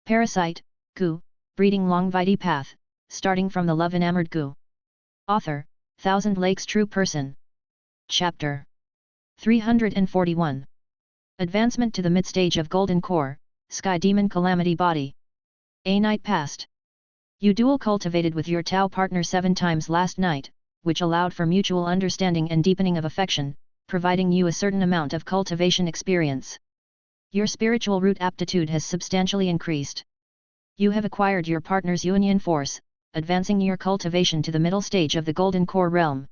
Parasite, Gu, breeding longevity path, starting from the love-enamored Gu. Author, Thousand Lakes True Person. Chapter 341. Advancement to the mid-stage of Golden Core, Sky Demon Calamity Body. A night passed. You dual cultivated with your Tao partner 7 times last night, which allowed for mutual understanding and deepening of affection, providing you a certain amount of cultivation experience. Your spiritual root aptitude has substantially increased. You have acquired your partner's union force, advancing your cultivation to the middle stage of the Golden Core realm.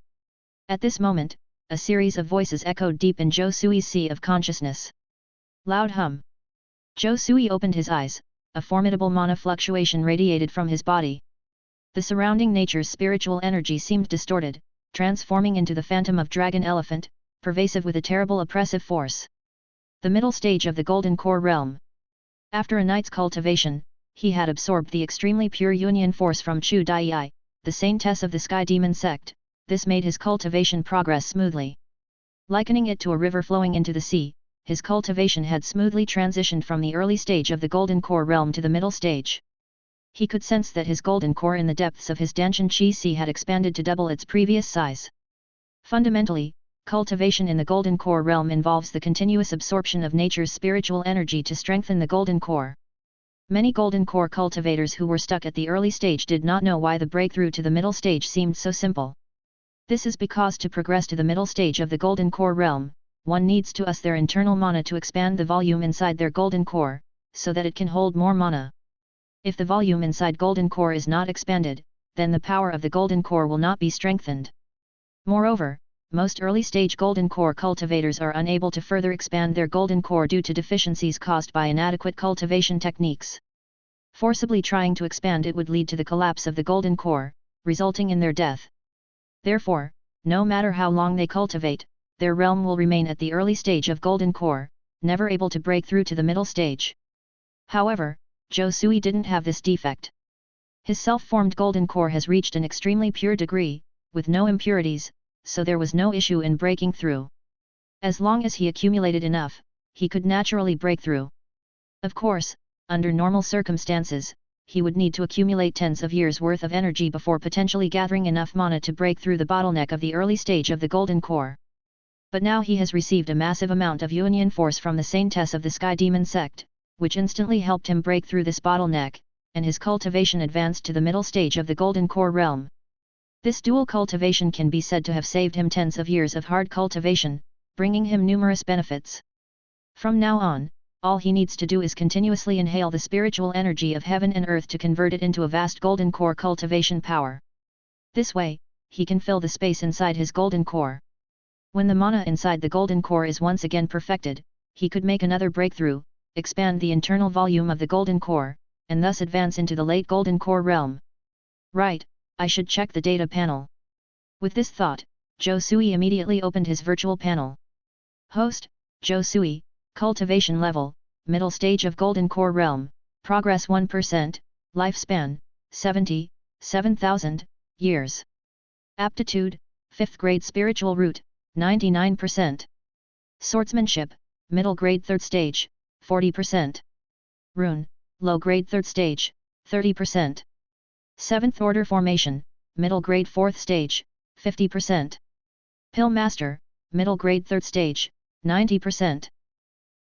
At this moment, a series of voices echoed deep in Zhou Sui's sea of consciousness. Loud hum. Zhou Sui opened his eyes, a formidable mana fluctuation radiated from his body. The surrounding nature's spiritual energy seemed distorted, transforming into the phantom of dragon elephant, pervasive with a terrible oppressive force. The middle stage of the Golden Core realm. After a night's cultivation, he had absorbed the extremely pure union force from Chu Dai, the saintess of the Sky Demon sect. This made his cultivation progress smoothly. Likening it to a river flowing into the sea, his cultivation had smoothly transitioned from the early stage of the Golden Core realm to the middle stage. He could sense that his Golden Core in the depths of his Danshan Chi Sea had expanded to double its previous size. Fundamentally, cultivation in the Golden Core realm involves the continuous absorption of nature's spiritual energy to strengthen the Golden Core. Many Golden Core cultivators who were stuck at the early stage did not know why the breakthrough to the middle stage seemed so simple. This is because to progress to the middle stage of the Golden Core realm, one needs to use their internal mana to expand the volume inside their Golden Core, so that it can hold more mana. If the volume inside Golden Core is not expanded, then the power of the Golden Core will not be strengthened. Moreover, most early-stage Golden Core cultivators are unable to further expand their Golden Core due to deficiencies caused by inadequate cultivation techniques. Forcibly trying to expand it would lead to the collapse of the Golden Core, resulting in their death. Therefore, no matter how long they cultivate, their realm will remain at the early stage of Golden Core, never able to break through to the middle stage. However, Zhou Sui didn't have this defect. His self-formed Golden Core has reached an extremely pure degree, with no impurities, so there was no issue in breaking through. As long as he accumulated enough, he could naturally break through. Of course, under normal circumstances, he would need to accumulate tens of years' worth of energy before potentially gathering enough mana to break through the bottleneck of the early stage of the Golden Core. But now he has received a massive amount of union force from the saintess of the Sky Demon sect, which instantly helped him break through this bottleneck, and his cultivation advanced to the middle stage of the Golden Core realm. This dual cultivation can be said to have saved him tens of years of hard cultivation, bringing him numerous benefits. From now on, all he needs to do is continuously inhale the spiritual energy of heaven and earth to convert it into a vast Golden Core cultivation power. This way, he can fill the space inside his Golden Core. When the mana inside the Golden Core is once again perfected, he could make another breakthrough, expand the internal volume of the Golden Core, and thus advance into the late Golden Core realm. Right, I should check the data panel. With this thought, Zhou Sui immediately opened his virtual panel. Host, Zhou Sui, cultivation level, middle stage of Golden Core realm, progress 1%, lifespan, 77,000 years. Aptitude, 5th grade spiritual root, 99%. Swordsmanship, middle grade 3rd stage, 40%. Rune, low grade 3rd stage, 30%. 7th order formation, middle grade 4th stage, 50%. Pill master, middle grade 3rd stage, 90%.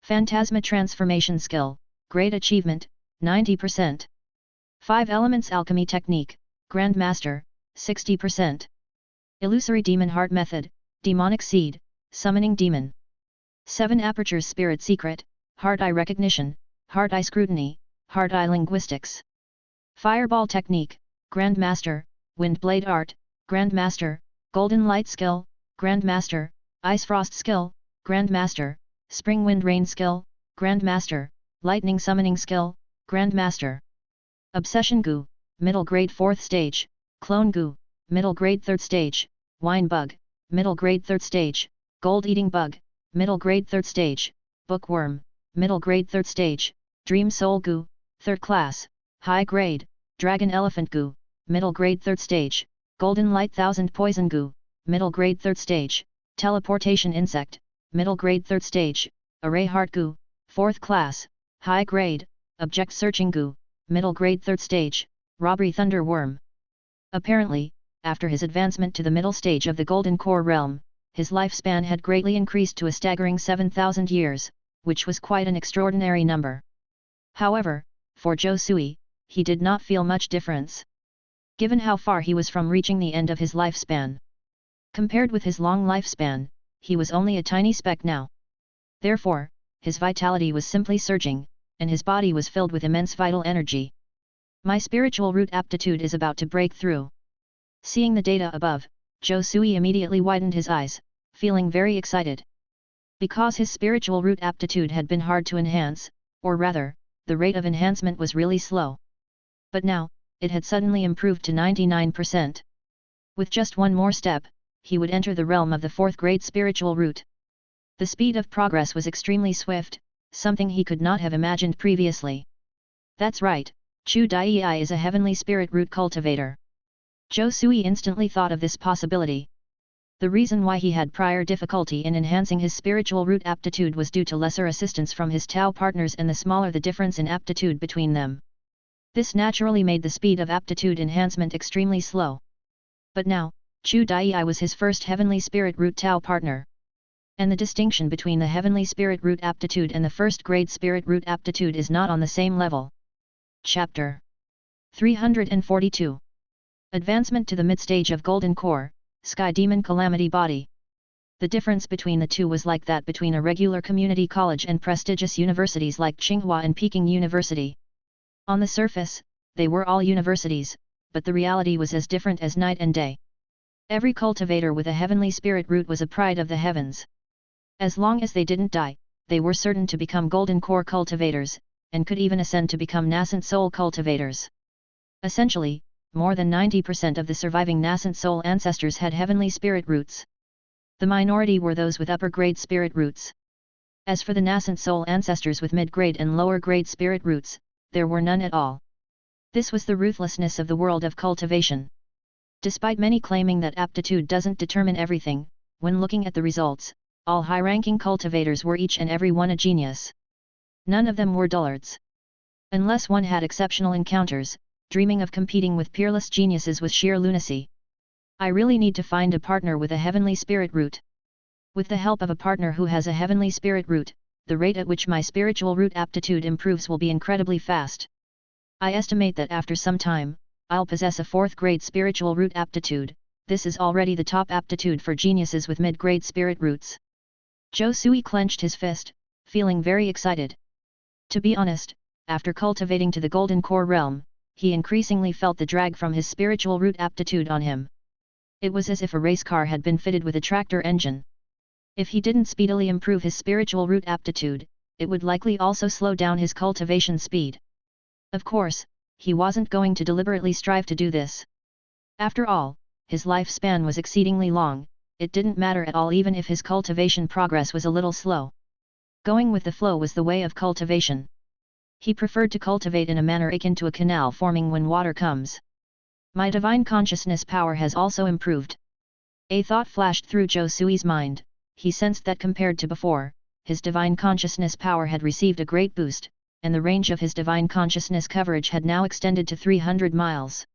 Phantasma transformation skill, great achievement, 90%. 5 elements alchemy technique, Grand Master, 60%. Illusory demon heart method, demonic seed, summoning demon. 7 apertures spirit secret, heart eye recognition, heart eye scrutiny, heart eye linguistics. Fireball technique, Grand Master, wind blade art, Grand Master, golden light skill, Grand Master, ice frost skill, Grand Master, spring wind rain skill, Grand Master, lightning summoning skill, Grand Master. Obsession Gu, middle grade 4th stage, Clone Gu, middle grade 3rd stage, Wine Bug, middle grade 3rd stage, Gold Eating Bug, middle grade 3rd stage, Bookworm, middle grade 3rd stage, Dream Soul Gu, 3rd class, high grade, Dragon Elephant Gu, middle grade 3rd stage, Golden Light Thousand Poison Gu, middle grade 3rd stage, Teleportation Insect, middle grade 3rd stage, Array Heart Gu, 4th class, high grade, Object Searching Gu, middle grade 3rd stage, robbery thunder worm. Apparently, after his advancement to the middle stage of the Golden Core realm, his lifespan had greatly increased to a staggering 7,000 years, which was quite an extraordinary number. However, for Zhou Sui, he did not feel much difference, given how far he was from reaching the end of his lifespan. Compared with his long lifespan, he was only a tiny speck now. Therefore, his vitality was simply surging, and his body was filled with immense vital energy. My spiritual root aptitude is about to break through. Seeing the data above, Zhou Sui immediately widened his eyes, feeling very excited. Because his spiritual root aptitude had been hard to enhance, or rather, the rate of enhancement was really slow. But now, it had suddenly improved to 99%. With just one more step, he would enter the realm of the 4th grade spiritual root. The speed of progress was extremely swift, something he could not have imagined previously. That's right, Chu Dai is a heavenly spirit root cultivator. Zhou Sui instantly thought of this possibility. The reason why he had prior difficulty in enhancing his spiritual root aptitude was due to lesser assistance from his Tao partners, and the smaller the difference in aptitude between them. This naturally made the speed of aptitude enhancement extremely slow. But now, Chu Dai was his first heavenly spirit root Tao partner. And the distinction between the heavenly spirit root aptitude and the 1st grade spirit root aptitude is not on the same level. Chapter 342. Advancement to the mid-stage of Golden Core, Sky Demon Calamity Body. The difference between the two was like that between a regular community college and prestigious universities like Tsinghua and Peking University. On the surface, they were all universities, but the reality was as different as night and day. Every cultivator with a heavenly spirit root was a pride of the heavens. As long as they didn't die, they were certain to become Golden Core cultivators, and could even ascend to become nascent soul cultivators. Essentially, more than 90% of the surviving nascent soul ancestors had heavenly spirit roots. The minority were those with upper grade spirit roots. As for the nascent soul ancestors with mid-grade and lower grade spirit roots, there were none at all. This was the ruthlessness of the world of cultivation. Despite many claiming that aptitude doesn't determine everything, when looking at the results, all high-ranking cultivators were each and every one a genius. None of them were dullards. Unless one had exceptional encounters, dreaming of competing with peerless geniuses was sheer lunacy. I really need to find a partner with a heavenly spirit root. With the help of a partner who has a heavenly spirit root, the rate at which my spiritual root aptitude improves will be incredibly fast. I estimate that after some time, I'll possess a 4th grade spiritual root aptitude. This is already the top aptitude for geniuses with mid-grade spirit roots. Zhou Sui clenched his fist, feeling very excited. To be honest, after cultivating to the Golden Core realm, he increasingly felt the drag from his spiritual root aptitude on him. It was as if a race car had been fitted with a tractor engine. If he didn't speedily improve his spiritual root aptitude, it would likely also slow down his cultivation speed. Of course, he wasn't going to deliberately strive to do this. After all, his lifespan was exceedingly long. It didn't matter at all even if his cultivation progress was a little slow. Going with the flow was the way of cultivation. He preferred to cultivate in a manner akin to a canal forming when water comes. My divine consciousness power has also improved. A thought flashed through Zhou Sui's mind. He sensed that compared to before, his divine consciousness power had received a great boost, and the range of his divine consciousness coverage had now extended to 300 miles.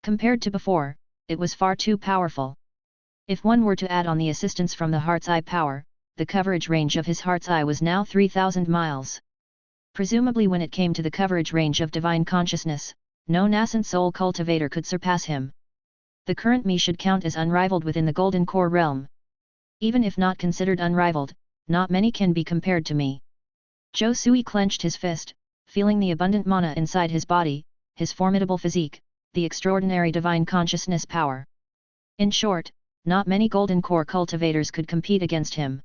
Compared to before, it was far too powerful. If one were to add on the assistance from the heart's eye power, the coverage range of his heart's eye was now 3,000 miles. Presumably when it came to the coverage range of divine consciousness, no nascent soul cultivator could surpass him. The current me should count as unrivaled within the Golden Core realm. Even if not considered unrivaled, not many can be compared to me. Zhou Sui clenched his fist, feeling the abundant mana inside his body, his formidable physique, the extraordinary divine consciousness power. In short, not many Golden Core cultivators could compete against him.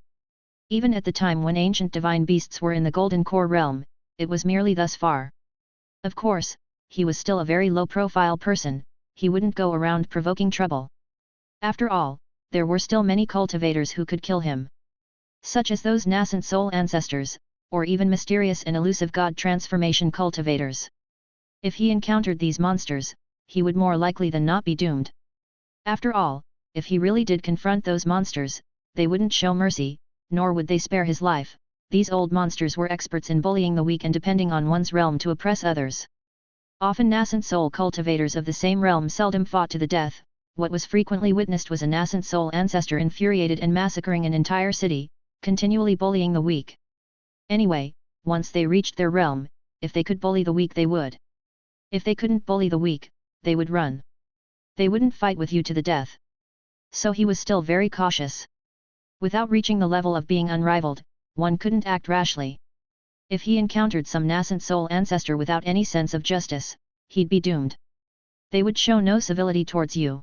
Even at the time when ancient divine beasts were in the Golden Core realm, it was merely thus far. Of course, he was still a very low-profile person, he wouldn't go around provoking trouble. After all, there were still many cultivators who could kill him. Such as those nascent soul ancestors, or even mysterious and elusive god transformation cultivators. If he encountered these monsters, he would more likely than not be doomed. After all, if he really did confront those monsters, they wouldn't show mercy, nor would they spare his life. These old monsters were experts in bullying the weak and depending on one's realm to oppress others. Often nascent soul cultivators of the same realm seldom fought to the death. What was frequently witnessed was a nascent soul ancestor infuriated and massacring an entire city, continually bullying the weak. Anyway, once they reached their realm, if they could bully the weak they would. If they couldn't bully the weak, they would run. They wouldn't fight with you to the death. So he was still very cautious. Without reaching the level of being unrivaled, one couldn't act rashly. If he encountered some nascent soul ancestor without any sense of justice, he'd be doomed. They would show no civility towards you.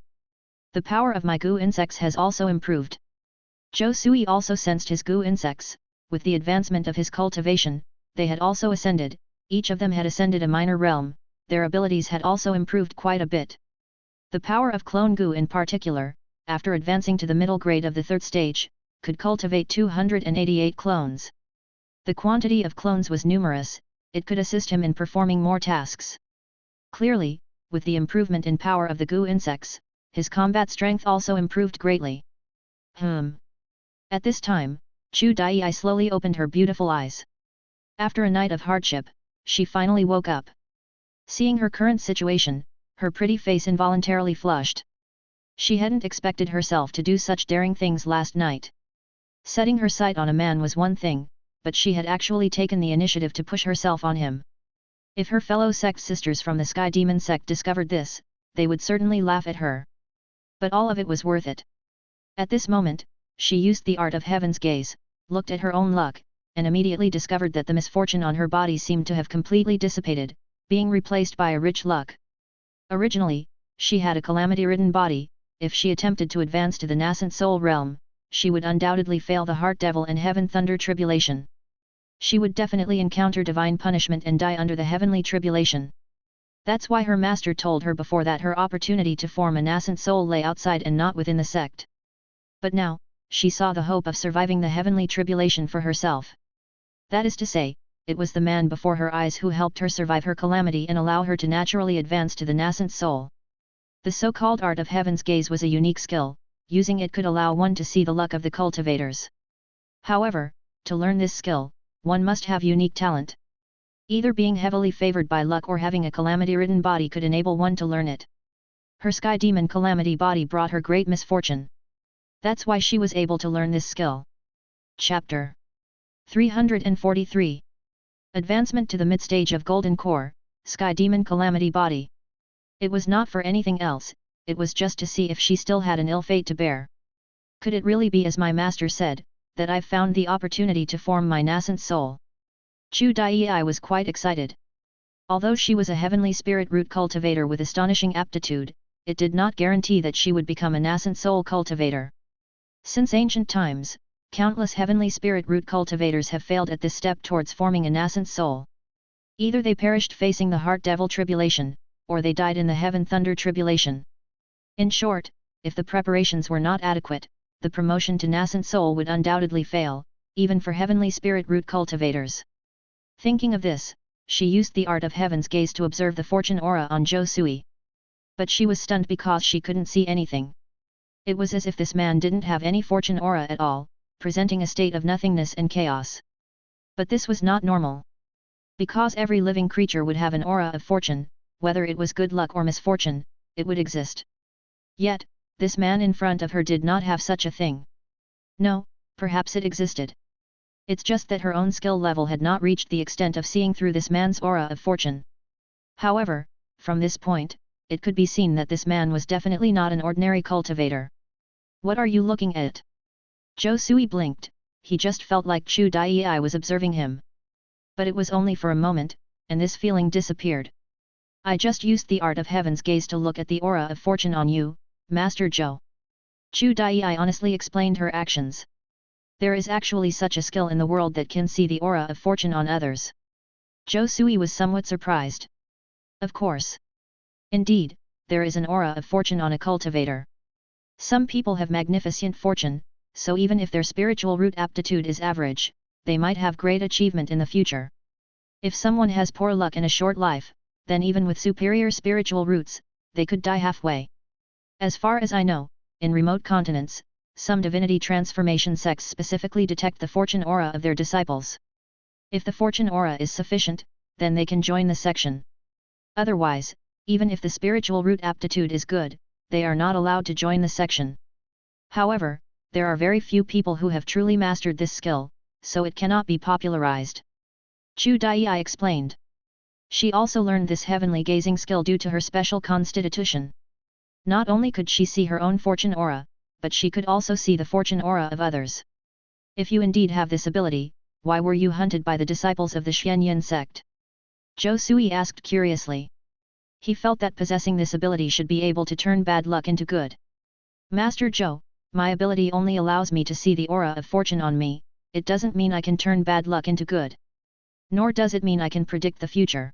The power of my goo insects has also improved. Zhou Sui also sensed his goo insects. With the advancement of his cultivation, they had also ascended. Each of them had ascended a minor realm. Their abilities had also improved quite a bit. The power of clone goo in particular, after advancing to the middle grade of the third stage, could cultivate 288 clones. The quantity of clones was numerous, it could assist him in performing more tasks. Clearly, with the improvement in power of the goo insects, his combat strength also improved greatly. At this time, Chu Dai slowly opened her beautiful eyes. After a night of hardship, she finally woke up. Seeing her current situation, her pretty face involuntarily flushed. She hadn't expected herself to do such daring things last night. Setting her sight on a man was one thing, but she had actually taken the initiative to push herself on him. If her fellow sect sisters from the Sky Demon sect discovered this, they would certainly laugh at her. But all of it was worth it. At this moment, she used the art of Heaven's gaze, looked at her own luck, and immediately discovered that the misfortune on her body seemed to have completely dissipated, being replaced by a rich luck. Originally, she had a calamity-ridden body. If she attempted to advance to the nascent soul realm, she would undoubtedly fail the heart devil and heaven thunder tribulation. She would definitely encounter divine punishment and die under the heavenly tribulation. That's why her master told her before that her opportunity to form a nascent soul lay outside and not within the sect. But now, she saw the hope of surviving the heavenly tribulation for herself. That is to say, it was the man before her eyes who helped her survive her calamity and allow her to naturally advance to the nascent soul. The so-called art of Heaven's gaze was a unique skill, using it could allow one to see the luck of the cultivators. However, to learn this skill, one must have unique talent. Either being heavily favored by luck or having a calamity-ridden body could enable one to learn it. Her Sky Demon calamity body brought her great misfortune. That's why she was able to learn this skill. Chapter 343. Advancement to the mid-stage of Golden Core, Sky Demon calamity body. It was not for anything else, it was just to see if she still had an ill fate to bear. Could it really be as my master said, that I've found the opportunity to form my nascent soul? Chu Dai was quite excited. Although she was a heavenly spirit root cultivator with astonishing aptitude, it did not guarantee that she would become a nascent soul cultivator. Since ancient times, countless heavenly spirit root cultivators have failed at this step towards forming a nascent soul. Either they perished facing the heart devil tribulation, or they died in the heaven thunder tribulation. In short, if the preparations were not adequate, the promotion to nascent soul would undoubtedly fail, even for heavenly spirit root cultivators. Thinking of this, she used the art of Heaven's gaze to observe the fortune aura on Zhou Sui. But she was stunned because she couldn't see anything. It was as if this man didn't have any fortune aura at all, presenting a state of nothingness and chaos. But this was not normal. Because every living creature would have an aura of fortune, whether it was good luck or misfortune, it would exist. Yet, this man in front of her did not have such a thing. No, perhaps it existed. It's just that her own skill level had not reached the extent of seeing through this man's aura of fortune. However, from this point, it could be seen that this man was definitely not an ordinary cultivator. What are you looking at? Zhou Sui blinked, he just felt like Chu Dai was observing him. But it was only for a moment, and this feeling disappeared. I just used the art of Heaven's gaze to look at the aura of fortune on you, Master Zhou. Chu Dai honestly explained her actions. There is actually such a skill in the world that can see the aura of fortune on others. Zhou Sui was somewhat surprised. Of course. Indeed, there is an aura of fortune on a cultivator. Some people have magnificent fortune, so even if their spiritual root aptitude is average, they might have great achievement in the future. If someone has poor luck and a short life, then even with superior spiritual roots, they could die halfway. As far as I know, in remote continents, some divinity transformation sects specifically detect the fortune aura of their disciples. If the fortune aura is sufficient, then they can join the section. Otherwise, even if the spiritual root aptitude is good, they are not allowed to join the section. However, there are very few people who have truly mastered this skill, so it cannot be popularized. Chu Dai explained. She also learned this heavenly gazing skill due to her special constitution. Not only could she see her own fortune aura, but she could also see the fortune aura of others. If you indeed have this ability, why were you hunted by the disciples of the Xuanyin sect? Zhou Sui asked curiously. He felt that possessing this ability should be able to turn bad luck into good. Master Zhou, my ability only allows me to see the aura of fortune on me, it doesn't mean I can turn bad luck into good. Nor does it mean I can predict the future.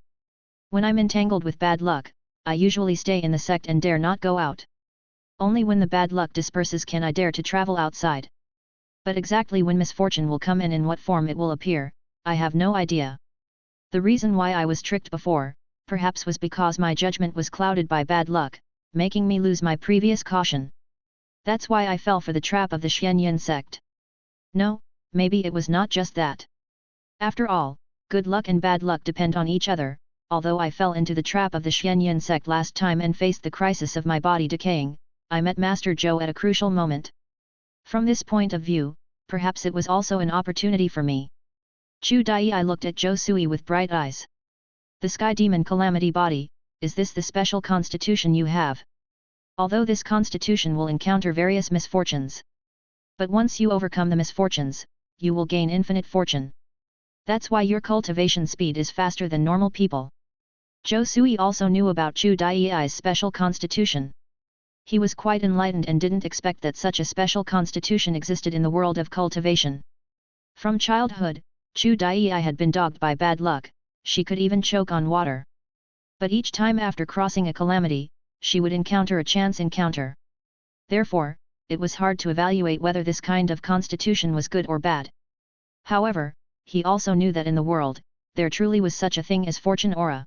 When I'm entangled with bad luck, I usually stay in the sect and dare not go out. Only when the bad luck disperses can I dare to travel outside. But exactly when misfortune will come and in what form it will appear, I have no idea. The reason why I was tricked before, perhaps was because my judgment was clouded by bad luck, making me lose my previous caution. That's why I fell for the trap of the Xuanyin sect. No, maybe it was not just that. After all, good luck and bad luck depend on each other, although I fell into the trap of the Xuanyin sect last time and faced the crisis of my body decaying, I met Master Zhou at a crucial moment. From this point of view, perhaps it was also an opportunity for me. Chu Dai looked at Zhou Sui with bright eyes. The Sky Demon Calamity Body, is this the special constitution you have? Although this constitution will encounter various misfortunes. But once you overcome the misfortunes, you will gain infinite fortune. That's why your cultivation speed is faster than normal people. Zhou Sui also knew about Chu Dai's special constitution. He was quite enlightened and didn't expect that such a special constitution existed in the world of cultivation. From childhood, Chu Dai had been dogged by bad luck, she could even choke on water. But each time after crossing a calamity, she would encounter a chance encounter. Therefore, it was hard to evaluate whether this kind of constitution was good or bad. However, he also knew that in the world, there truly was such a thing as fortune aura.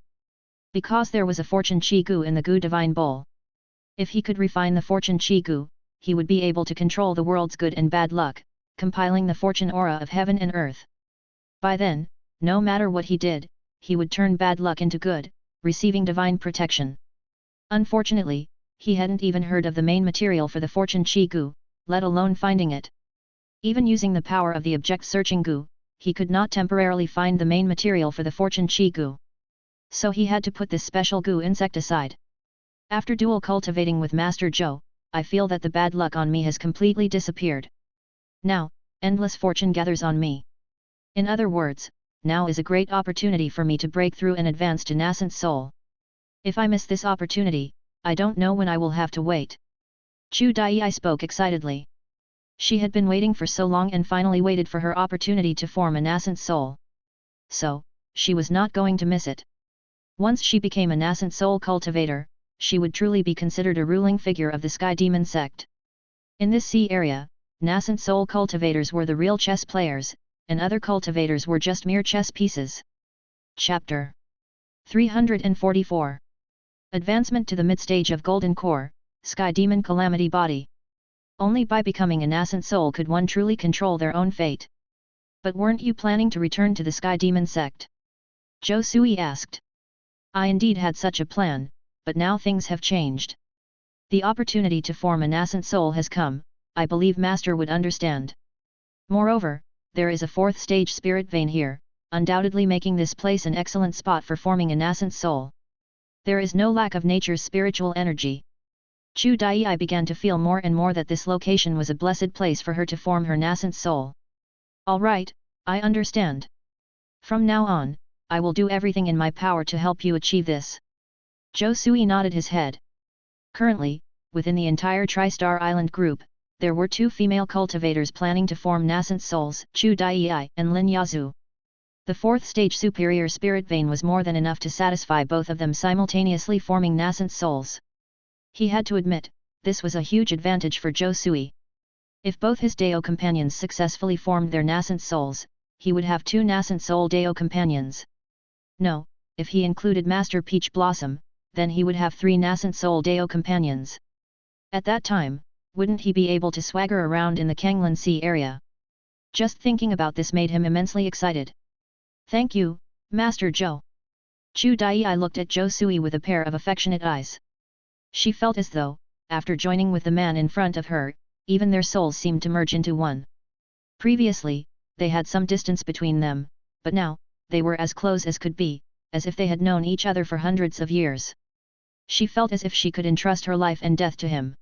Because there was a fortune chi gu in the gu divine bowl. If he could refine the fortune chi gu, he would be able to control the world's good and bad luck, compiling the fortune aura of heaven and earth. By then, no matter what he did, he would turn bad luck into good, receiving divine protection. Unfortunately, he hadn't even heard of the main material for the fortune chi gu, let alone finding it. Even using the power of the object searching gu, he could not temporarily find the main material for the fortune chi gu. So he had to put this special gu insect aside. After dual cultivating with Master Zhou, I feel that the bad luck on me has completely disappeared. Now, endless fortune gathers on me. In other words, now is a great opportunity for me to break through and advance to nascent soul. If I miss this opportunity, I don't know when I will have to wait. Chu Dai spoke excitedly. She had been waiting for so long and finally waited for her opportunity to form a nascent soul. So, she was not going to miss it. Once she became a nascent soul cultivator, she would truly be considered a ruling figure of the Sky Demon sect. In this sea area, nascent soul cultivators were the real chess players, and other cultivators were just mere chess pieces. Chapter 344. Advancement to the mid-stage of Golden Core, Sky Demon Calamity Body. Only by becoming a nascent soul could one truly control their own fate. But weren't you planning to return to the Sky Demon sect? Zhou Sui asked. I indeed had such a plan, but now things have changed. The opportunity to form a nascent soul has come, I believe Master would understand. Moreover, there is a fourth stage spirit vein here, undoubtedly making this place an excellent spot for forming a nascent soul. There is no lack of nature's spiritual energy. Chu Dai began to feel more and more that this location was a blessed place for her to form her nascent soul. All right, I understand. From now on, I will do everything in my power to help you achieve this. Zhou Sui nodded his head. Currently, within the entire Tri-Star Island group, there were two female cultivators planning to form nascent souls, Chu Dai and Lin Yazhu. The fourth stage superior spirit vein was more than enough to satisfy both of them simultaneously forming nascent souls. He had to admit, this was a huge advantage for Zhou Sui. If both his Dao companions successfully formed their nascent souls, he would have two nascent soul Dao companions. No, if he included Master Peach Blossom, then he would have three nascent soul Dao companions. At that time, wouldn't he be able to swagger around in the Kanglan Sea area? Just thinking about this made him immensely excited. Thank you, Master Zhou. Chu Dai looked at Zhou Sui with a pair of affectionate eyes. She felt as though, after joining with the man in front of her, even their souls seemed to merge into one. Previously, they had some distance between them, but now, they were as close as could be, as if they had known each other for hundreds of years. She felt as if she could entrust her life and death to him.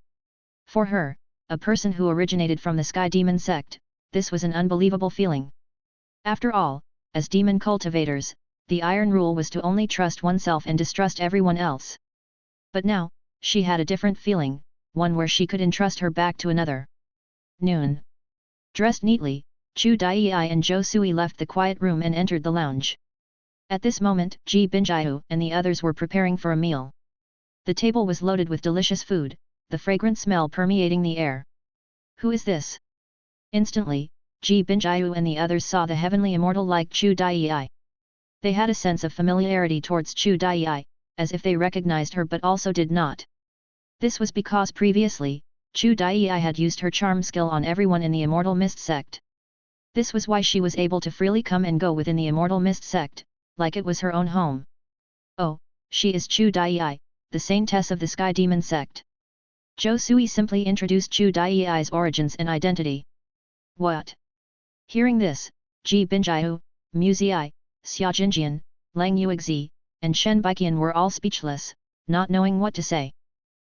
For her, a person who originated from the Sky Demon sect, this was an unbelievable feeling. After all, as demon cultivators, the iron rule was to only trust oneself and distrust everyone else. But now, she had a different feeling, one where she could entrust her back to another. Noon. Dressed neatly, Chu Dai and Zhou Sui left the quiet room and entered the lounge. At this moment, Ji Binjiu and the others were preparing for a meal. The table was loaded with delicious food, the fragrant smell permeating the air. Who is this? Instantly, Ji Binjiu and the others saw the heavenly immortal like Chu Dai. They had a sense of familiarity towards Chu Dai, as if they recognized her but also did not. This was because previously, Chu Dai had used her charm skill on everyone in the Immortal Mist sect. This was why she was able to freely come and go within the Immortal Mist sect, like it was her own home. Oh, she is Chu Dai, the saintess of the Sky Demon sect. Zhou Sui simply introduced Chu Dai's origins and identity. What? Hearing this, Ji Binjiu, Mu Ziyi, Xia Jinjian, Lang Yuexi, and Shen Baiqian were all speechless, not knowing what to say.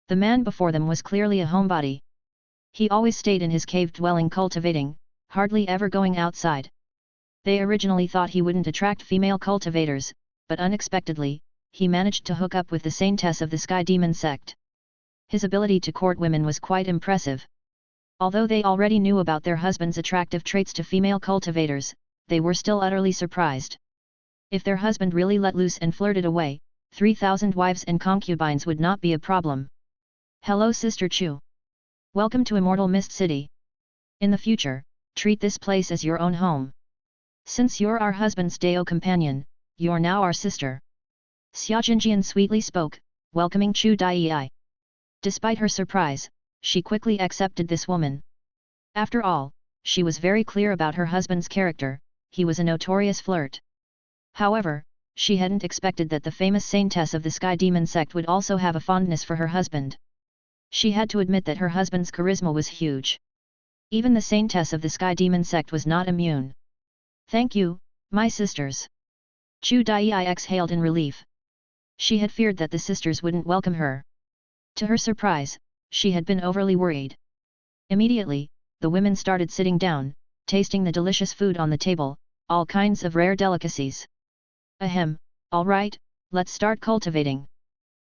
The man before them was clearly a homebody. He always stayed in his cave dwelling cultivating, hardly ever going outside. They originally thought he wouldn't attract female cultivators, but unexpectedly, he managed to hook up with the saintess of the Sky Demon sect. His ability to court women was quite impressive. Although they already knew about their husband's attractive traits to female cultivators, they were still utterly surprised. If their husband really let loose and flirted away, 3,000 wives and concubines would not be a problem. Hello Sister Chu. Welcome to Immortal Mist City. In the future, treat this place as your own home. Since you're our husband's Dao companion, you're now our sister. Xia Jinjian sweetly spoke, welcoming Chu Dai. Despite her surprise, she quickly accepted this woman. After all, she was very clear about her husband's character, he was a notorious flirt. However, she hadn't expected that the famous saintess of the Sky Demon sect would also have a fondness for her husband. She had to admit that her husband's charisma was huge. Even the saintess of the Sky Demon sect was not immune. Thank you, my sisters. Chu Dai exhaled in relief. She had feared that the sisters wouldn't welcome her. To her surprise, she had been overly worried. Immediately, the women started sitting down, tasting the delicious food on the table, all kinds of rare delicacies. Ahem, alright, let's start cultivating.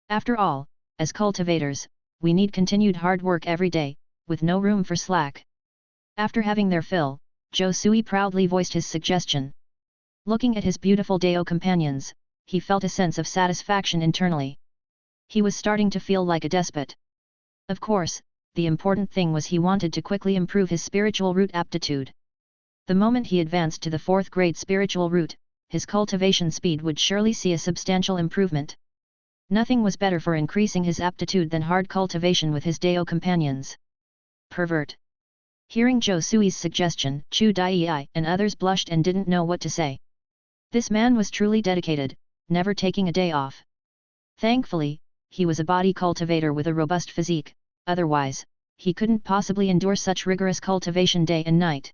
After all, as cultivators, we need continued hard work every day, with no room for slack. After having their fill, Zhou Sui proudly voiced his suggestion. Looking at his beautiful Dao companions, he felt a sense of satisfaction internally. He was starting to feel like a despot. Of course, the important thing was he wanted to quickly improve his spiritual root aptitude. The moment he advanced to the 4th grade spiritual root, his cultivation speed would surely see a substantial improvement. Nothing was better for increasing his aptitude than hard cultivation with his Dao companions. Pervert. Hearing Zhou Sui's suggestion, Chu Dai and others blushed and didn't know what to say. This man was truly dedicated, never taking a day off. Thankfully, he was a body cultivator with a robust physique, otherwise, he couldn't possibly endure such rigorous cultivation day and night.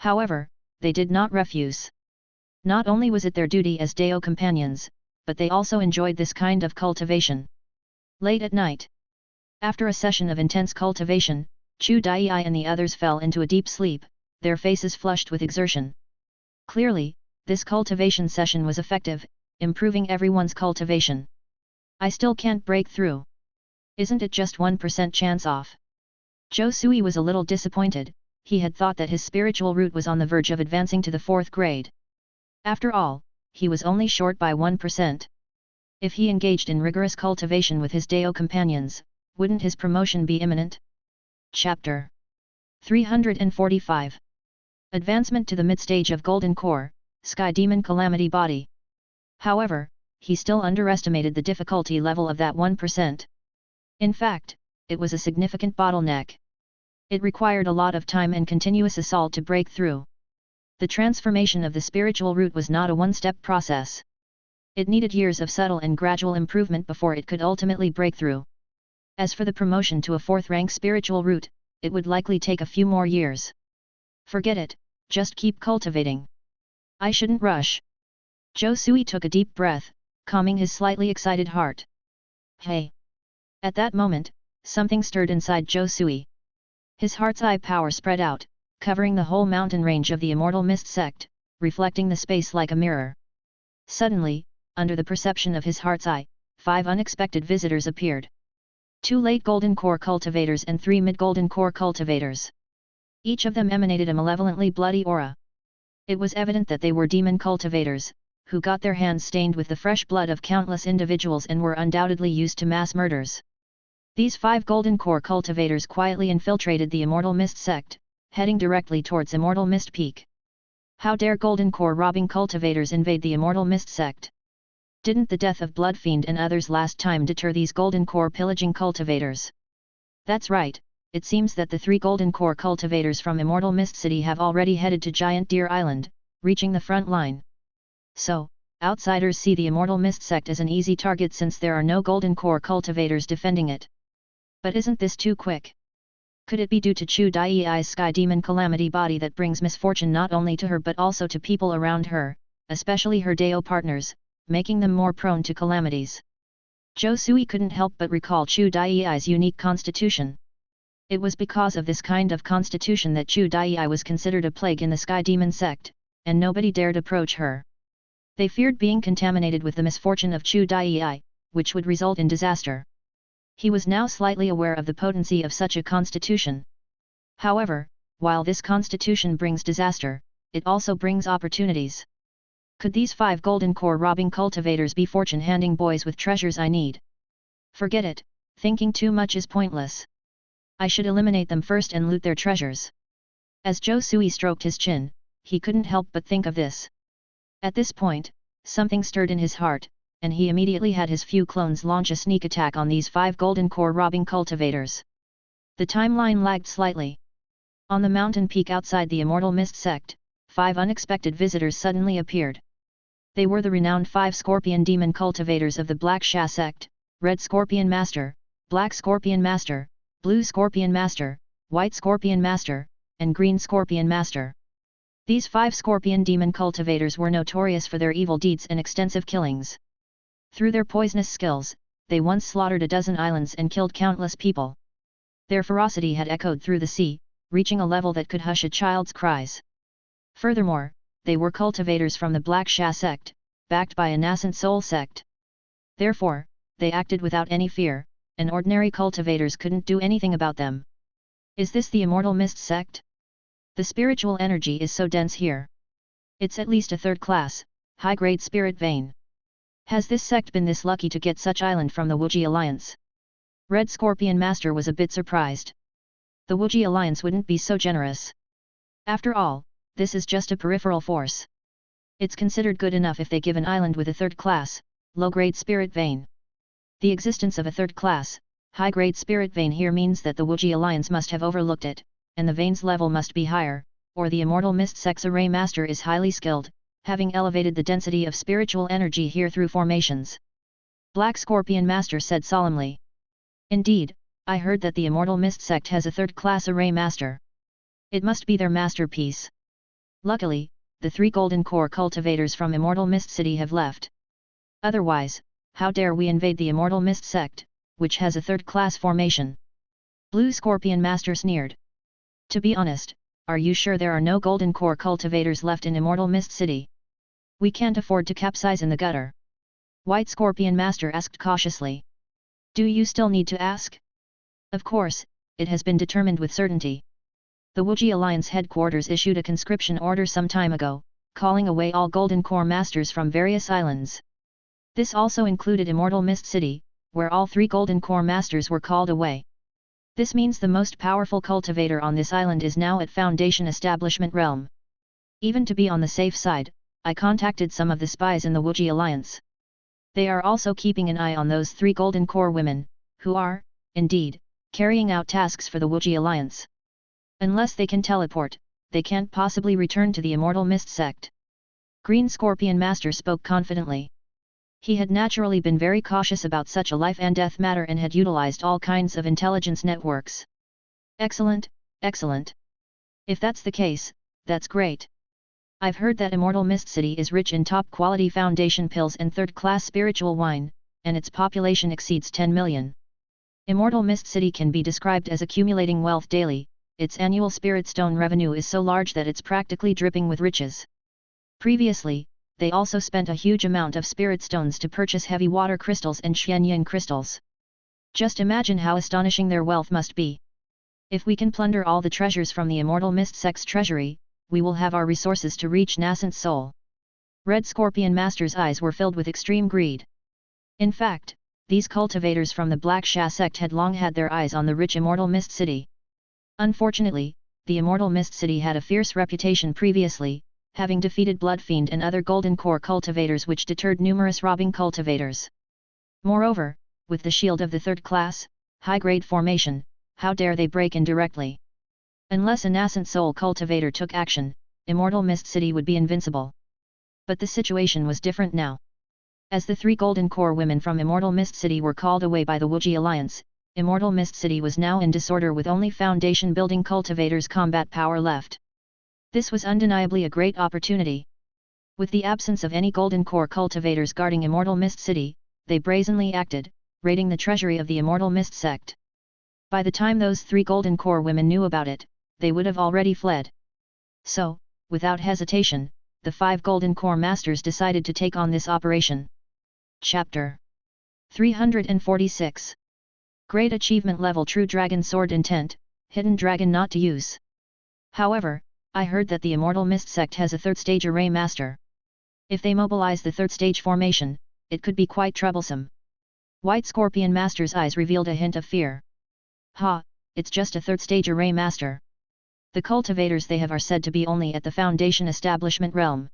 However, they did not refuse. Not only was it their duty as Dao companions, but they also enjoyed this kind of cultivation. Late at night, after a session of intense cultivation, Chu Dai and the others fell into a deep sleep, their faces flushed with exertion. Clearly, this cultivation session was effective, improving everyone's cultivation. I still can't break through. Isn't it just 1% chance off? Zhou Sui was a little disappointed, he had thought that his spiritual root was on the verge of advancing to the 4th grade. After all, he was only short by 1%. If he engaged in rigorous cultivation with his Dao companions, wouldn't his promotion be imminent? Chapter 345. Advancement to the mid-stage of Golden Core, Sky Demon Calamity Body. However, he still underestimated the difficulty level of that 1%. In fact, it was a significant bottleneck. It required a lot of time and continuous assault to break through. The transformation of the spiritual root was not a one-step process. It needed years of subtle and gradual improvement before it could ultimately break through. As for the promotion to a 4th-rank spiritual route, it would likely take a few more years. Forget it, just keep cultivating. I shouldn't rush. Zhou Sui took a deep breath, calming his slightly excited heart. Hey! At that moment, something stirred inside Zhou Sui. His heart's eye power spread out, covering the whole mountain range of the Immortal Mist sect, reflecting the space like a mirror. Suddenly, under the perception of his heart's eye, 5 unexpected visitors appeared. 2 late golden core cultivators and 3 mid-golden core cultivators. Each of them emanated a malevolently bloody aura. It was evident that they were demon cultivators, who got their hands stained with the fresh blood of countless individuals and were undoubtedly used to mass murders. These 5 golden core cultivators quietly infiltrated the Immortal Mist sect, heading directly towards Immortal Mist Peak. How dare golden core robbing cultivators invade the Immortal Mist sect? Didn't the death of Bloodfiend and others last time deter these golden core pillaging cultivators? That's right, it seems that the 3 golden core cultivators from Immortal Mist City have already headed to Giant Deer Island, reaching the front line. So, outsiders see the Immortal Mist sect as an easy target since there are no golden core cultivators defending it. But isn't this too quick? Could it be due to Chu Dai's sky demon calamity body that brings misfortune not only to her but also to people around her, especially her Dao partners, making them more prone to calamities? Zhou Sui couldn't help but recall Chu Dai's unique constitution. It was because of this kind of constitution that Chu Dai was considered a plague in the sky demon sect, and nobody dared approach her. They feared being contaminated with the misfortune of Chu Dai, which would result in disaster. He was now slightly aware of the potency of such a constitution. However, while this constitution brings disaster, it also brings opportunities. Could these 5 golden core robbing cultivators be fortune-handing boys with treasures I need? Forget it, thinking too much is pointless. I should eliminate them first and loot their treasures. As Zhou Sui stroked his chin, he couldn't help but think of this. At this point, something stirred in his heart, and he immediately had his few clones launch a sneak attack on these 5 golden core robbing cultivators. The timeline lagged slightly. On the mountain peak outside the Immortal Mist sect, 5 unexpected visitors suddenly appeared. They were the renowned 5 scorpion demon cultivators of the Black Sha sect: Red Scorpion Master, Black Scorpion Master, Blue Scorpion Master, White Scorpion Master, and Green Scorpion Master. These 5 scorpion demon cultivators were notorious for their evil deeds and extensive killings. Through their poisonous skills, they once slaughtered a dozen islands and killed countless people. Their ferocity had echoed through the sea, reaching a level that could hush a child's cries. Furthermore, they were cultivators from the Black Sha sect, backed by a nascent soul sect. Therefore, they acted without any fear, and ordinary cultivators couldn't do anything about them. Is this the Immortal Mist sect? The spiritual energy is so dense here. It's at least a 3rd class, high-grade spirit vein. Has this sect been this lucky to get such island from the Wuji Alliance? Red Scorpion Master was a bit surprised. The Wuji Alliance wouldn't be so generous. After all, this is just a peripheral force. It's considered good enough if they give an island with a 3rd class, low-grade spirit vein. The existence of a 3rd class, high-grade spirit vein here means that the Wuji Alliance must have overlooked it, and the vein's level must be higher, or the Immortal Mist Sect's Array Master is highly skilled, having elevated the density of spiritual energy here through formations. Black Scorpion Master said solemnly. Indeed, I heard that the Immortal Mist Sect has a 3rd class Array Master. It must be their masterpiece. Luckily, the 3 golden core cultivators from Immortal Mist City have left. Otherwise, how dare we invade the Immortal Mist Sect, which has a 3rd class formation? Blue Scorpion Master sneered. To be honest, are you sure there are no golden core cultivators left in Immortal Mist City? We can't afford to capsize in the gutter. White Scorpion Master asked cautiously. Do you still need to ask? Of course, it has been determined with certainty. The Wuji Alliance headquarters issued a conscription order some time ago, calling away all golden core masters from various islands. This also included Immortal Mist City, where all 3 golden core masters were called away. This means the most powerful cultivator on this island is now at Foundation Establishment Realm. Even to be on the safe side, I contacted some of the spies in the Wuji Alliance. They are also keeping an eye on those 3 golden core women, who are, indeed, carrying out tasks for the Wuji Alliance. Unless they can teleport, they can't possibly return to the Immortal Mist Sect. Green Scorpion Master spoke confidently. He had naturally been very cautious about such a life and death matter and had utilized all kinds of intelligence networks. Excellent, excellent. If that's the case, that's great. I've heard that Immortal Mist City is rich in top-quality foundation pills and third-class spiritual wine, and its population exceeds 10 million. Immortal Mist City can be described as accumulating wealth daily. Its annual spirit stone revenue is so large that it's practically dripping with riches. Previously, they also spent a huge amount of spirit stones to purchase heavy water crystals and Xianyin crystals. Just imagine how astonishing their wealth must be. If we can plunder all the treasures from the Immortal Mist Sect's treasury, we will have our resources to reach nascent soul. Red Scorpion Master's eyes were filled with extreme greed. In fact, these cultivators from the Black Sha sect had long had their eyes on the rich Immortal Mist City. Unfortunately, the Immortal Mist City had a fierce reputation previously, having defeated Bloodfiend and other Golden Core cultivators which deterred numerous robbing cultivators. Moreover, with the shield of the third class, high-grade formation, how dare they break in directly? Unless a nascent soul cultivator took action, Immortal Mist City would be invincible. But the situation was different now. As the 3 Golden Core women from Immortal Mist City were called away by the Wuji Alliance, Immortal Mist City was now in disorder with only foundation-building cultivators' combat power left. This was undeniably a great opportunity. With the absence of any Golden Core cultivators guarding Immortal Mist City, they brazenly acted, raiding the treasury of the Immortal Mist sect. By the time those 3 Golden Core women knew about it, they would have already fled. So, without hesitation, the 5 Golden Core Masters decided to take on this operation. Chapter 346. Great Achievement Level True Dragon Sword Intent, Hidden Dragon Not to Use. However, I heard that the Immortal Mist Sect has a 3rd stage array master. If they mobilize the 3rd stage formation, it could be quite troublesome. White Scorpion Master's eyes revealed a hint of fear. Ha, it's just a 3rd stage array master. The cultivators they have are said to be only at the foundation establishment realm.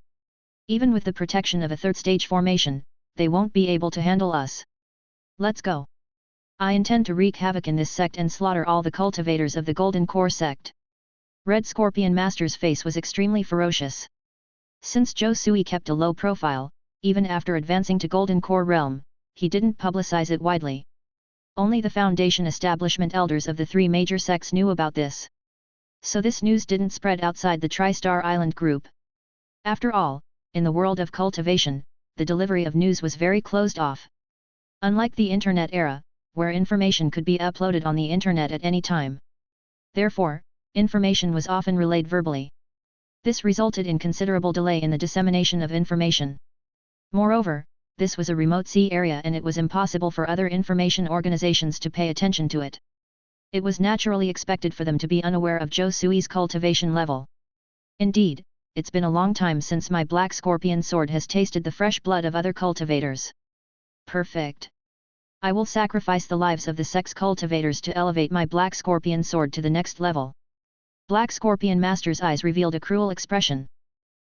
Even with the protection of a 3rd stage formation, they won't be able to handle us. Let's go. I intend to wreak havoc in this sect and slaughter all the cultivators of the Golden Core sect. Red Scorpion Master's face was extremely ferocious. Since Zhou Sui kept a low profile, even after advancing to Golden Core realm, he didn't publicize it widely. Only the foundation establishment elders of the 3 major sects knew about this. So this news didn't spread outside the Tri-Star Island group. After all, in the world of cultivation, the delivery of news was very closed off. Unlike the internet era, where information could be uploaded on the internet at any time. Therefore, information was often relayed verbally. This resulted in considerable delay in the dissemination of information. Moreover, this was a remote sea area and it was impossible for other information organizations to pay attention to it. It was naturally expected for them to be unaware of Zhou Sui's cultivation level. Indeed, it's been a long time since my Black Scorpion sword has tasted the fresh blood of other cultivators. Perfect. I will sacrifice the lives of the sect's cultivators to elevate my Black Scorpion sword to the next level. Black Scorpion Master's eyes revealed a cruel expression.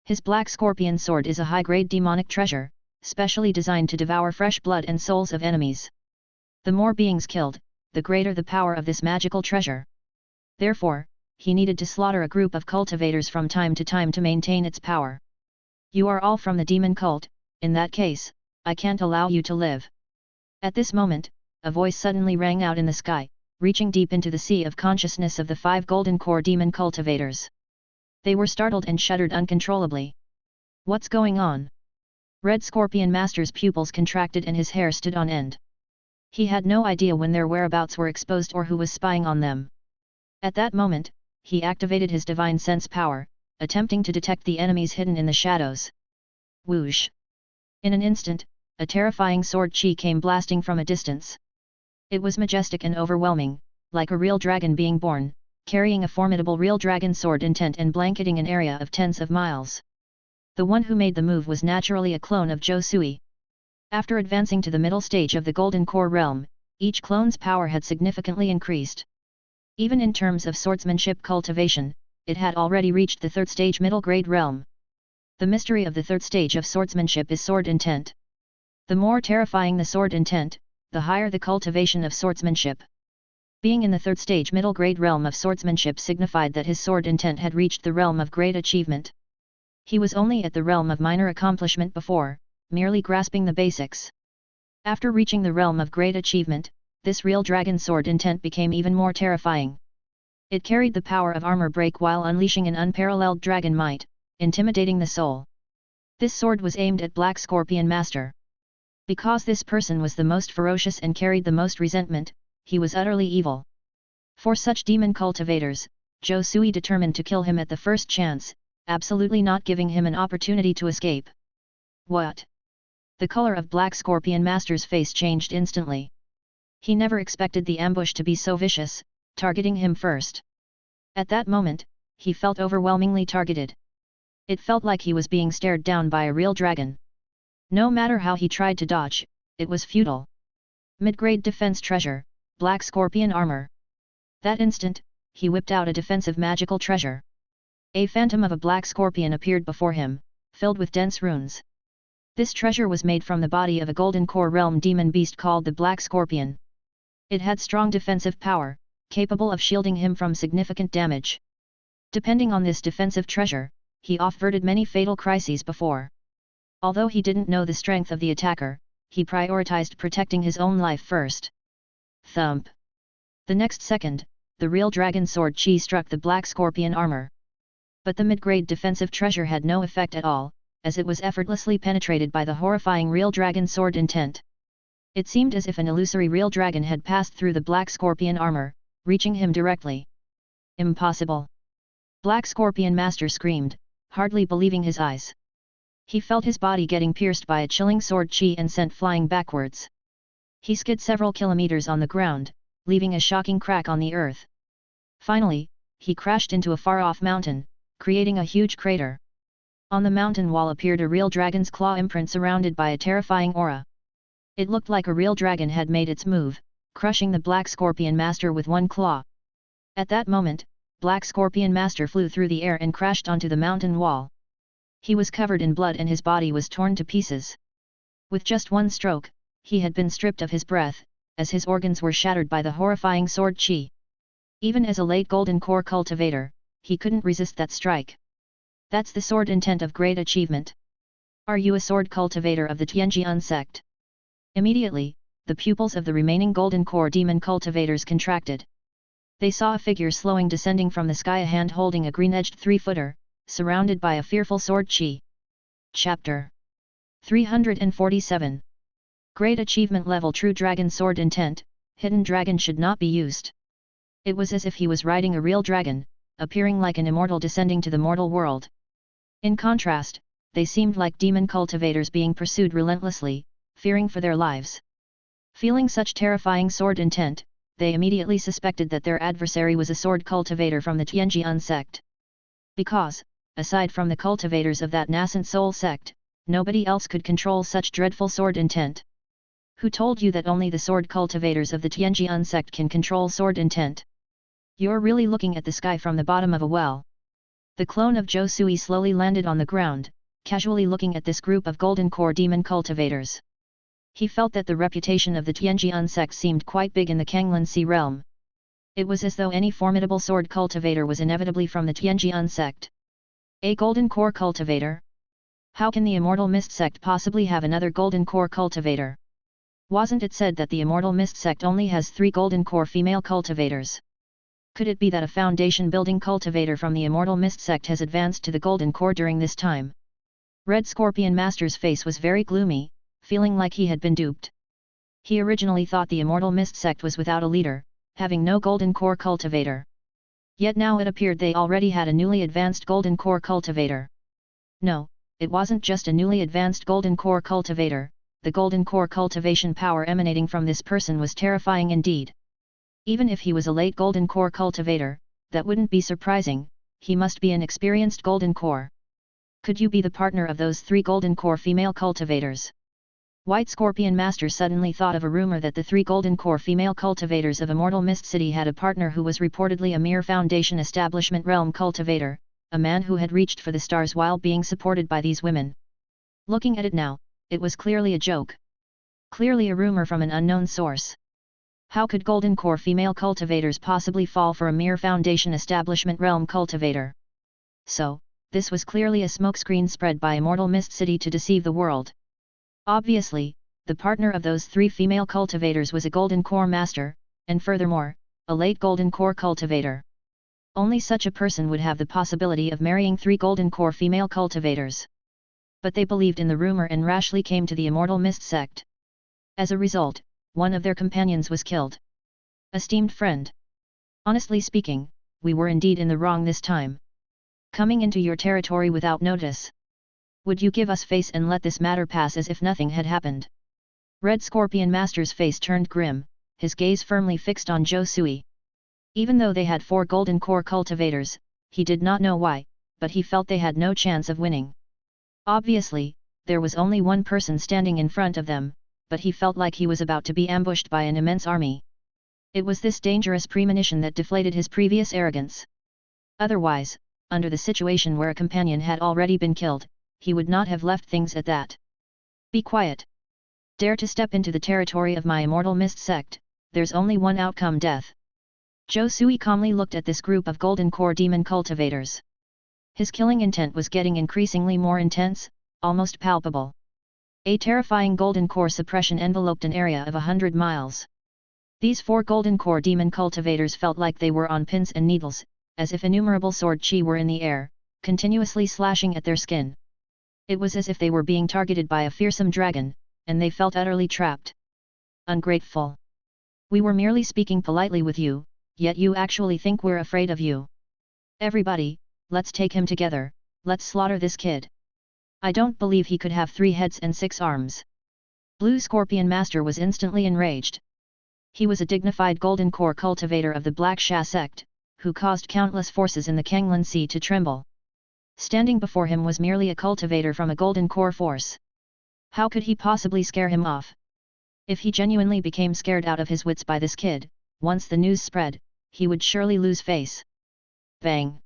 His Black Scorpion sword is a high-grade demonic treasure, specially designed to devour fresh blood and souls of enemies. The more beings killed, the greater the power of this magical treasure. Therefore, he needed to slaughter a group of cultivators from time to maintain its power. You are all from the demon cult, in that case, I can't allow you to live. At this moment, a voice suddenly rang out in the sky, reaching deep into the sea of consciousness of the 5 Golden Core demon cultivators. They were startled and shuddered uncontrollably. What's going on? Red Scorpion Master's pupils contracted and his hair stood on end. He had no idea when their whereabouts were exposed or who was spying on them. At that moment, he activated his divine sense power, attempting to detect the enemies hidden in the shadows. Whoosh! In an instant, a terrifying sword chi came blasting from a distance. It was majestic and overwhelming, like a real dragon being born, carrying a formidable real dragon sword intent and blanketing an area of tens of miles. The one who made the move was naturally a clone of Zhou Sui. After advancing to the middle stage of the Golden Core realm, each clone's power had significantly increased. Even in terms of swordsmanship cultivation, it had already reached the 3rd stage middle grade realm. The mystery of the 3rd stage of swordsmanship is sword intent. The more terrifying the sword intent, the higher the cultivation of swordsmanship. Being in the 3rd stage middle grade realm of swordsmanship signified that his sword intent had reached the realm of great achievement. He was only at the realm of minor accomplishment before, merely grasping the basics. After reaching the realm of great achievement, this real dragon sword intent became even more terrifying. It carried the power of armor break while unleashing an unparalleled dragon might, intimidating the soul. This sword was aimed at Black Scorpion Master. Because this person was the most ferocious and carried the most resentment, he was utterly evil. For such demon cultivators, Zhou Sui determined to kill him at the first chance, absolutely not giving him an opportunity to escape. What? The color of Black Scorpion Master's face changed instantly. He never expected the ambush to be so vicious, targeting him first. At that moment, he felt overwhelmingly targeted. It felt like he was being stared down by a real dragon. No matter how he tried to dodge, it was futile. Mid-grade defense treasure, Black Scorpion armor. That instant, he whipped out a defensive magical treasure. A phantom of a black scorpion appeared before him, filled with dense runes. This treasure was made from the body of a golden core realm demon beast called the Black Scorpion. It had strong defensive power, capable of shielding him from significant damage. Depending on this defensive treasure, he averted many fatal crises before. Although he didn't know the strength of the attacker, he prioritized protecting his own life first. Thump! The next second, the real dragon sword chi struck the Black Scorpion armor. But the mid-grade defensive treasure had no effect at all, as it was effortlessly penetrated by the horrifying real dragon sword intent. It seemed as if an illusory real dragon had passed through the Black Scorpion armor, reaching him directly. Impossible! Black Scorpion Master screamed, hardly believing his eyes. He felt his body getting pierced by a chilling sword chi and sent flying backwards. He skid several kilometers on the ground, leaving a shocking crack on the earth. Finally, he crashed into a far-off mountain, creating a huge crater. On the mountain wall appeared a real dragon's claw imprint surrounded by a terrifying aura. It looked like a real dragon had made its move, crushing the Black Scorpion Master with one claw. At that moment, Black Scorpion Master flew through the air and crashed onto the mountain wall. He was covered in blood and his body was torn to pieces. With just one stroke, he had been stripped of his breath, as his organs were shattered by the horrifying sword chi. Even as a late golden core cultivator, he couldn't resist that strike. That's the sword intent of great achievement. Are you a sword cultivator of the Tianjian sect? Immediately, the pupils of the remaining golden core demon cultivators contracted. They saw a figure slowing descending from the sky, a hand holding a green-edged 3-footer, surrounded by a fearful sword chi. Chapter 347. Great achievement level true dragon sword intent, hidden dragon should not be used. It was as if he was riding a real dragon, appearing like an immortal descending to the mortal world. In contrast, they seemed like demon cultivators being pursued relentlessly, fearing for their lives. Feeling such terrifying sword intent, they immediately suspected that their adversary was a sword cultivator from the Tianjian sect. Because, aside from the cultivators of that nascent soul sect, nobody else could control such dreadful sword intent. Who told you that only the sword cultivators of the Tianjian sect can control sword intent? You're really looking at the sky from the bottom of a well. The clone of Zhou Sui slowly landed on the ground, casually looking at this group of golden core demon cultivators. He felt that the reputation of the Tianjian sect seemed quite big in the Kanglan realm. It was as though any formidable sword cultivator was inevitably from the Tianjian sect. A golden core cultivator? How can the Immortal Mist sect possibly have another golden core cultivator? Wasn't it said that the Immortal Mist sect only has 3 golden core female cultivators? Could it be that a foundation-building cultivator from the Immortal Mist sect has advanced to the golden core during this time? Red Scorpion Master's face was very gloomy, feeling like he had been duped. He originally thought the Immortal Mist sect was without a leader, having no golden core cultivator. Yet now it appeared they already had a newly advanced golden core cultivator. No, it wasn't just a newly advanced golden core cultivator. The golden core cultivation power emanating from this person was terrifying indeed. Even if he was a late golden core cultivator, that wouldn't be surprising, he must be an experienced golden core. Could you be the partner of those 3 golden core female cultivators? White Scorpion Master suddenly thought of a rumor that the 3 golden core female cultivators of Immortal Mist City had a partner who was reportedly a mere foundation establishment realm cultivator, a man who had reached for the stars while being supported by these women. Looking at it now, it was clearly a joke. Clearly a rumor from an unknown source. How could golden core female cultivators possibly fall for a mere foundation establishment realm cultivator? So, this was clearly a smokescreen spread by Immortal Mist City to deceive the world. Obviously, the partner of those 3 female cultivators was a golden core master, and furthermore, a late golden core cultivator. Only such a person would have the possibility of marrying 3 golden core female cultivators. But they believed in the rumor and rashly came to the Immortal Mist sect. As a result, one of their companions was killed. Esteemed friend. Honestly speaking, we were indeed in the wrong this time. Coming into your territory without notice. Would you give us face and let this matter pass as if nothing had happened? Red Scorpion Master's face turned grim, his gaze firmly fixed on Zhou Sui. Even though they had 4 golden core cultivators, he did not know why, but he felt they had no chance of winning. Obviously, there was only one person standing in front of them, but he felt like he was about to be ambushed by an immense army. It was this dangerous premonition that deflated his previous arrogance. Otherwise, under the situation where a companion had already been killed, he would not have left things at that. Be quiet. Dare to step into the territory of my Immortal Mist sect, there's only one outcome: death. Zhou Sui calmly looked at this group of golden core demon cultivators. His killing intent was getting increasingly more intense, almost palpable. A terrifying golden core suppression enveloped an area of 100 miles. These 4 golden core demon cultivators felt like they were on pins and needles, as if innumerable sword chi were in the air, continuously slashing at their skin. It was as if they were being targeted by a fearsome dragon, and they felt utterly trapped. Ungrateful. We were merely speaking politely with you, yet you actually think we're afraid of you. Everybody, let's take him together, let's slaughter this kid. I don't believe he could have 3 heads and 6 arms. Blue Scorpion Master was instantly enraged. He was a dignified golden core cultivator of the Black Sha sect, who caused countless forces in the Kanglan Sea to tremble. Standing before him was merely a cultivator from a golden core force. How could he possibly scare him off? If he genuinely became scared out of his wits by this kid, once the news spread, he would surely lose face. Bang!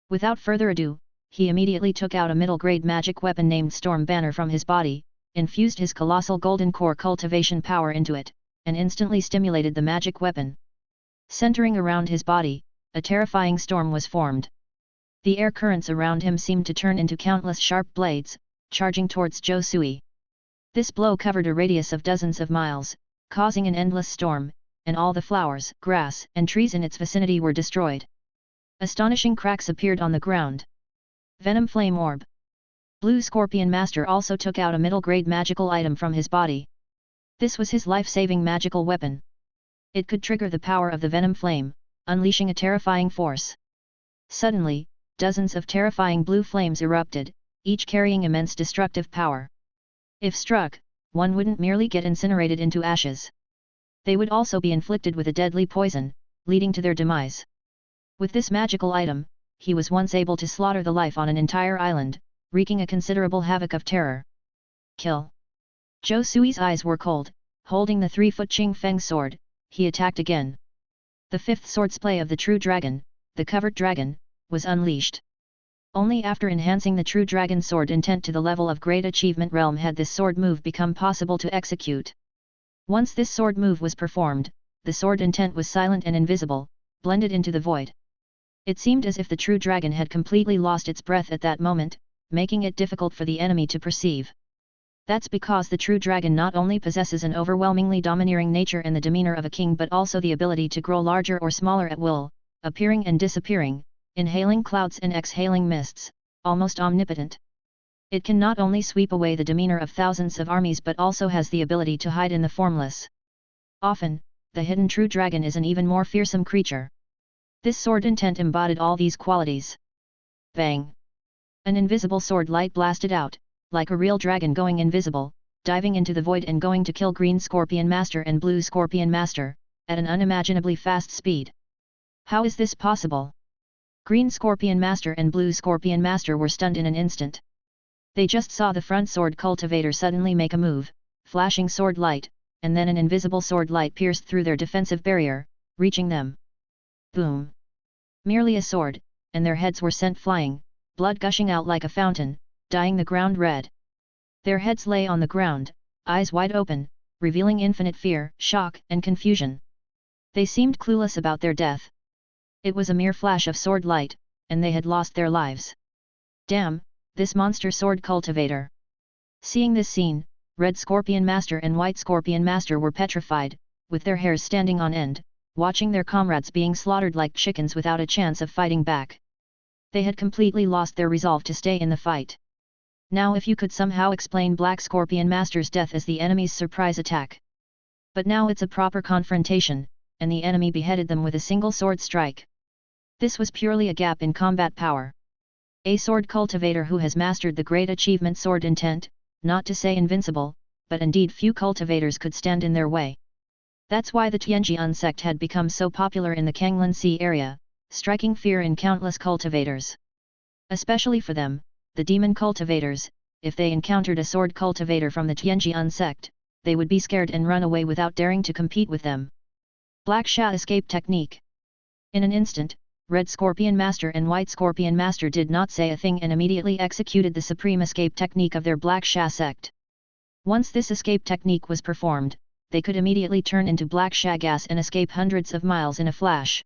Without further ado, he immediately took out a middle-grade magic weapon named Storm Banner from his body, infused his colossal golden core cultivation power into it, and instantly stimulated the magic weapon. Centering around his body, a terrifying storm was formed. The air currents around him seemed to turn into countless sharp blades, charging towards Zhou Sui. This blow covered a radius of dozens of miles, causing an endless storm, and all the flowers, grass, and trees in its vicinity were destroyed. Astonishing cracks appeared on the ground. Venom Flame Orb. Blue Scorpion Master also took out a middle-grade magical item from his body. This was his life-saving magical weapon. It could trigger the power of the Venom Flame, unleashing a terrifying force. Suddenly, dozens of terrifying blue flames erupted, each carrying immense destructive power. If struck, one wouldn't merely get incinerated into ashes. They would also be inflicted with a deadly poison, leading to their demise. With this magical item, he was once able to slaughter the life on an entire island, wreaking a considerable havoc of terror. Kill. Zhou Sui's eyes were cold. Holding the 3-foot Qing Feng sword, he attacked again. The 5th swordsplay of the True Dragon, the Covered Dragon, was unleashed. Only after enhancing the True Dragon sword intent to the level of Great Achievement Realm had this sword move become possible to execute. Once this sword move was performed, the sword intent was silent and invisible, blended into the void. It seemed as if the True Dragon had completely lost its breath at that moment, making it difficult for the enemy to perceive. That's because the True Dragon not only possesses an overwhelmingly domineering nature and the demeanor of a king but also the ability to grow larger or smaller at will, appearing and disappearing, inhaling clouds and exhaling mists, almost omnipotent. It can not only sweep away the demeanor of thousands of armies but also has the ability to hide in the formless. Often, the hidden True Dragon is an even more fearsome creature. This sword intent embodied all these qualities. Bang! An invisible sword light blasted out, like a real dragon going invisible, diving into the void and going to kill Green Scorpion Master and Blue Scorpion Master, at an unimaginably fast speed. How is this possible? Green Scorpion Master and Blue Scorpion Master were stunned in an instant. They just saw the front sword cultivator suddenly make a move, flashing sword light, and then an invisible sword light pierced through their defensive barrier, reaching them. Boom! Merely a sword, and their heads were sent flying, blood gushing out like a fountain, dyeing the ground red. Their heads lay on the ground, eyes wide open, revealing infinite fear, shock, and confusion. They seemed clueless about their death. It was a mere flash of sword light, and they had lost their lives. Damn, this monster sword cultivator! Seeing this scene, Red Scorpion Master and White Scorpion Master were petrified, with their hairs standing on end, watching their comrades being slaughtered like chickens without a chance of fighting back. They had completely lost their resolve to stay in the fight. Now if you could somehow explain Black Scorpion Master's death as the enemy's surprise attack. But now it's a proper confrontation, and the enemy beheaded them with a single sword strike. This was purely a gap in combat power. A sword cultivator who has mastered the great achievement sword intent, not to say invincible, but indeed few cultivators could stand in their way. That's why the Tianjian sect had become so popular in the Kanglan Sea area, striking fear in countless cultivators. Especially for them, the demon cultivators, if they encountered a sword cultivator from the Tianjian sect, they would be scared and run away without daring to compete with them. Black Sha escape technique. In an instant, Red Scorpion Master and White Scorpion Master did not say a thing and immediately executed the supreme escape technique of their Black Sha sect. Once this escape technique was performed, they could immediately turn into Black Sha gas and escape hundreds of miles in a flash.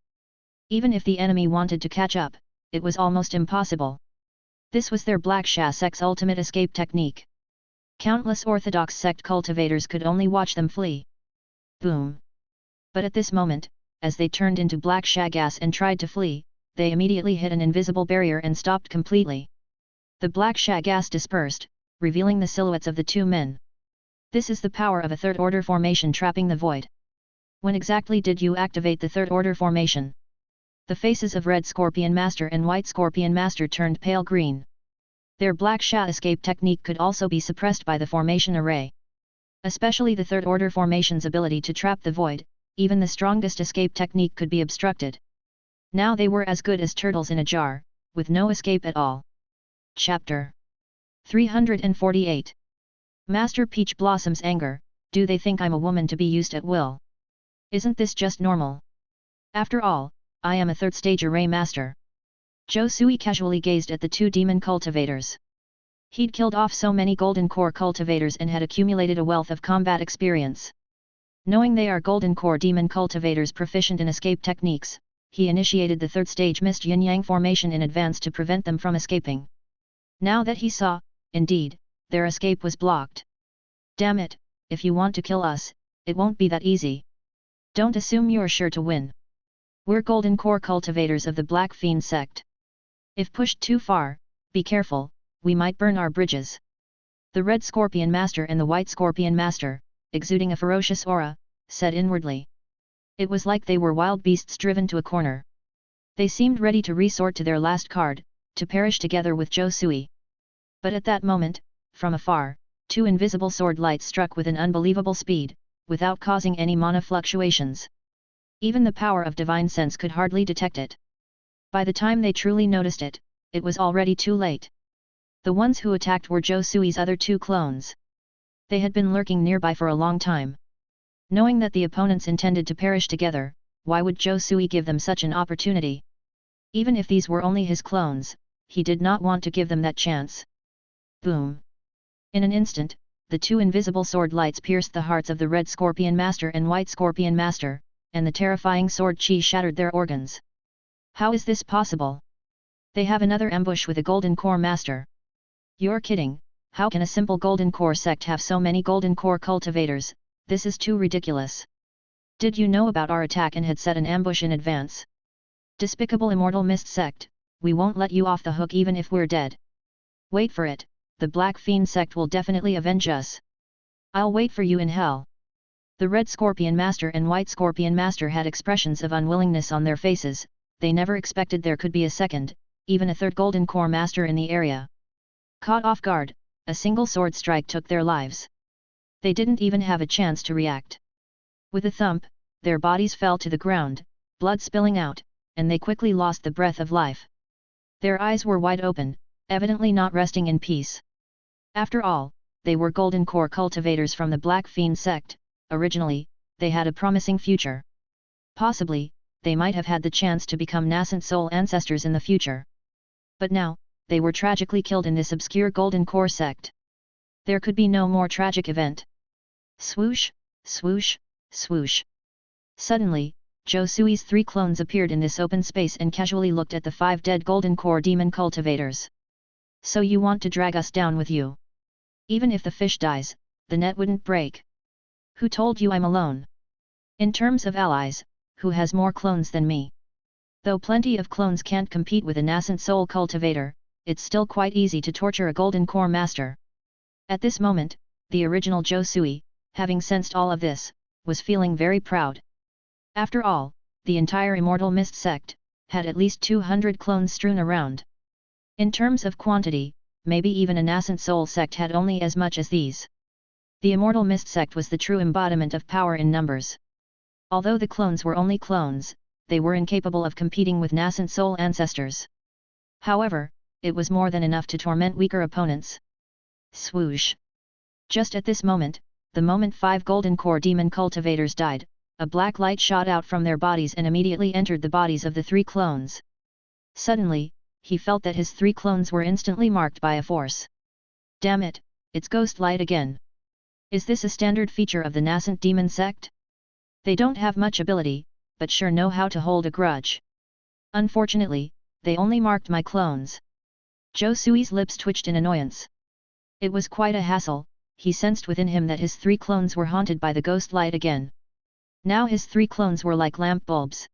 Even if the enemy wanted to catch up, it was almost impossible. This was their Black Sha sect's ultimate escape technique. Countless orthodox sect cultivators could only watch them flee. Boom! But at this moment, as they turned into Black Sha gas and tried to flee, they immediately hit an invisible barrier and stopped completely. The Black Sha gas dispersed, revealing the silhouettes of the two men. This is the power of a third-order formation trapping the void. When exactly did you activate the third-order formation? The faces of Red Scorpion Master and White Scorpion Master turned pale green. Their Black Sha escape technique could also be suppressed by the formation array. Especially the third-order formation's ability to trap the void, even the strongest escape technique could be obstructed. Now they were as good as turtles in a jar, with no escape at all. Chapter 348. Master Peach Blossom's anger. Do they think I'm a woman to be used at will? Isn't this just normal? After all, I am a third-stage array master. Zhou Sui casually gazed at the two demon cultivators. He'd killed off so many golden core cultivators and had accumulated a wealth of combat experience. Knowing they are golden core demon cultivators proficient in escape techniques, he initiated the third-stage mist yin-yang formation in advance to prevent them from escaping. Now that he saw, indeed, their escape was blocked. Damn it, if you want to kill us, it won't be that easy. Don't assume you're sure to win. We're golden core cultivators of the Black Fiend sect. If pushed too far, be careful, we might burn our bridges. The Red Scorpion Master and the White Scorpion Master, exuding a ferocious aura, said inwardly. It was like they were wild beasts driven to a corner. They seemed ready to resort to their last card, to perish together with Zhou Sui. But at that moment, from afar, two invisible sword lights struck with an unbelievable speed, without causing any mana fluctuations. Even the power of divine sense could hardly detect it. By the time they truly noticed it, it was already too late. The ones who attacked were Zhou Sui's other two clones. They had been lurking nearby for a long time. Knowing that the opponents intended to perish together, why would Zhou Sui give them such an opportunity? Even if these were only his clones, he did not want to give them that chance. Boom! In an instant, the two invisible sword lights pierced the hearts of the Red Scorpion Master and White Scorpion Master, and the terrifying sword chi shattered their organs. How is this possible? They have another ambush with a Golden Core Master. You're kidding, how can a simple Golden Core sect have so many Golden Core cultivators? This is too ridiculous. Did you know about our attack and had set an ambush in advance? Despicable Immortal Mist sect, we won't let you off the hook even if we're dead. Wait for it, the Black Fiend sect will definitely avenge us. I'll wait for you in hell. The Red Scorpion Master and White Scorpion Master had expressions of unwillingness on their faces. They never expected there could be a second, even a third Golden Core Master in the area. Caught off guard, a single sword strike took their lives. They didn't even have a chance to react. With a thump, their bodies fell to the ground, blood spilling out, and they quickly lost the breath of life. Their eyes were wide open, evidently not resting in peace. After all, they were Golden Core cultivators from the Black Fiend sect. Originally, they had a promising future. Possibly, they might have had the chance to become nascent soul ancestors in the future. But now, they were tragically killed in this obscure Golden Core sect. There could be no more tragic event. Swoosh, swoosh, swoosh. Suddenly, Zhou Sui's three clones appeared in this open space and casually looked at the 5 dead Golden Core demon cultivators. So you want to drag us down with you? Even if the fish dies, the net wouldn't break. Who told you I'm alone? In terms of allies, who has more clones than me? Though plenty of clones can't compete with a nascent soul cultivator, it's still quite easy to torture a golden core master. At this moment, the original Zhou Sui, having sensed all of this, was feeling very proud. After all, the entire Immortal Mist sect had at least 200 clones strewn around. In terms of quantity, maybe even a nascent soul sect had only as much as these. The Immortal Mist sect was the true embodiment of power in numbers. Although the clones were only clones, they were incapable of competing with nascent soul ancestors. However, it was more than enough to torment weaker opponents. Swoosh! Just at this moment, the moment 5 golden core demon cultivators died, a black light shot out from their bodies and immediately entered the bodies of the 3 clones. Suddenly, he felt that his 3 clones were instantly marked by a force. Damn it, it's ghost light again. Is this a standard feature of the nascent demon sect? They don't have much ability, but sure know how to hold a grudge. Unfortunately, they only marked my clones. Zhou Sui's lips twitched in annoyance. It was quite a hassle, he sensed within him that his 3 clones were haunted by the ghost light again. Now his 3 clones were like lamp bulbs.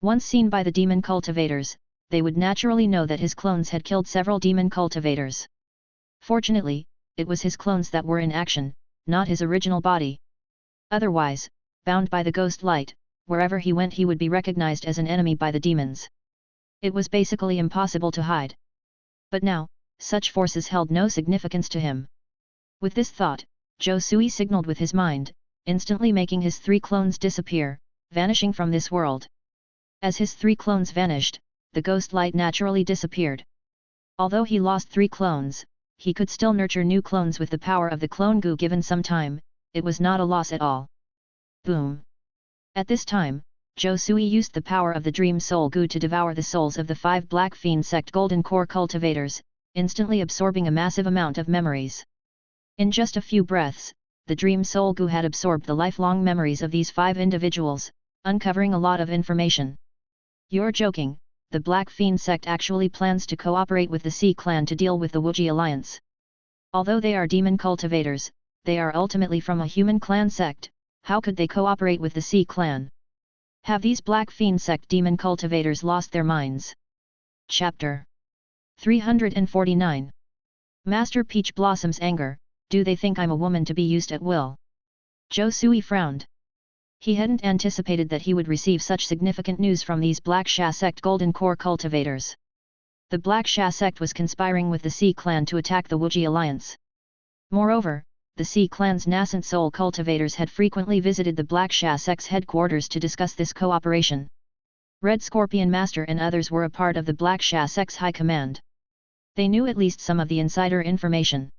Once seen by the demon cultivators, they would naturally know that his clones had killed several demon cultivators. Fortunately, it was his clones that were in action, not his original body. Otherwise, bound by the ghost light, wherever he went he would be recognized as an enemy by the demons. It was basically impossible to hide. But now, such forces held no significance to him. With this thought, Zhou Sui signaled with his mind, instantly making his 3 clones disappear, vanishing from this world. As his 3 clones vanished, the ghost light naturally disappeared. Although he lost 3 clones, he could still nurture new clones with the power of the clone goo given some time. It was not a loss at all. Boom! At this time, Zhou Sui used the power of the Dream Soul Goo to devour the souls of the 5 Black Fiend sect Golden Core cultivators, instantly absorbing a massive amount of memories. In just a few breaths, the Dream Soul Goo had absorbed the lifelong memories of these 5 individuals, uncovering a lot of information. You're joking, the Black Fiend sect actually plans to cooperate with the Sea clan to deal with the Wuji alliance. Although they are demon cultivators, they are ultimately from a human clan sect. How could they cooperate with the Sea clan? Have these Black Fiend sect demon cultivators lost their minds? Chapter 349. Master Peach Blossom's anger. Do they think I'm a woman to be used at will? Zhou Sui frowned. He hadn't anticipated that he would receive such significant news from these Black Sha sect Golden Core cultivators. The Black Sha sect was conspiring with the Sea clan to attack the Wuji alliance. Moreover, the Sea clan's nascent soul cultivators had frequently visited the Black Sha sect's headquarters to discuss this cooperation. Red Scorpion Master and others were a part of the Black Sha sect's high command. They knew at least some of the insider information.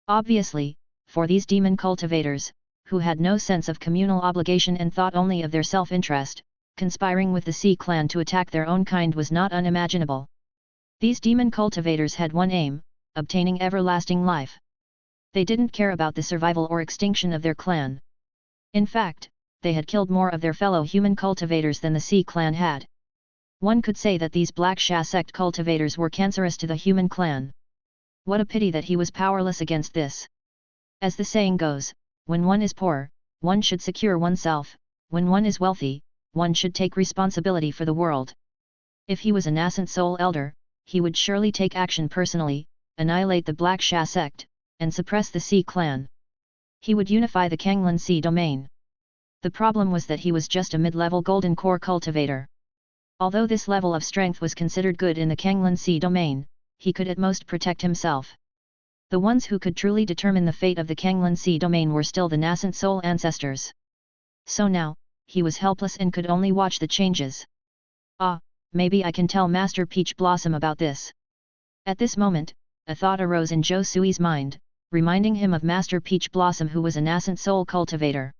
Obviously, for these demon cultivators, who had no sense of communal obligation and thought only of their self-interest, conspiring with the Sea clan to attack their own kind was not unimaginable. These demon cultivators had one aim: obtaining everlasting life. They didn't care about the survival or extinction of their clan. In fact, they had killed more of their fellow human cultivators than the Sea clan had. One could say that these Black Sha sect cultivators were cancerous to the human clan. What a pity that he was powerless against this. As the saying goes, when one is poor, one should secure oneself; when one is wealthy, one should take responsibility for the world. If he was a nascent soul elder, he would surely take action personally, annihilate the Black Sha sect, and suppress the Sea clan. He would unify the Kanglan Sea domain. The problem was that he was just a mid-level Golden Core cultivator. Although this level of strength was considered good in the Kanglan Sea domain, he could at most protect himself. The ones who could truly determine the fate of the Kanglan Sea domain were still the nascent soul ancestors. So now, he was helpless and could only watch the changes. Ah, maybe I can tell Master Peach Blossom about this. At this moment, a thought arose in Zhou Sui's mind, reminding him of Master Peach Blossom, who was a nascent soul cultivator.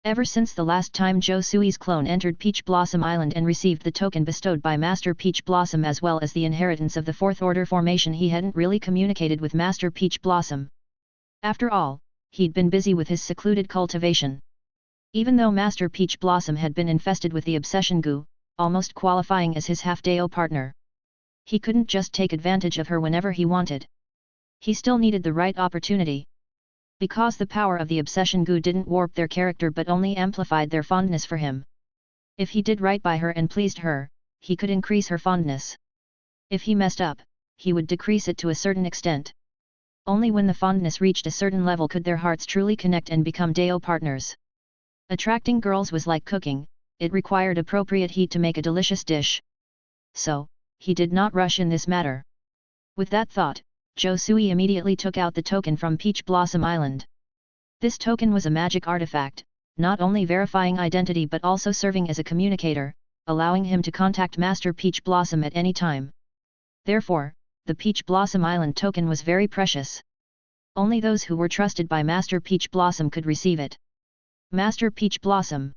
Ever since the last time Zhou Sui's clone entered Peach Blossom Island and received the token bestowed by Master Peach Blossom as well as the inheritance of the Fourth Order formation, he hadn't really communicated with Master Peach Blossom. After all, he'd been busy with his secluded cultivation. Even though Master Peach Blossom had been infested with the Obsession Goo, almost qualifying as his half-Dao partner, he couldn't just take advantage of her whenever he wanted. He still needed the right opportunity. Because the power of the obsession goo didn't warp their character but only amplified their fondness for him. If he did right by her and pleased her, he could increase her fondness. If he messed up, he would decrease it to a certain extent. Only when the fondness reached a certain level could their hearts truly connect and become deo partners. Attracting girls was like cooking, it required appropriate heat to make a delicious dish. So, he did not rush in this matter. With that thought, Zhou Sui immediately took out the token from Peach Blossom Island. This token was a magic artifact, not only verifying identity but also serving as a communicator, allowing him to contact Master Peach Blossom at any time. Therefore, the Peach Blossom Island token was very precious. Only those who were trusted by Master Peach Blossom could receive it. Master Peach Blossom.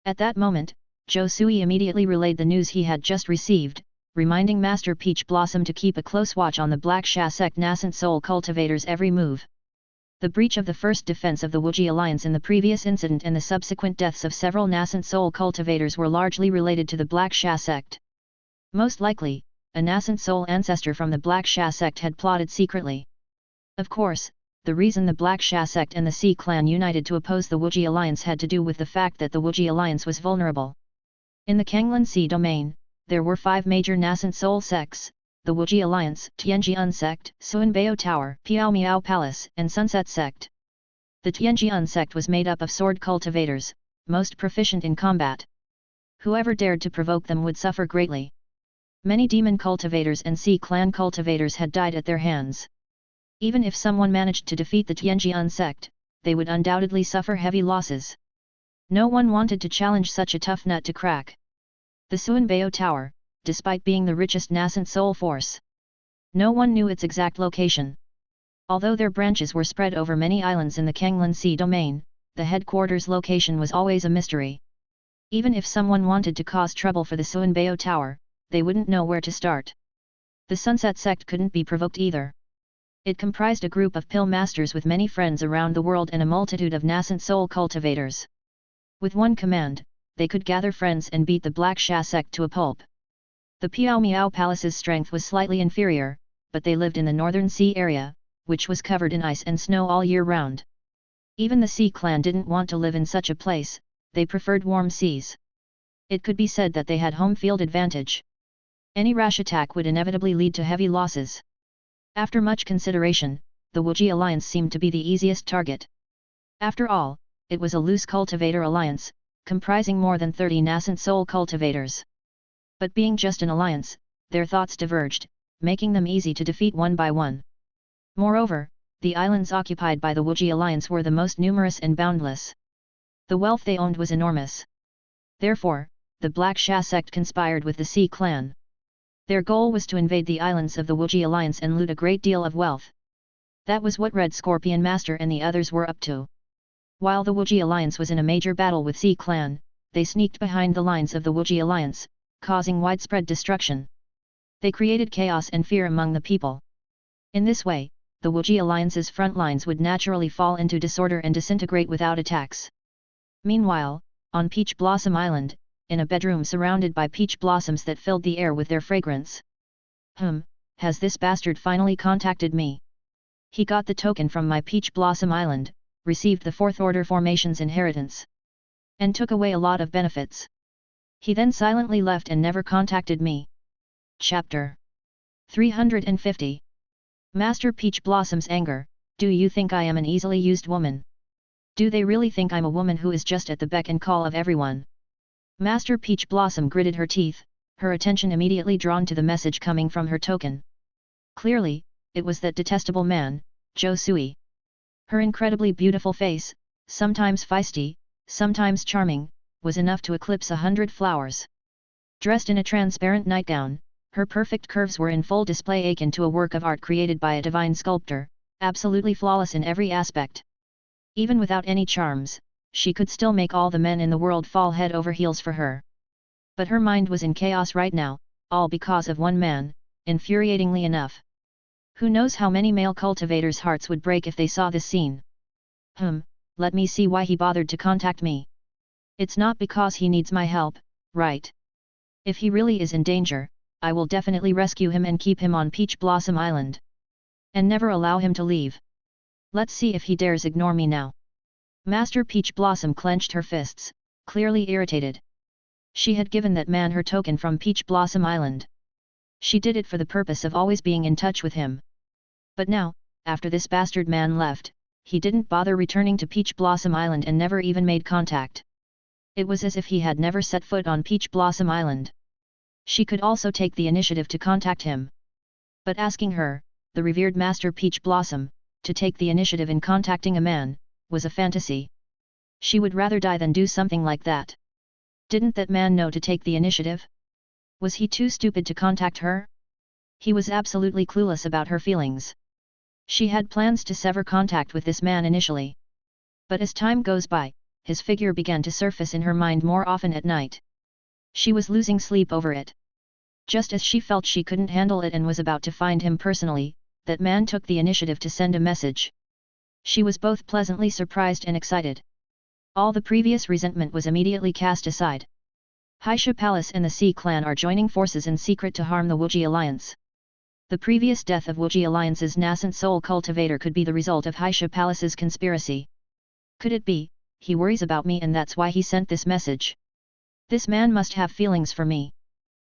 At that moment, Zhou Sui immediately relayed the news he had just received, reminding Master Peach Blossom to keep a close watch on the Black Sha sect nascent soul cultivators' every move. The breach of the first defense of the Wuji alliance in the previous incident and the subsequent deaths of several nascent soul cultivators were largely related to the Black Sha sect. Most likely, a nascent soul ancestor from the Black Sha sect had plotted secretly. Of course, the reason the Black Sha sect and the Sea clan united to oppose the Wuji alliance had to do with the fact that the Wuji alliance was vulnerable. In the Kanglan Sea domain, there were 5 major nascent soul sects: the Wuji Alliance, Tianjian Sect, Suanbao Tower, Piao Miao Palace, and Sunset Sect. The Tianjian Sect was made up of sword cultivators, most proficient in combat. Whoever dared to provoke them would suffer greatly. Many demon cultivators and Sea clan cultivators had died at their hands. Even if someone managed to defeat the Tianjian Sect, they would undoubtedly suffer heavy losses. No one wanted to challenge such a tough nut to crack. The Suanbao Tower, despite being the richest nascent soul force, no one knew its exact location. Although their branches were spread over many islands in the Kanglan Sea domain, the headquarters location was always a mystery. Even if someone wanted to cause trouble for the Suanbao Tower, they wouldn't know where to start. The Sunset Sect couldn't be provoked either. It comprised a group of pill masters with many friends around the world and a multitude of nascent soul cultivators. With one command, they could gather friends and beat the Black Sha sect to a pulp. The Piao Miao Palace's strength was slightly inferior, but they lived in the northern sea area, which was covered in ice and snow all year round. Even the Sea clan didn't want to live in such a place, they preferred warm seas. It could be said that they had home field advantage. Any rash attack would inevitably lead to heavy losses. After much consideration, the Wuji alliance seemed to be the easiest target. After all, it was a loose cultivator alliance, comprising more than 30 nascent soul cultivators. But being just an alliance, their thoughts diverged, making them easy to defeat one by one. Moreover, the islands occupied by the Wuji alliance were the most numerous and boundless. The wealth they owned was enormous. Therefore, the Black Sha sect conspired with the Sea clan. Their goal was to invade the islands of the Wuji alliance and loot a great deal of wealth. That was what Red Scorpion Master and the others were up to. While the Wuji alliance was in a major battle with Sea clan, they sneaked behind the lines of the Wuji alliance, causing widespread destruction. They created chaos and fear among the people. In this way, the Wuji alliance's front lines would naturally fall into disorder and disintegrate without attacks. Meanwhile, on Peach Blossom Island, in a bedroom surrounded by peach blossoms that filled the air with their fragrance. Has this bastard finally contacted me? He got the token from my Peach Blossom Island, received the 4th Order Formation's inheritance, and took away a lot of benefits. He then silently left and never contacted me. Chapter 350. Master Peach Blossom's anger. Do you think I am an easily used woman? Do they really think I'm a woman who is just at the beck and call of everyone? Master Peach Blossom gritted her teeth, her attention immediately drawn to the message coming from her token. Clearly, it was that detestable man, Zhou Sui. Her incredibly beautiful face, sometimes feisty, sometimes charming, was enough to eclipse 100 flowers. Dressed in a transparent nightgown, her perfect curves were in full display akin to a work of art created by a divine sculptor, absolutely flawless in every aspect. Even without any charms, she could still make all the men in the world fall head over heels for her. But her mind was in chaos right now, all because of one man, infuriatingly enough. Who knows how many male cultivators' hearts would break if they saw this scene. Let me see why he bothered to contact me. It's not because he needs my help, right? If he really is in danger, I will definitely rescue him and keep him on Peach Blossom Island. And never allow him to leave. Let's see if he dares ignore me now. Master Peach Blossom clenched her fists, clearly irritated. She had given that man her token from Peach Blossom Island. She did it for the purpose of always being in touch with him. But now, after this bastard man left, he didn't bother returning to Peach Blossom Island and never even made contact. It was as if he had never set foot on Peach Blossom Island. She could also take the initiative to contact him. But asking her, the revered Master Peach Blossom, to take the initiative in contacting a man, was a fantasy. She would rather die than do something like that. Didn't that man know to take the initiative? Was he too stupid to contact her? He was absolutely clueless about her feelings. She had plans to sever contact with this man initially. But as time goes by, his figure began to surface in her mind more often at night. She was losing sleep over it. Just as she felt she couldn't handle it and was about to find him personally, that man took the initiative to send a message. She was both pleasantly surprised and excited. All the previous resentment was immediately cast aside. Haisha Palace and the Sea Clan are joining forces in secret to harm the Wuji Alliance. The previous death of Wuji Alliance's nascent soul cultivator could be the result of Haisha Palace's conspiracy. Could it be, he worries about me and that's why he sent this message? This man must have feelings for me.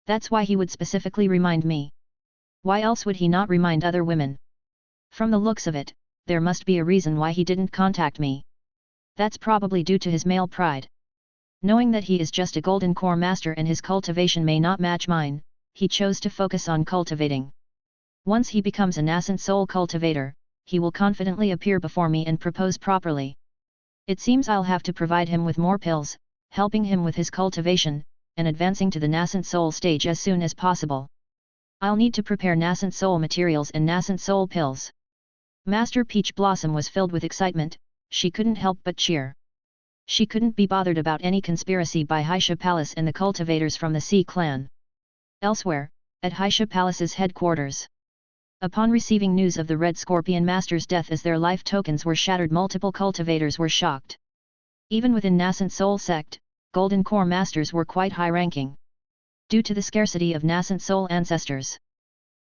That's why he would specifically remind me. Why else would he not remind other women? From the looks of it, there must be a reason why he didn't contact me. That's probably due to his male pride. Knowing that he is just a golden core master and his cultivation may not match mine, he chose to focus on cultivating. Once he becomes a nascent soul cultivator, he will confidently appear before me and propose properly. It seems I'll have to provide him with more pills, helping him with his cultivation, and advancing to the nascent soul stage as soon as possible. I'll need to prepare nascent soul materials and nascent soul pills. Master Peach Blossom was filled with excitement, she couldn't help but cheer. She couldn't be bothered about any conspiracy by Haisha Palace and the cultivators from the Sea Clan. Elsewhere, at Haisha Palace's headquarters. Upon receiving news of the Red Scorpion Master's death as their life tokens were shattered, multiple cultivators were shocked. Even within Nascent Soul sect, Golden Core Masters were quite high-ranking. Due to the scarcity of Nascent Soul ancestors,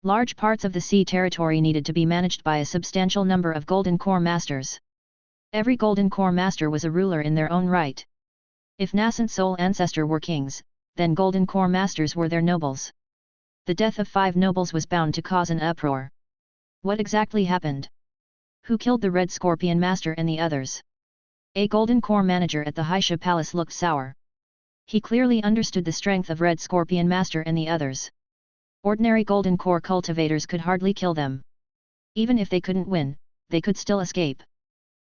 large parts of the sea territory needed to be managed by a substantial number of Golden Core Masters. Every Golden Core Master was a ruler in their own right. If Nascent Soul ancestor were kings, then Golden Core Masters were their nobles. The death of 5 nobles was bound to cause an uproar. What exactly happened? Who killed the Red Scorpion Master and the others? A Golden Core manager at the Haisha Palace looked sour. He clearly understood the strength of Red Scorpion Master and the others. Ordinary Golden Core cultivators could hardly kill them. Even if they couldn't win, they could still escape.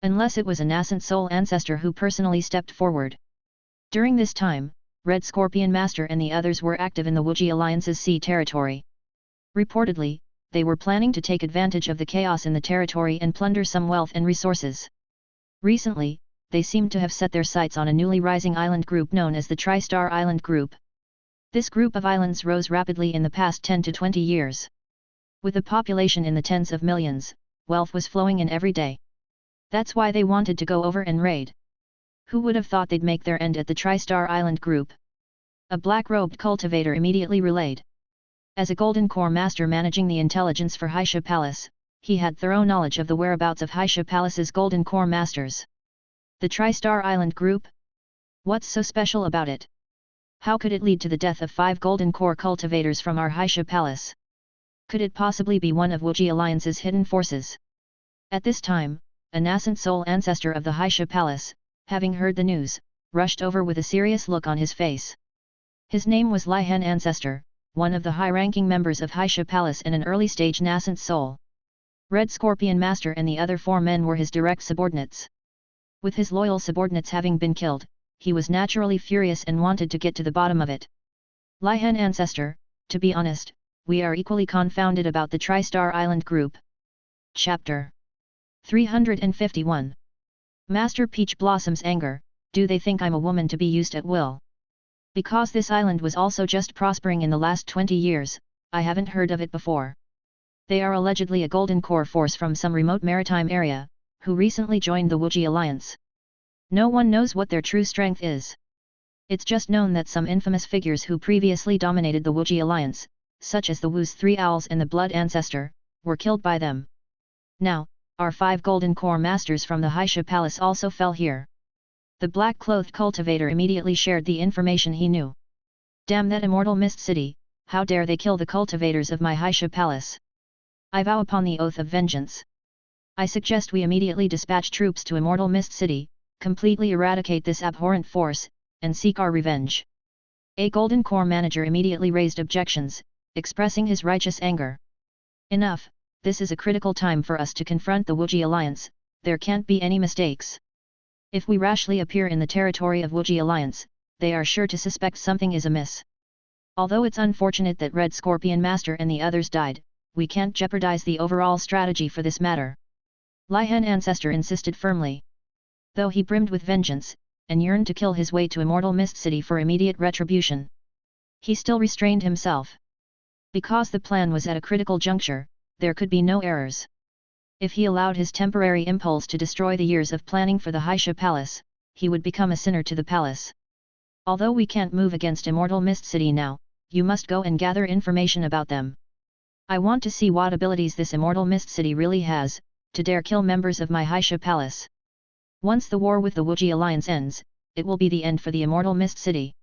Unless it was a Nascent Soul ancestor who personally stepped forward. During this time, Red Scorpion Master and the others were active in the Wuji Alliance's sea territory. Reportedly, they were planning to take advantage of the chaos in the territory and plunder some wealth and resources. Recently, they seemed to have set their sights on a newly rising island group known as the Tri-Star Island Group. This group of islands rose rapidly in the past 10 to 20 years. With a population in the tens of millions, wealth was flowing in every day. That's why they wanted to go over and raid. Who would have thought they'd make their end at the Tri-Star Island Group? A black-robed cultivator immediately relayed. As a Golden Core Master managing the intelligence for Haisha Palace, he had thorough knowledge of the whereabouts of Haisha Palace's Golden Core Masters. The Tri-Star Island Group? What's so special about it? How could it lead to the death of 5 Golden Core cultivators from our Haisha Palace? Could it possibly be one of Wuji Alliance's hidden forces? At this time, a nascent soul ancestor of the Haisha Palace, having heard the news, rushed over with a serious look on his face. His name was Lihan Ancestor, one of the high-ranking members of Haisha Palace and an early-stage nascent soul. Red Scorpion Master and the other 4 men were his direct subordinates. With his loyal subordinates having been killed, he was naturally furious and wanted to get to the bottom of it. Lihan Ancestor, to be honest, we are equally confounded about the Tri-Star Island Group. Chapter 351. Master Peach Blossom's anger, do they think I'm a woman to be used at will? Because this island was also just prospering in the last 20 years, I haven't heard of it before. They are allegedly a Golden Core force from some remote maritime area, who recently joined the Wuji Alliance. No one knows what their true strength is. It's just known that some infamous figures who previously dominated the Wuji Alliance, such as the Wu's 3 Owls and the Blood Ancestor, were killed by them. Now, Our 5 golden core masters from the Haisha Palace also fell here. The black-clothed cultivator immediately shared the information he knew. Damn that immortal mist city, how dare they kill the cultivators of my Haisha Palace. I vow upon the oath of vengeance. I suggest we immediately dispatch troops to Immortal Mist City, completely eradicate this abhorrent force, and seek our revenge. A Golden Core manager immediately raised objections, expressing his righteous anger. Enough, this is a critical time for us to confront the Wuji Alliance, there can't be any mistakes. If we rashly appear in the territory of Wuji Alliance, they are sure to suspect something is amiss. Although it's unfortunate that Red Scorpion Master and the others died, we can't jeopardize the overall strategy for this matter. Lihen Ancestor insisted firmly. Though he brimmed with vengeance, and yearned to kill his way to Immortal Mist City for immediate retribution, he still restrained himself. Because the plan was at a critical juncture, there could be no errors. If he allowed his temporary impulse to destroy the years of planning for the Haisha Palace, he would become a sinner to the palace. Although we can't move against Immortal Mist City now, you must go and gather information about them. I want to see what abilities this Immortal Mist City really has, to dare kill members of my Haisha Palace. Once the war with the Wuji Alliance ends, it will be the end for the Immortal Mist City.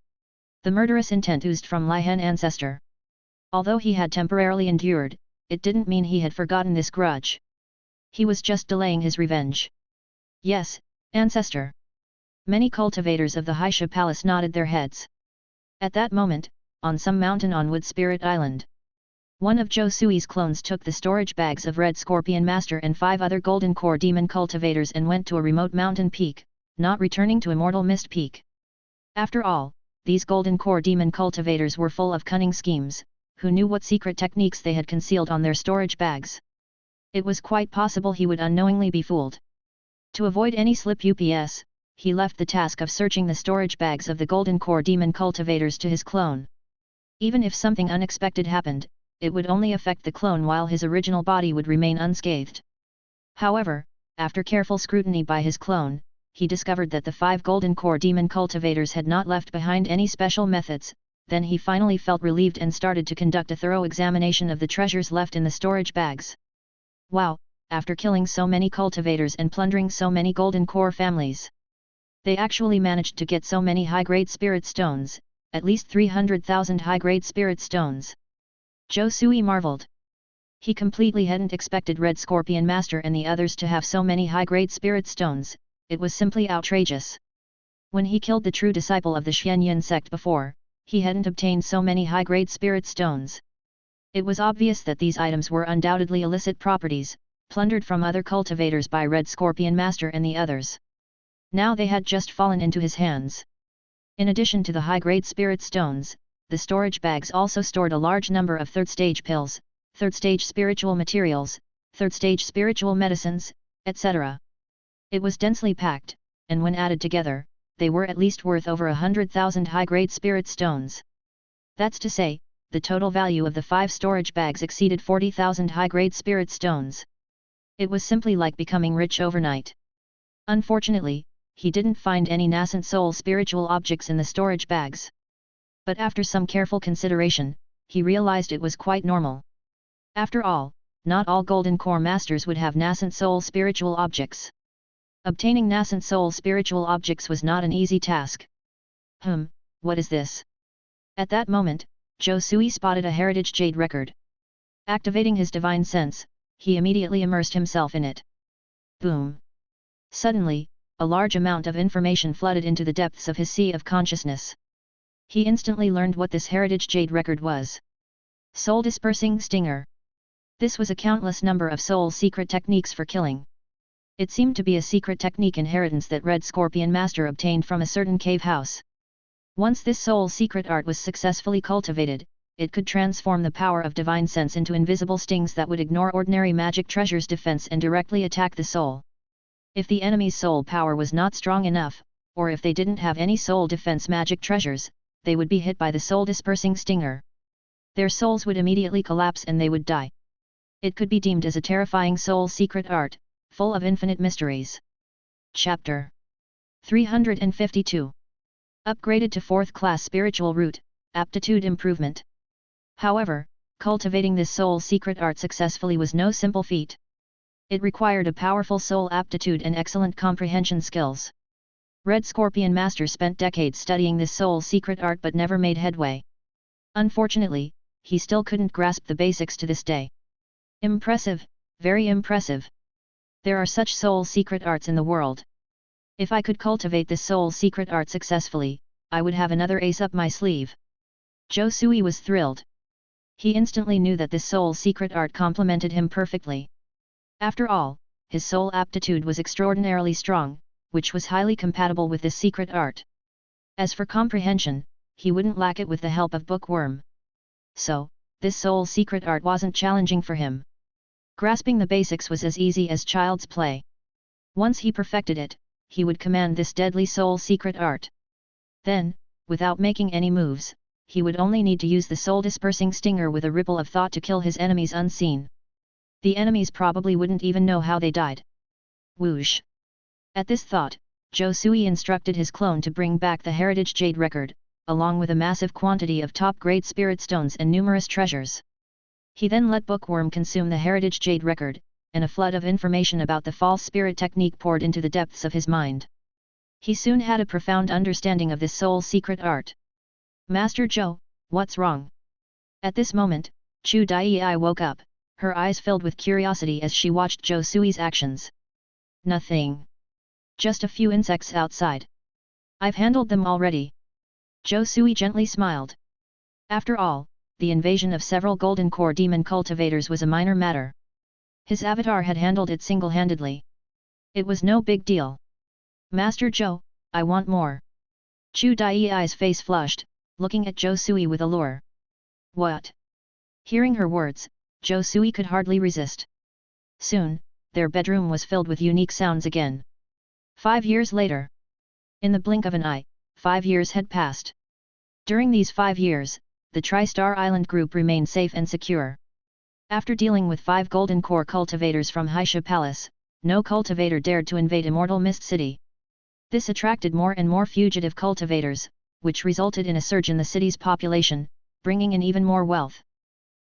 The murderous intent oozed from Lihen Ancestor. Although he had temporarily endured, it didn't mean he had forgotten this grudge. He was just delaying his revenge. Yes, Ancestor. Many cultivators of the Haisha Palace nodded their heads. At that moment, on some mountain on Wood Spirit Island, one of Zhou Sui's clones took the storage bags of Red Scorpion Master and 5 other Golden Core Demon cultivators and went to a remote mountain peak, not returning to Immortal Mist Peak. After all, these Golden Core Demon cultivators were full of cunning schemes, who knew what secret techniques they had concealed on their storage bags. It was quite possible he would unknowingly be fooled. To avoid any slip ups, he left the task of searching the storage bags of the Golden Core Demon cultivators to his clone. Even if something unexpected happened, it would only affect the clone while his original body would remain unscathed. However, after careful scrutiny by his clone, he discovered that the 5 Golden Core Demon cultivators had not left behind any special methods. Then he finally felt relieved and started to conduct a thorough examination of the treasures left in the storage bags. Wow, after killing so many cultivators and plundering so many Golden Core families, they actually managed to get so many high-grade spirit stones, at least 300,000 high-grade spirit stones. Zhou Sui marveled. He completely hadn't expected Red Scorpion Master and the others to have so many high-grade spirit stones, it was simply outrageous. When he killed the true disciple of the Xuanyun sect before, he hadn't obtained so many high-grade spirit stones. It was obvious that these items were undoubtedly illicit properties, plundered from other cultivators by Red Scorpion Master and the others. Now they had just fallen into his hands. In addition to the high-grade spirit stones, the storage bags also stored a large number of third-stage pills, third-stage spiritual materials, third-stage spiritual medicines, etc. It was densely packed, and when added together, they were at least worth over 100,000 high-grade spirit stones. That's to say, the total value of the 5 storage bags exceeded 40,000 high-grade spirit stones. It was simply like becoming rich overnight. Unfortunately, he didn't find any nascent soul spiritual objects in the storage bags. But after some careful consideration, he realized it was quite normal. After all, not all Golden Core Masters would have nascent soul spiritual objects. Obtaining nascent soul spiritual objects was not an easy task. What is this? At that moment, Zhou Sui spotted a heritage jade record. Activating his divine sense, he immediately immersed himself in it. Boom! Suddenly, a large amount of information flooded into the depths of his sea of consciousness. He instantly learned what this heritage jade record was. Soul Dispersing Stinger. This was a countless number of soul secret techniques for killing. It seemed to be a secret technique inheritance that Red Scorpion Master obtained from a certain cave house. Once this soul secret art was successfully cultivated, it could transform the power of divine sense into invisible stings that would ignore ordinary magic treasure's defense and directly attack the soul. If the enemy's soul power was not strong enough, or if they didn't have any soul defense magic treasures, they would be hit by the soul dispersing stinger. Their souls would immediately collapse and they would die. It could be deemed as a terrifying soul secret art, full of infinite mysteries. Chapter 352. Upgraded to 4th class spiritual root, aptitude improvement. However, cultivating this soul secret art successfully was no simple feat. It required a powerful soul aptitude and excellent comprehension skills. Red Scorpion Master spent decades studying this soul secret art but never made headway. Unfortunately, he still couldn't grasp the basics to this day. Impressive, very impressive. There are such soul secret arts in the world. If I could cultivate this soul secret art successfully, I would have another ace up my sleeve. Zhou Sui was thrilled. He instantly knew that this soul secret art complemented him perfectly. After all, his soul aptitude was extraordinarily strong, which was highly compatible with this secret art. As for comprehension, he wouldn't lack it with the help of Bookworm. So, this soul secret art wasn't challenging for him. Grasping the basics was as easy as child's play. Once he perfected it, he would command this deadly soul secret art. Then, without making any moves, he would only need to use the soul-dispersing stinger with a ripple of thought to kill his enemies unseen. The enemies probably wouldn't even know how they died. Whoosh! At this thought, Zhou Sui instructed his clone to bring back the Heritage Jade record, along with a massive quantity of top-grade spirit stones and numerous treasures. He then let Bookworm consume the Heritage Jade record, and a flood of information about the false spirit technique poured into the depths of his mind. He soon had a profound understanding of this soul secret art. Master Zhou, what's wrong? At this moment, Chu Dai woke up, her eyes filled with curiosity as she watched Zhou Sui's actions. Nothing. Just a few insects outside. I've handled them already. Zhou Sui gently smiled. After all, the invasion of several golden core demon cultivators was a minor matter. His avatar had handled it single-handedly. It was no big deal. Master Zhou, I want more. Chu Dai's face flushed, looking at Zhou Sui with allure. What? Hearing her words, Zhou Sui could hardly resist. Soon, their bedroom was filled with unique sounds again. 5 years later. In the blink of an eye, 5 years had passed. During these 5 years, the Tri-Star Island group remained safe and secure. After dealing with 5 golden core cultivators from Haisha Palace, no cultivator dared to invade Immortal Mist City. This attracted more and more fugitive cultivators, which resulted in a surge in the city's population, bringing in even more wealth.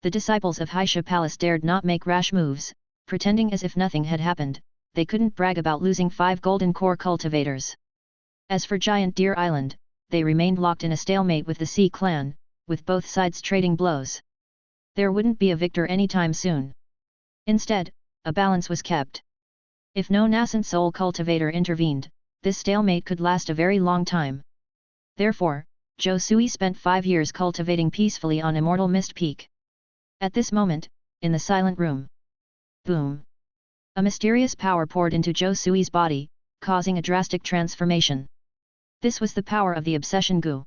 The disciples of Haisha Palace dared not make rash moves, pretending as if nothing had happened. They couldn't brag about losing 5 golden core cultivators. As for Giant Deer Island, they remained locked in a stalemate with the Sea Clan, with both sides trading blows. There wouldn't be a victor anytime soon. Instead, a balance was kept. If no nascent soul cultivator intervened, this stalemate could last a very long time. Therefore, Zhou Sui spent 5 years cultivating peacefully on Immortal Mist Peak. At this moment, in the silent room. Boom! A mysterious power poured into Zhou Sui's body, causing a drastic transformation. This was the power of the Obsession Gu.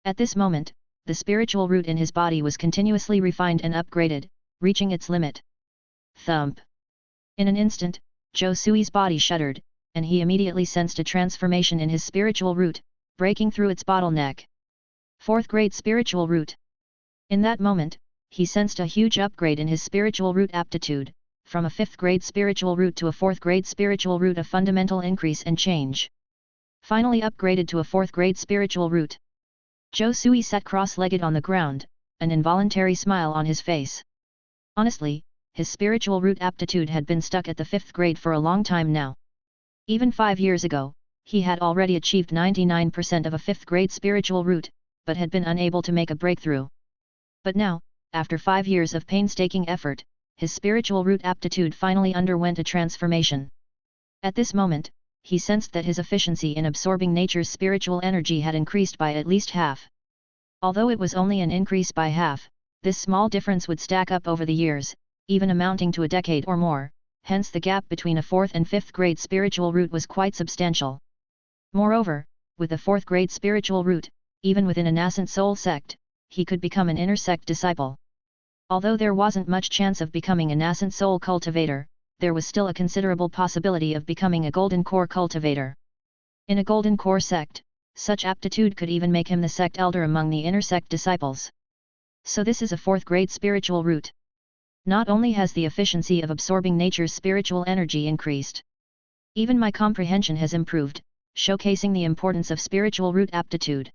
At this moment, the spiritual root in his body was continuously refined and upgraded, reaching its limit. Thump! In an instant, Zhou Sui's body shuddered, and he immediately sensed a transformation in his spiritual root, breaking through its bottleneck. 4th grade spiritual root. In that moment, he sensed a huge upgrade in his spiritual root aptitude, from a 5th grade spiritual root to a 4th grade spiritual root, a fundamental increase and change. Finally upgraded to a 4th grade spiritual root. Zhou Sui sat cross-legged on the ground, an involuntary smile on his face. Honestly, his spiritual root aptitude had been stuck at the 5th grade for a long time now. Even 5 years ago, he had already achieved 99% of a 5th grade spiritual root, but had been unable to make a breakthrough. But now, after 5 years of painstaking effort, his spiritual root aptitude finally underwent a transformation. At this moment, he sensed that his efficiency in absorbing nature's spiritual energy had increased by at least half. Although it was only an increase by half, this small difference would stack up over the years, even amounting to a decade or more, hence the gap between a 4th and 5th grade spiritual root was quite substantial. Moreover, with the 4th grade spiritual root, even within a nascent soul sect, he could become an inner sect disciple. Although there wasn't much chance of becoming a nascent soul cultivator, there was still a considerable possibility of becoming a golden core cultivator. In a golden core sect, such aptitude could even make him the sect elder among the inner sect disciples. So this is a 4th grade spiritual root. Not only has the efficiency of absorbing nature's spiritual energy increased, even my comprehension has improved, showcasing the importance of spiritual root aptitude.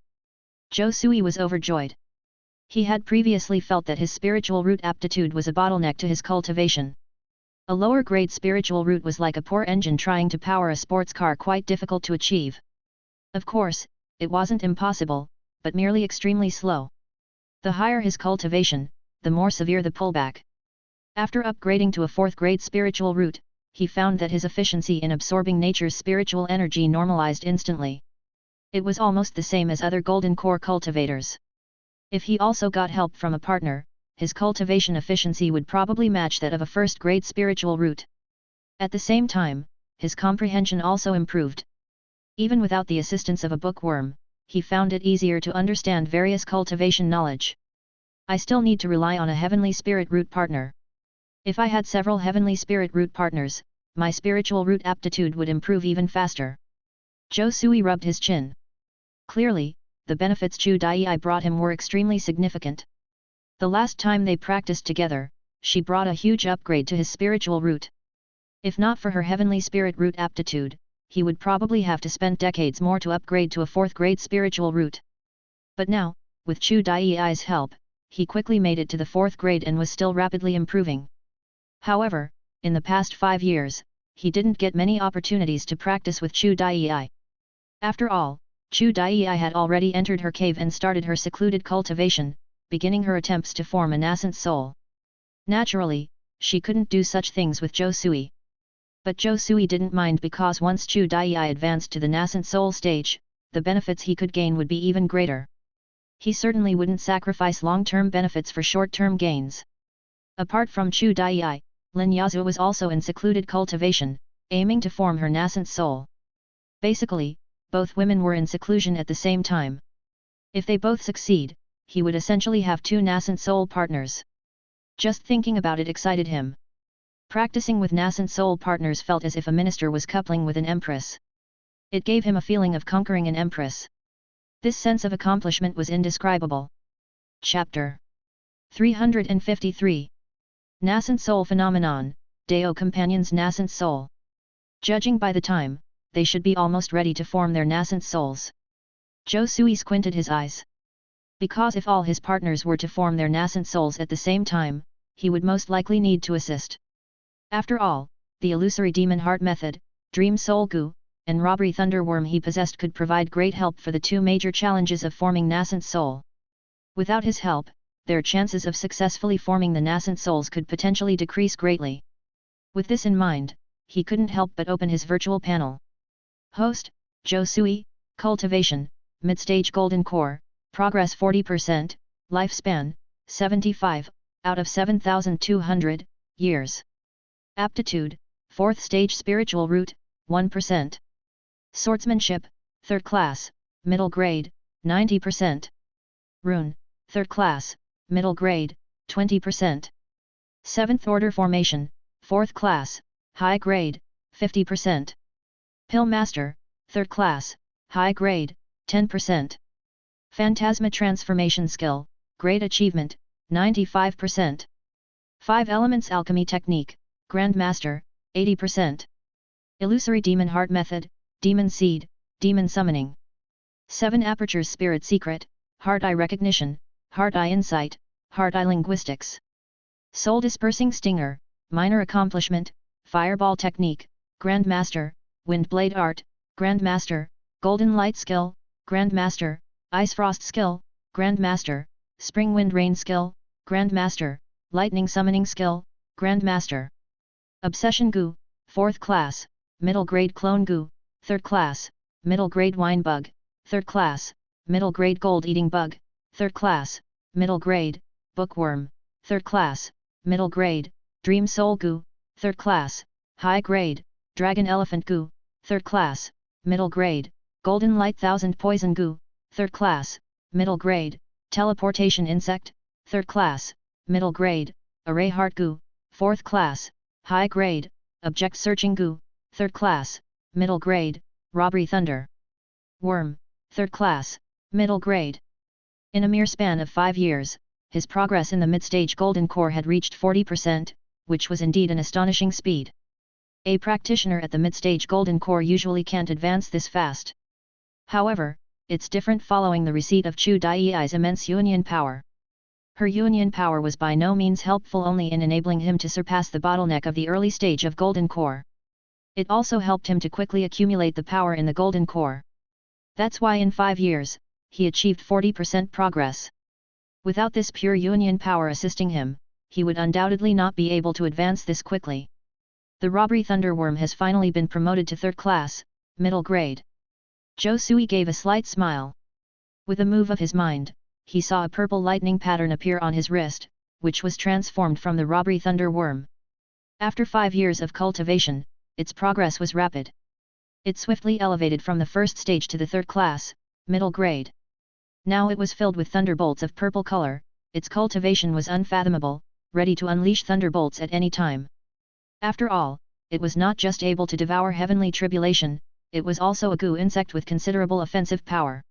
Zhou Sui was overjoyed. He had previously felt that his spiritual root aptitude was a bottleneck to his cultivation. A lower grade spiritual root was like a poor engine trying to power a sports car, quite difficult to achieve. Of course, it wasn't impossible, but merely extremely slow. The higher his cultivation, the more severe the pullback. After upgrading to a 4th grade spiritual root, he found that his efficiency in absorbing nature's spiritual energy normalized instantly. It was almost the same as other golden core cultivators. If he also got help from a partner, his cultivation efficiency would probably match that of a 1st grade spiritual root. At the same time, his comprehension also improved. Even without the assistance of a bookworm, he found it easier to understand various cultivation knowledge. I still need to rely on a heavenly spirit root partner. If I had several heavenly spirit root partners, my spiritual root aptitude would improve even faster. Zhou Sui rubbed his chin. Clearly, the benefits Zhu Dai brought him were extremely significant. The last time they practiced together, she brought a huge upgrade to his spiritual root. If not for her heavenly spirit root aptitude, he would probably have to spend decades more to upgrade to a 4th grade spiritual root. But now, with Zhu Dai's help, he quickly made it to the 4th grade and was still rapidly improving. However, in the past 5 years, he didn't get many opportunities to practice with Zhu Dai. After all, Zhu Dai had already entered her cave and started her secluded cultivation, beginning her attempts to form a nascent soul. Naturally, she couldn't do such things with Zhou Sui. But Zhou Sui didn't mind, because once Zhu Dai advanced to the nascent soul stage, the benefits he could gain would be even greater. He certainly wouldn't sacrifice long-term benefits for short-term gains. Apart from Zhu Dai, Lin Yazhu was also in secluded cultivation, aiming to form her nascent soul. Basically, both women were in seclusion at the same time. If they both succeed, he would essentially have 2 nascent soul partners. Just thinking about it excited him. Practicing with nascent soul partners felt as if a minister was coupling with an empress. It gave him a feeling of conquering an empress. This sense of accomplishment was indescribable. Chapter 353. Nascent Soul Phenomenon, Dao Companions' Nascent Soul. Judging by the time, they should be almost ready to form their nascent souls. Zhou Sui squinted his eyes. Because if all his partners were to form their nascent souls at the same time, he would most likely need to assist. After all, the illusory demon heart method, dream soul gu, and robbery thunderworm he possessed could provide great help for the 2 major challenges of forming nascent soul. Without his help, their chances of successfully forming the nascent souls could potentially decrease greatly. With this in mind, he couldn't help but open his virtual panel. Host, Zhou Sui, Cultivation, Midstage Golden Core, Progress 40%, Lifespan, 75, out of 7,200, years. Aptitude, 4th Stage Spiritual Root, 1%. Swordsmanship, 3rd Class, Middle Grade, 90%. Rune, 3rd Class, Middle Grade, 20%. 7th Order Formation, 4th Class, High Grade, 50%. Pill Master, 3rd Class, High Grade, 10%. Phantasma Transformation Skill, Grade Achievement, 95%. 5 Elements Alchemy Technique, Grand Master, 80%. Illusory Demon Heart Method, Demon Seed, Demon Summoning. 7 Apertures Spirit Secret, Heart Eye Recognition, Heart Eye Insight, Heart Eye Linguistics. Soul Dispersing Stinger, Minor Accomplishment, Fireball Technique, Grand Master, Wind Blade Art, Grand Master, Golden Light Skill, Grand Master, Ice Frost Skill, Grand Master, Spring Wind Rain Skill, Grand Master, Lightning Summoning Skill, Grand Master. Obsession Gu, 4th Class, Middle Grade Clone Gu, 3rd Class, Middle Grade Wine Bug, 3rd Class, Middle Grade Gold Eating Bug, 3rd Class, Middle Grade, Bookworm, 3rd Class, Middle Grade, Dream Soul Gu, 3rd Class, High Grade, Dragon Elephant Gu, 3rd Class, Middle Grade, Golden Light Thousand Poison Gu, 3rd Class, Middle Grade, Teleportation Insect, 3rd Class, Middle Grade, Array Heart Gu, 4th Class, High Grade, Object Searching Gu, 3rd Class, Middle Grade, Robbery Thunder Worm, 3rd Class, Middle Grade. In a mere span of 5 years, his progress in the mid-stage Golden Core had reached 40%, which was indeed an astonishing speed. A practitioner at the mid-stage Golden Core usually can't advance this fast. However, it's different following the receipt of Zhu Dai's immense Yuanyan power. Her union power was by no means helpful only in enabling him to surpass the bottleneck of the early stage of Golden Core. It also helped him to quickly accumulate the power in the Golden Core. That's why in 5 years, he achieved 40% progress. Without this pure union power assisting him, he would undoubtedly not be able to advance this quickly. The Robbery Thunderworm has finally been promoted to 3rd class, middle grade. Zhou Sui gave a slight smile. With a move of his mind, he saw a purple lightning pattern appear on his wrist, which was transformed from the Robbery Thunderworm. After 5 years of cultivation, its progress was rapid. It swiftly elevated from the 1st stage to the 3rd class, middle grade. Now it was filled with thunderbolts of purple color, its cultivation was unfathomable, ready to unleash thunderbolts at any time. After all, it was not just able to devour heavenly tribulation, it was also a goo insect with considerable offensive power.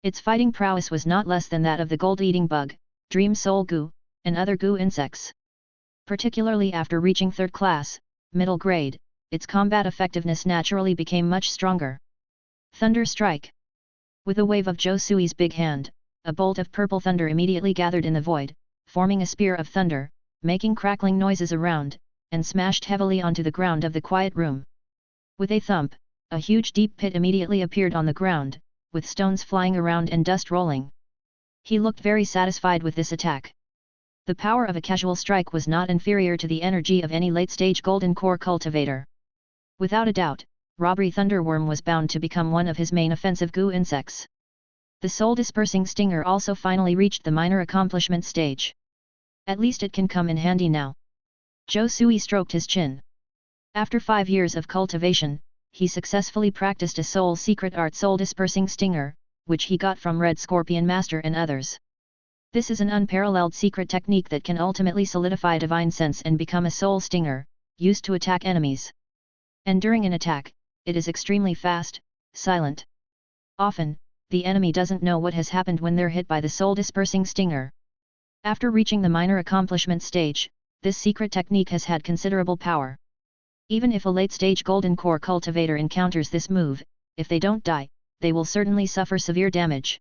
Its fighting prowess was not less than that of the gold-eating bug, dream soul goo, and other goo insects. Particularly after reaching 3rd class, middle grade, its combat effectiveness naturally became much stronger. Thunder Strike. With a wave of Zhou Sui's big hand, a bolt of purple thunder immediately gathered in the void, forming a spear of thunder, making crackling noises around, and smashed heavily onto the ground of the quiet room. With a thump, a huge deep pit immediately appeared on the ground, with stones flying around and dust rolling. He looked very satisfied with this attack. The power of a casual strike was not inferior to the energy of any late-stage Golden Core cultivator. Without a doubt, Robbery Thunderworm was bound to become one of his main offensive goo insects. The soul-dispersing stinger also finally reached the minor accomplishment stage. At least it can come in handy now. Zhou Sui stroked his chin. After 5 years of cultivation, he successfully practiced a soul secret art soul-dispersing stinger, which he got from Red Scorpion Master and others. This is an unparalleled secret technique that can ultimately solidify divine sense and become a soul stinger, used to attack enemies. And during an attack, it is extremely fast, silent. Often, the enemy doesn't know what has happened when they're hit by the soul-dispersing stinger. After reaching the minor accomplishment stage, this secret technique has had considerable power. Even if a late-stage Golden Core cultivator encounters this move, if they don't die, they will certainly suffer severe damage.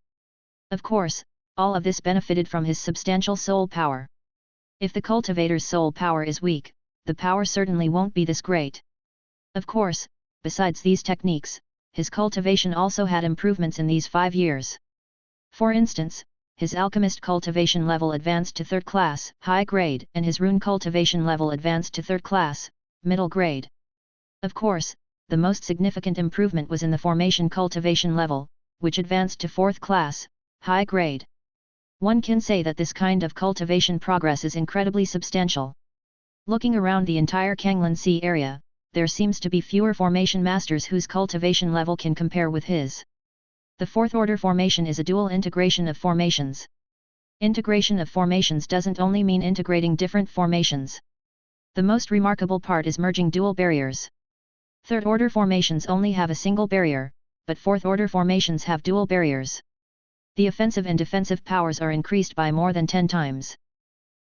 Of course, all of this benefited from his substantial soul power. If the cultivator's soul power is weak, the power certainly won't be this great. Of course, besides these techniques, his cultivation also had improvements in these 5 years. For instance, his alchemist cultivation level advanced to 3rd class, high grade, and his rune cultivation level advanced to 3rd class, middle grade. Of course, the most significant improvement was in the formation cultivation level, which advanced to 4th class, high grade. One can say that this kind of cultivation progress is incredibly substantial. Looking around the entire Kanglan Sea area, there seems to be fewer formation masters whose cultivation level can compare with his. The 4th order formation is a dual integration of formations. Integration of formations doesn't only mean integrating different formations. The most remarkable part is merging dual barriers. 3rd order formations only have a single barrier, but 4th order formations have dual barriers. The offensive and defensive powers are increased by more than 10 times.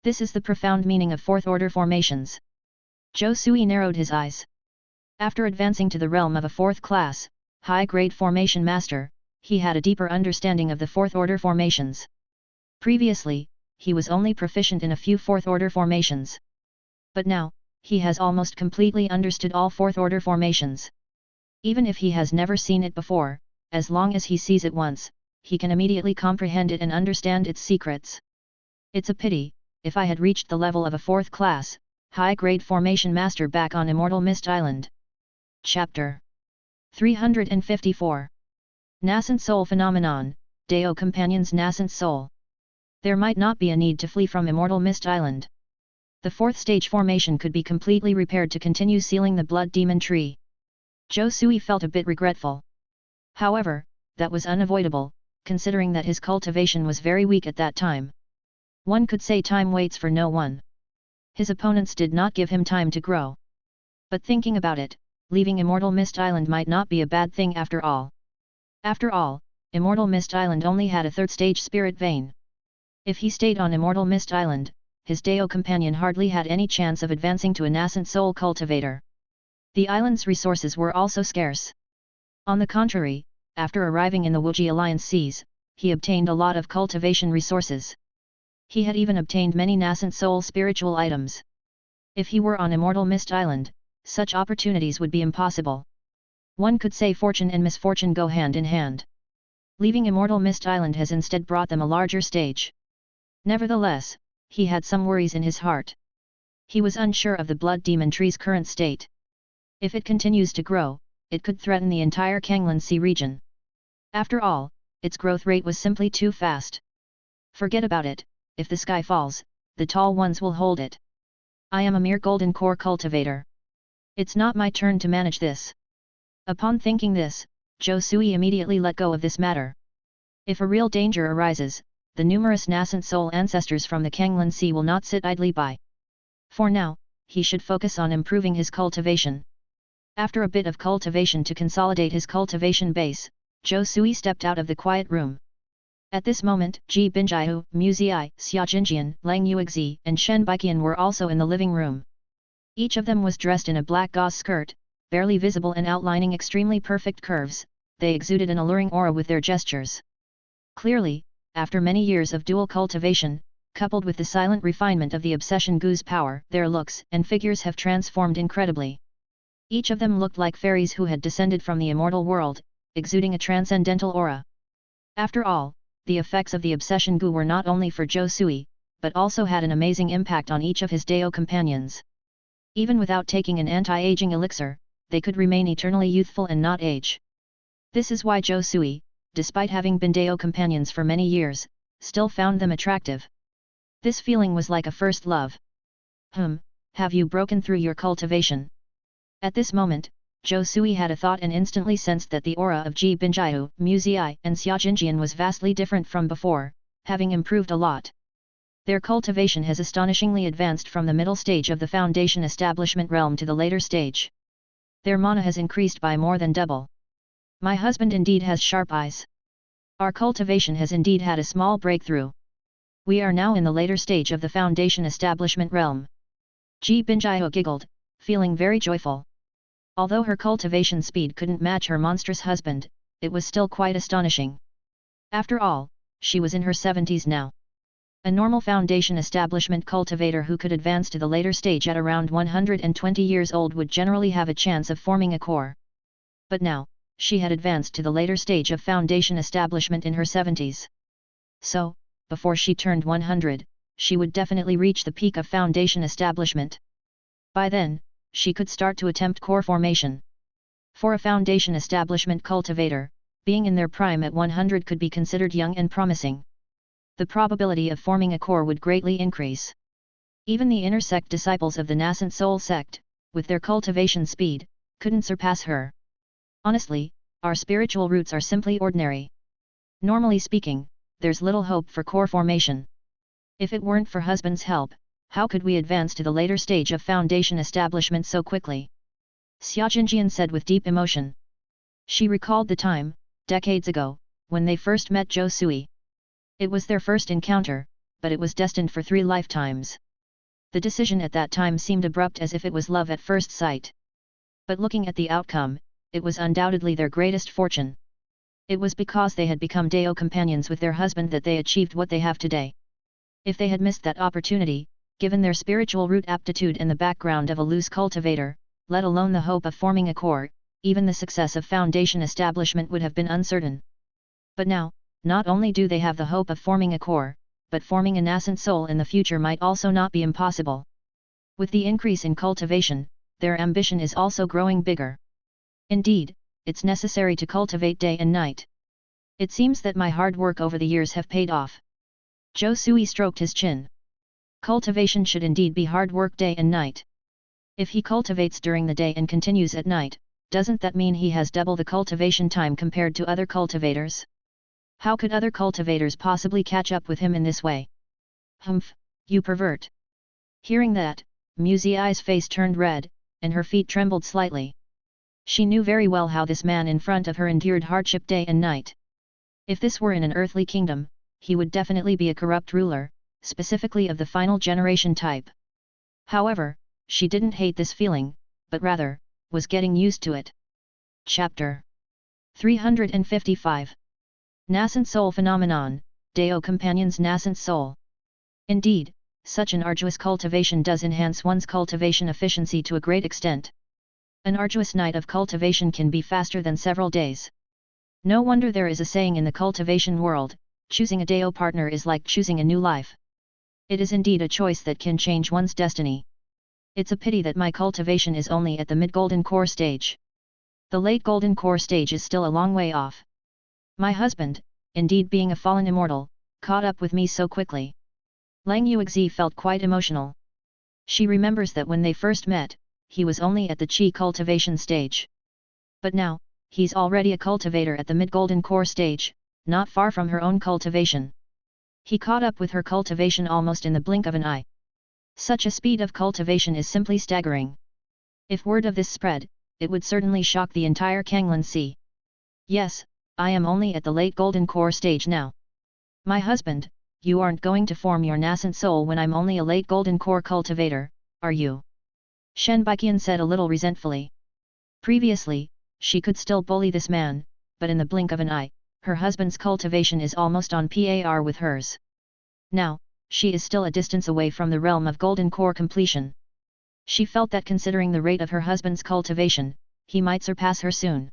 This is the profound meaning of 4th order formations. Zhou Sui narrowed his eyes. After advancing to the realm of a 4th class, high-grade formation master, he had a deeper understanding of the 4th order formations. Previously, he was only proficient in a few 4th order formations. But now, he has almost completely understood all 4th order formations. Even if he has never seen it before, as long as he sees it once, he can immediately comprehend it and understand its secrets. It's a pity, if I had reached the level of a 4th class, high-grade formation master back on Immortal Mist Island. Chapter 354. Nascent Soul Phenomenon, Deo Companion's Nascent Soul. There might not be a need to flee from Immortal Mist Island. The 4th stage formation could be completely repaired to continue sealing the Blood Demon Tree. Zhou Sui felt a bit regretful. However, that was unavoidable, considering that his cultivation was very weak at that time. One could say time waits for no one. His opponents did not give him time to grow. But thinking about it, leaving Immortal Mist Island might not be a bad thing after all. After all, Immortal Mist Island only had a 3rd stage spirit vein. If he stayed on Immortal Mist Island, his Deo companion hardly had any chance of advancing to a nascent soul cultivator. The island's resources were also scarce. On the contrary, after arriving in the Wuji Alliance seas, he obtained a lot of cultivation resources. He had even obtained many nascent soul spiritual items. If he were on Immortal Mist Island, such opportunities would be impossible. One could say fortune and misfortune go hand in hand. Leaving Immortal Mist Island has instead brought them a larger stage. Nevertheless, he had some worries in his heart. He was unsure of the Blood Demon Tree's current state. If it continues to grow, it could threaten the entire Kanglan Sea region. After all, its growth rate was simply too fast. Forget about it, if the sky falls, the tall ones will hold it. I am a mere golden core cultivator. It's not my turn to manage this. Upon thinking this, Zhou Sui immediately let go of this matter. If a real danger arises, the numerous nascent soul ancestors from the Kanglan Sea will not sit idly by. For now, he should focus on improving his cultivation. After a bit of cultivation to consolidate his cultivation base, Zhou Sui stepped out of the quiet room. At this moment, Ji Binjiu, Mu Ziai, Xia Jinjian, Lang Yuexi, and Shen Baiqian were also in the living room. Each of them was dressed in a black gauze skirt, barely visible and outlining extremely perfect curves. They exuded an alluring aura with their gestures. Clearly, after many years of dual cultivation, coupled with the silent refinement of the obsession Gu's power, their looks and figures have transformed incredibly. Each of them looked like fairies who had descended from the immortal world, exuding a transcendental aura. After all, the effects of the obsession Gu were not only for Zhou Sui, but also had an amazing impact on each of his Dao companions. Even without taking an anti-aging elixir, they could remain eternally youthful and not age. This is why Zhou Sui, despite having been Dao companions for many years, still found them attractive. This feeling was like a first love. Have you broken through your cultivation? At this moment, Zhou Sui had a thought and instantly sensed that the aura of Ji Binjiu, Mu Ziai, and Xia Jinjian was vastly different from before, having improved a lot. Their cultivation has astonishingly advanced from the middle stage of the foundation establishment realm to the later stage. Their mana has increased by more than double. My husband indeed has sharp eyes. Our cultivation has indeed had a small breakthrough. We are now in the later stage of the foundation establishment realm. Ji Binjiu giggled, feeling very joyful. Although her cultivation speed couldn't match her monstrous husband, it was still quite astonishing. After all, she was in her 70s now. A normal foundation establishment cultivator who could advance to the later stage at around 120 years old would generally have a chance of forming a core. But now, she had advanced to the later stage of foundation establishment in her 70s. So, before she turned 100, she would definitely reach the peak of foundation establishment. By then, she could start to attempt core formation. For a foundation establishment cultivator, being in their prime at 100 could be considered young and promising. The probability of forming a core would greatly increase. Even the inner sect disciples of the nascent soul sect, with their cultivation speed, couldn't surpass her. Honestly, our spiritual roots are simply ordinary. Normally speaking, there's little hope for core formation. If it weren't for husband's help, how could we advance to the later stage of foundation establishment so quickly? Xia Jinjian said with deep emotion. She recalled the time, decades ago, when they first met Zhou Sui. It was their first encounter, but it was destined for 3 lifetimes. The decision at that time seemed abrupt as if it was love at first sight. But looking at the outcome, it was undoubtedly their greatest fortune. It was because they had become Dao companions with their husband that they achieved what they have today. If they had missed that opportunity, given their spiritual root aptitude and the background of a loose cultivator, let alone the hope of forming a core, even the success of foundation establishment would have been uncertain. But now, not only do they have the hope of forming a core, but forming a nascent soul in the future might also not be impossible. With the increase in cultivation, their ambition is also growing bigger. Indeed, it's necessary to cultivate day and night. It seems that my hard work over the years have paid off. Zhou Sui stroked his chin. Cultivation should indeed be hard work day and night. If he cultivates during the day and continues at night, doesn't that mean he has double the cultivation time compared to other cultivators? How could other cultivators possibly catch up with him in this way? Humph, you pervert. Hearing that, Mu Ziai's face turned red, and her feet trembled slightly. She knew very well how this man in front of her endured hardship day and night. If this were in an earthly kingdom, he would definitely be a corrupt ruler, specifically of the final generation type. However, she didn't hate this feeling, but rather, was getting used to it. Chapter 355 Nascent Soul Phenomenon, Dao Companions Nascent Soul. Indeed, such an arduous cultivation does enhance one's cultivation efficiency to a great extent. An arduous night of cultivation can be faster than several days. No wonder there is a saying in the cultivation world, choosing a deo partner is like choosing a new life. It is indeed a choice that can change one's destiny. It's a pity that my cultivation is only at the mid-golden core stage. The late golden core stage is still a long way off. My husband, indeed being a fallen immortal, caught up with me so quickly. Lang Yuexi felt quite emotional. She remembers that when they first met, he was only at the qi cultivation stage. But now, he's already a cultivator at the mid-golden core stage, not far from her own cultivation. He caught up with her cultivation almost in the blink of an eye. Such a speed of cultivation is simply staggering. If word of this spread, it would certainly shock the entire Kanglan Sea. Yes, I am only at the late golden core stage now. My husband, you aren't going to form your nascent soul when I'm only a late golden core cultivator, are you? Shen Baiqian said a little resentfully. Previously, she could still bully this man, but in the blink of an eye, her husband's cultivation is almost on par with hers. Now, she is still a distance away from the realm of golden core completion. She felt that considering the rate of her husband's cultivation, he might surpass her soon.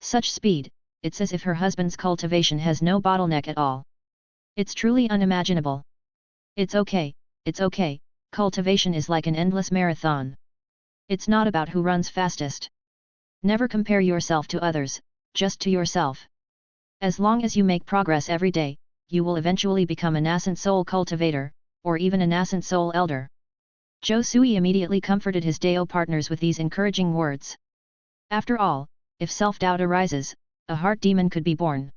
Such speed, it's as if her husband's cultivation has no bottleneck at all. It's truly unimaginable. It's okay, cultivation is like an endless marathon. It's not about who runs fastest. Never compare yourself to others, just to yourself. As long as you make progress every day, you will eventually become a nascent soul cultivator, or even a nascent soul elder. Zhou Sui immediately comforted his Deo partners with these encouraging words. After all, if self-doubt arises, a heart demon could be born.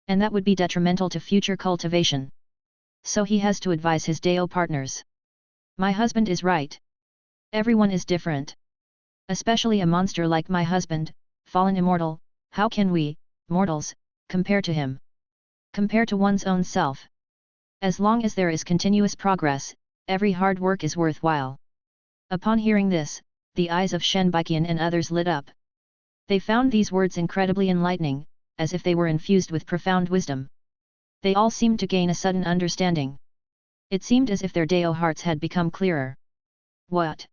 And that would be detrimental to future cultivation. So he has to advise his Deo partners. My husband is right. Everyone is different. Especially a monster like my husband, fallen immortal, how can we, mortals, compare to him? Compare to one's own self. As long as there is continuous progress, every hard work is worthwhile. Upon hearing this, the eyes of Shen Baiqian and others lit up. They found these words incredibly enlightening, as if they were infused with profound wisdom. They all seemed to gain a sudden understanding. It seemed as if their Deo hearts had become clearer. What?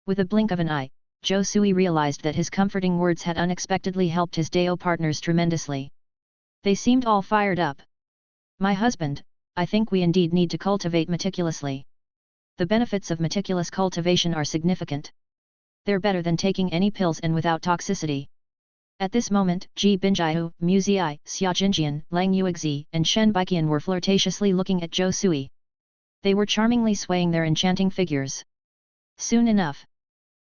With a blink of an eye, Zhou Sui realized that his comforting words had unexpectedly helped his Deo partners tremendously. They seemed all fired up. My husband, I think we indeed need to cultivate meticulously. The benefits of meticulous cultivation are significant. They're better than taking any pills and without toxicity. At this moment, Ji Binjiu, Mu Ziai, Xia Jinjian, Lang Yuexi, and Shen Baiqian were flirtatiously looking at Zhou Sui. They were charmingly swaying their enchanting figures. Soon enough.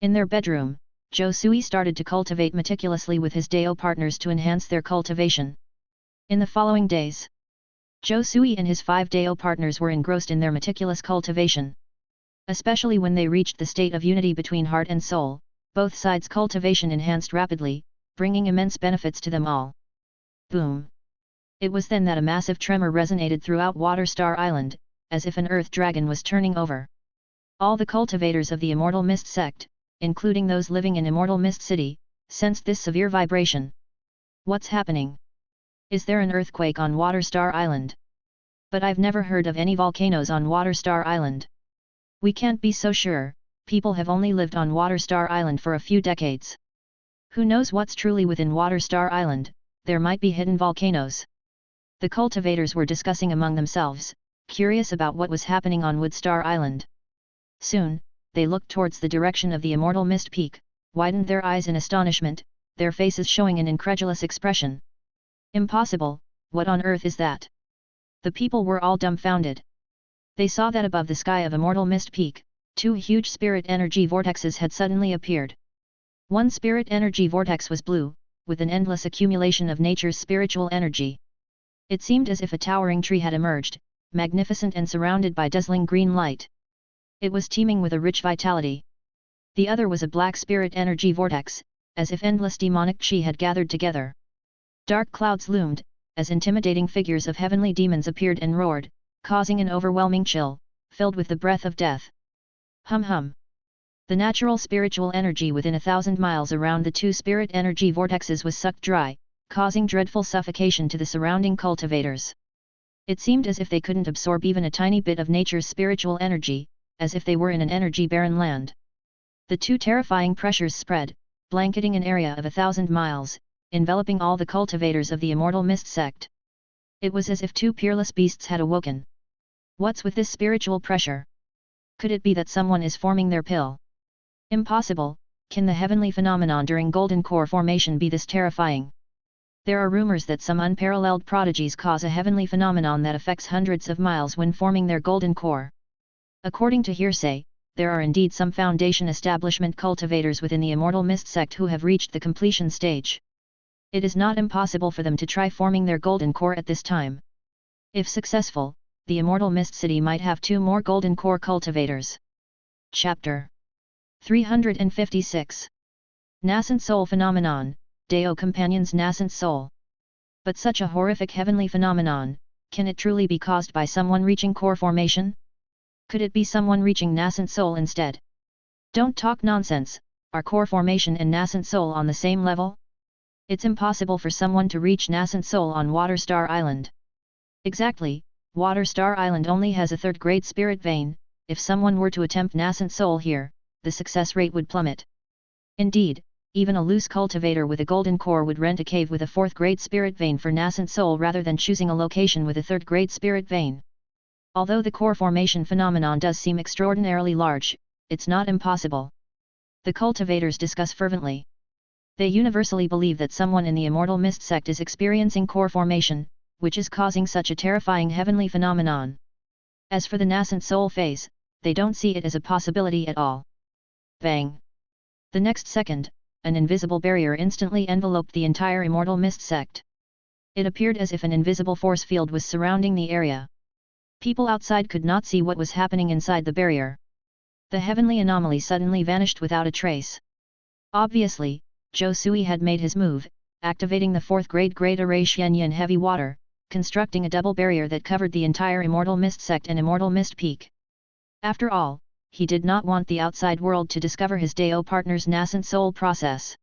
In their bedroom, Zhou Sui started to cultivate meticulously with his Deo partners to enhance their cultivation. In the following days, Zhou Sui and his 5 Deo partners were engrossed in their meticulous cultivation. Especially when they reached the state of unity between heart and soul, both sides' cultivation enhanced rapidly, bringing immense benefits to them all. Boom! It was then that a massive tremor resonated throughout Water Star Island, as if an earth dragon was turning over. All the cultivators of the Immortal Mist sect, including those living in Immortal Mist City, sensed this severe vibration. What's happening? Is there an earthquake on Water Star Island? But I've never heard of any volcanoes on Water Star Island. We can't be so sure, people have only lived on Water Star Island for a few decades. Who knows what's truly within Water Star Island, there might be hidden volcanoes. The cultivators were discussing among themselves, curious about what was happening on Woodstar Island. Soon, they looked towards the direction of the Immortal Mist Peak, widened their eyes in astonishment, their faces showing an incredulous expression. Impossible, what on earth is that? The people were all dumbfounded. They saw that above the sky of Immortal Mist Peak, 2 huge spirit energy vortexes had suddenly appeared. One spirit energy vortex was blue, with an endless accumulation of nature's spiritual energy. It seemed as if a towering tree had emerged, magnificent and surrounded by dazzling green light. It was teeming with a rich vitality. The other was a black spirit energy vortex, as if endless demonic qi had gathered together. Dark clouds loomed, as intimidating figures of heavenly demons appeared and roared, causing an overwhelming chill, filled with the breath of death. Hum hum. The natural spiritual energy within 1,000 miles around the 2 spirit energy vortexes was sucked dry, causing dreadful suffocation to the surrounding cultivators. It seemed as if they couldn't absorb even a tiny bit of nature's spiritual energy, as if they were in an energy-barren land. The two terrifying pressures spread, blanketing an area of 1,000 miles, enveloping all the cultivators of the Immortal Mist sect. It was as if two peerless beasts had awoken. What's with this spiritual pressure? Could it be that someone is forming their pill? Impossible. Can the heavenly phenomenon during Golden Core formation be this terrifying? There are rumors that some unparalleled prodigies cause a heavenly phenomenon that affects hundreds of miles when forming their Golden Core. According to hearsay, there are indeed some Foundation establishment cultivators within the Immortal Mist sect who have reached the completion stage. It is not impossible for them to try forming their Golden Core at this time. If successful, the Immortal Mist City might have 2 more Golden Core cultivators. Chapter 356. Nascent Soul Phenomenon, Deo Companion's Nascent Soul. But such a horrific heavenly phenomenon, can it truly be caused by someone reaching core formation? Could it be someone reaching nascent soul instead? Don't talk nonsense, are core formation and nascent soul on the same level? It's impossible for someone to reach nascent soul on Water Star Island. Exactly, Water Star Island only has a 3rd grade spirit vein. If someone were to attempt nascent soul here, the success rate would plummet. Indeed, even a loose cultivator with a golden core would rent a cave with a 4th grade spirit vein for nascent soul rather than choosing a location with a 3rd grade spirit vein. Although the core formation phenomenon does seem extraordinarily large, it's not impossible. The cultivators discuss fervently. They universally believe that someone in the Immortal Mist sect is experiencing core formation, which is causing such a terrifying heavenly phenomenon. As for the nascent soul phase, they don't see it as a possibility at all. Bang! The next second, an invisible barrier instantly enveloped the entire Immortal Mist sect. It appeared as if an invisible force field was surrounding the area. People outside could not see what was happening inside the barrier. The heavenly anomaly suddenly vanished without a trace. Obviously, Zhou Sui had made his move, activating the 4th grade Great Array Xianyan Heavy Water, constructing a double barrier that covered the entire Immortal Mist sect and Immortal Mist Peak. After all, he did not want the outside world to discover his Deo partner's nascent soul process.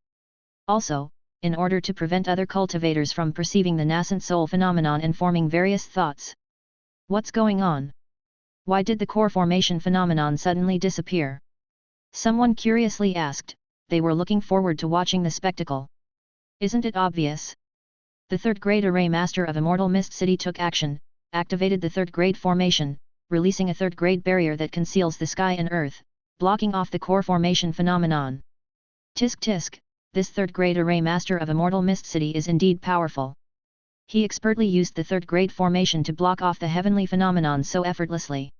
Also, in order to prevent other cultivators from perceiving the nascent soul phenomenon and forming various thoughts. What's going on? Why did the core formation phenomenon suddenly disappear? Someone curiously asked. They were looking forward to watching the spectacle. Isn't it obvious? The 3rd grade Array Master of Immortal Mist City took action, activated the 3rd grade formation, releasing a 3rd grade barrier that conceals the sky and earth, blocking off the core formation phenomenon. Tisk tisk, this 3rd grade Array Master of Immortal Mist City is indeed powerful. He expertly used the 3rd grade formation to block off the heavenly phenomenon so effortlessly.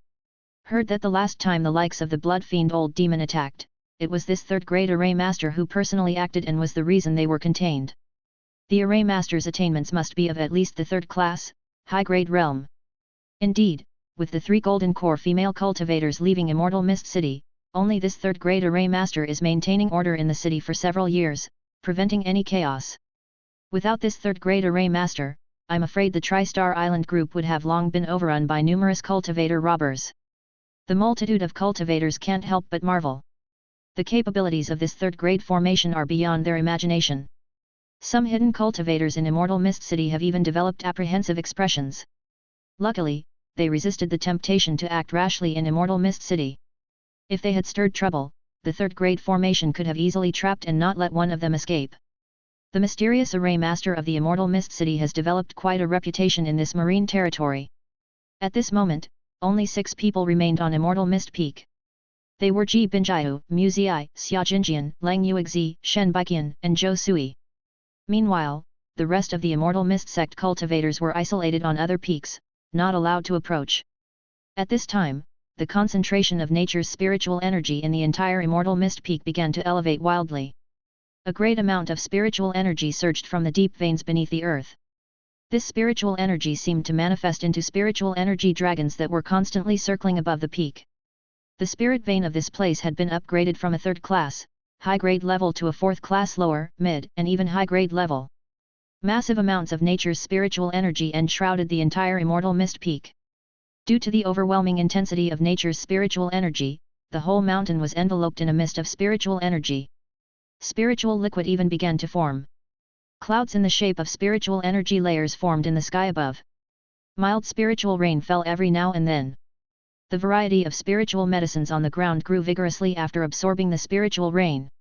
Heard that the last time the likes of the Blood Fiend Old Demon attacked, it was this 3rd grade Array Master who personally acted and was the reason they were contained. The Array Master's attainments must be of at least the 3rd class, high-grade realm. Indeed, with the 3 Golden Core female cultivators leaving Immortal Mist City, only this 3rd grade Array Master is maintaining order in the city for several years, preventing any chaos. Without this 3rd grade Array Master, I'm afraid the Tri-Star Island group would have long been overrun by numerous cultivator robbers. The multitude of cultivators can't help but marvel. The capabilities of this 3rd grade formation are beyond their imagination. Some hidden cultivators in Immortal Mist City have even developed apprehensive expressions. Luckily, they resisted the temptation to act rashly in Immortal Mist City. If they had stirred trouble, the 3rd grade formation could have easily trapped and not let one of them escape. The mysterious Array Master of the Immortal Mist City has developed quite a reputation in this marine territory. At this moment, only 6 people remained on Immortal Mist Peak. They were Ji Binjiu, Mu Ziai, Xia Jinjian, Lang Yuexi, Shen Baiqian, and Zhou Sui. Meanwhile, the rest of the Immortal Mist sect cultivators were isolated on other peaks, not allowed to approach. At this time, the concentration of nature's spiritual energy in the entire Immortal Mist Peak began to elevate wildly. A great amount of spiritual energy surged from the deep veins beneath the earth. This spiritual energy seemed to manifest into spiritual energy dragons that were constantly circling above the peak. The spirit vein of this place had been upgraded from a 3rd class, high-grade level to a 4th class lower, mid, and even high-grade level. Massive amounts of nature's spiritual energy enshrouded the entire Immortal Mist Peak. Due to the overwhelming intensity of nature's spiritual energy, the whole mountain was enveloped in a mist of spiritual energy. Spiritual liquid even began to form. Clouds in the shape of spiritual energy layers formed in the sky above. Mild spiritual rain fell every now and then. The variety of spiritual medicines on the ground grew vigorously after absorbing the spiritual rain.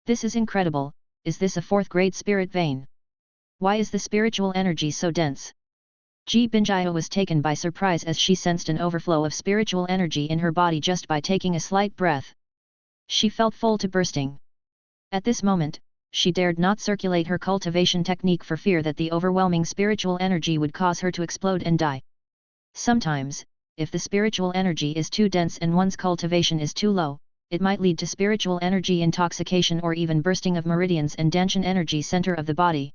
This is incredible. Is this a fourth-grade spirit vein? Why is the spiritual energy so dense? Ji Binjaya was taken by surprise as she sensed an overflow of spiritual energy in her body just by taking a slight breath. She felt full to bursting. At this moment, she dared not circulate her cultivation technique for fear that the overwhelming spiritual energy would cause her to explode and die. Sometimes, if the spiritual energy is too dense and one's cultivation is too low, it might lead to spiritual energy intoxication or even bursting of meridians and Danshan energy center of the body.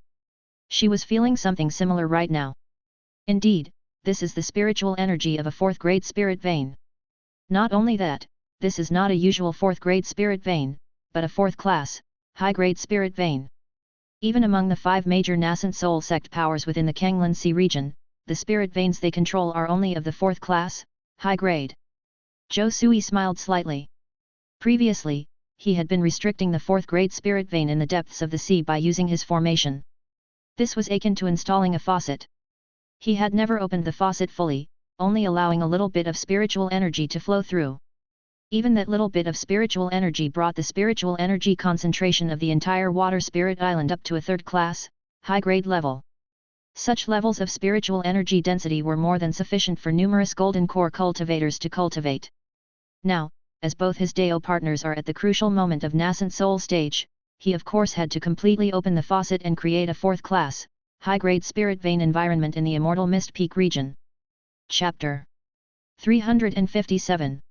She was feeling something similar right now. Indeed, this is the spiritual energy of a fourth-grade spirit vein. Not only that, this is not a usual fourth-grade spirit vein, but a fourth-class, high-grade spirit vein. Even among the 5 major nascent soul sect powers within the Kanglan Sea region, the spirit veins they control are only of the 4th class, high grade. Zhou Sui smiled slightly. Previously, he had been restricting the 4th grade spirit vein in the depths of the sea by using his formation. This was akin to installing a faucet. He had never opened the faucet fully, only allowing a little bit of spiritual energy to flow through. Even that little bit of spiritual energy brought the spiritual energy concentration of the entire water spirit island up to a 3rd class, high-grade level. Such levels of spiritual energy density were more than sufficient for numerous golden core cultivators to cultivate. Now, as both his Deo partners are at the crucial moment of nascent soul stage, he of course had to completely open the faucet and create a 4th class, high-grade spirit vein environment in the Immortal Mist Peak region. Chapter 357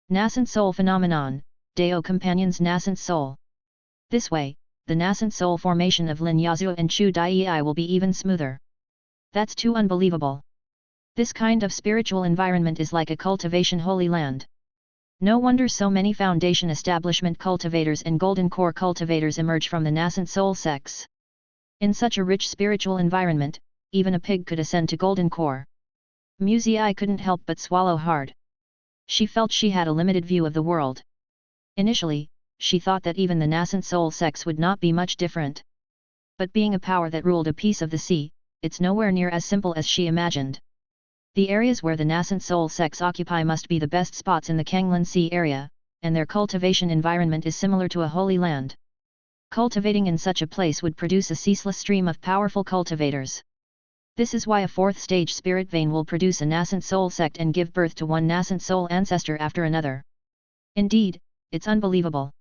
Nascent Soul Phenomenon, Deo Companions Nascent Soul. This way, the nascent soul formation of Lin Yazhu and Chu Dai will be even smoother. That's too unbelievable. This kind of spiritual environment is like a cultivation holy land. No wonder so many foundation establishment cultivators and golden core cultivators emerge from the nascent soul sects. In such a rich spiritual environment, even a pig could ascend to golden core. Muzi couldn't help but swallow hard. She felt she had a limited view of the world. Initially, she thought that even the nascent soul sects would not be much different. But being a power that ruled a piece of the sea, it's nowhere near as simple as she imagined. The areas where the nascent soul sects occupy must be the best spots in the Kanglan Sea area, and their cultivation environment is similar to a holy land. Cultivating in such a place would produce a ceaseless stream of powerful cultivators. This is why a 4th stage spirit vein will produce a nascent soul sect and give birth to one nascent soul ancestor after another. Indeed, it's unbelievable.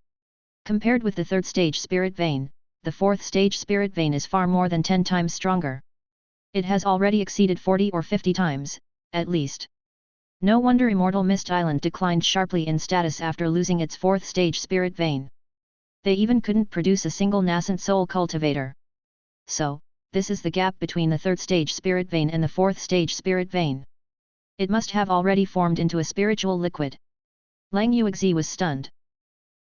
Compared with the 3rd stage spirit vein, the 4th stage spirit vein is far more than 10 times stronger. It has already exceeded 40 or 50 times, at least. No wonder Immortal Mist Island declined sharply in status after losing its 4th stage spirit vein. They even couldn't produce a single nascent soul cultivator. So, this is the gap between the 3rd stage spirit vein and the 4th stage spirit vein. It must have already formed into a spiritual liquid. Lang Yuexi was stunned.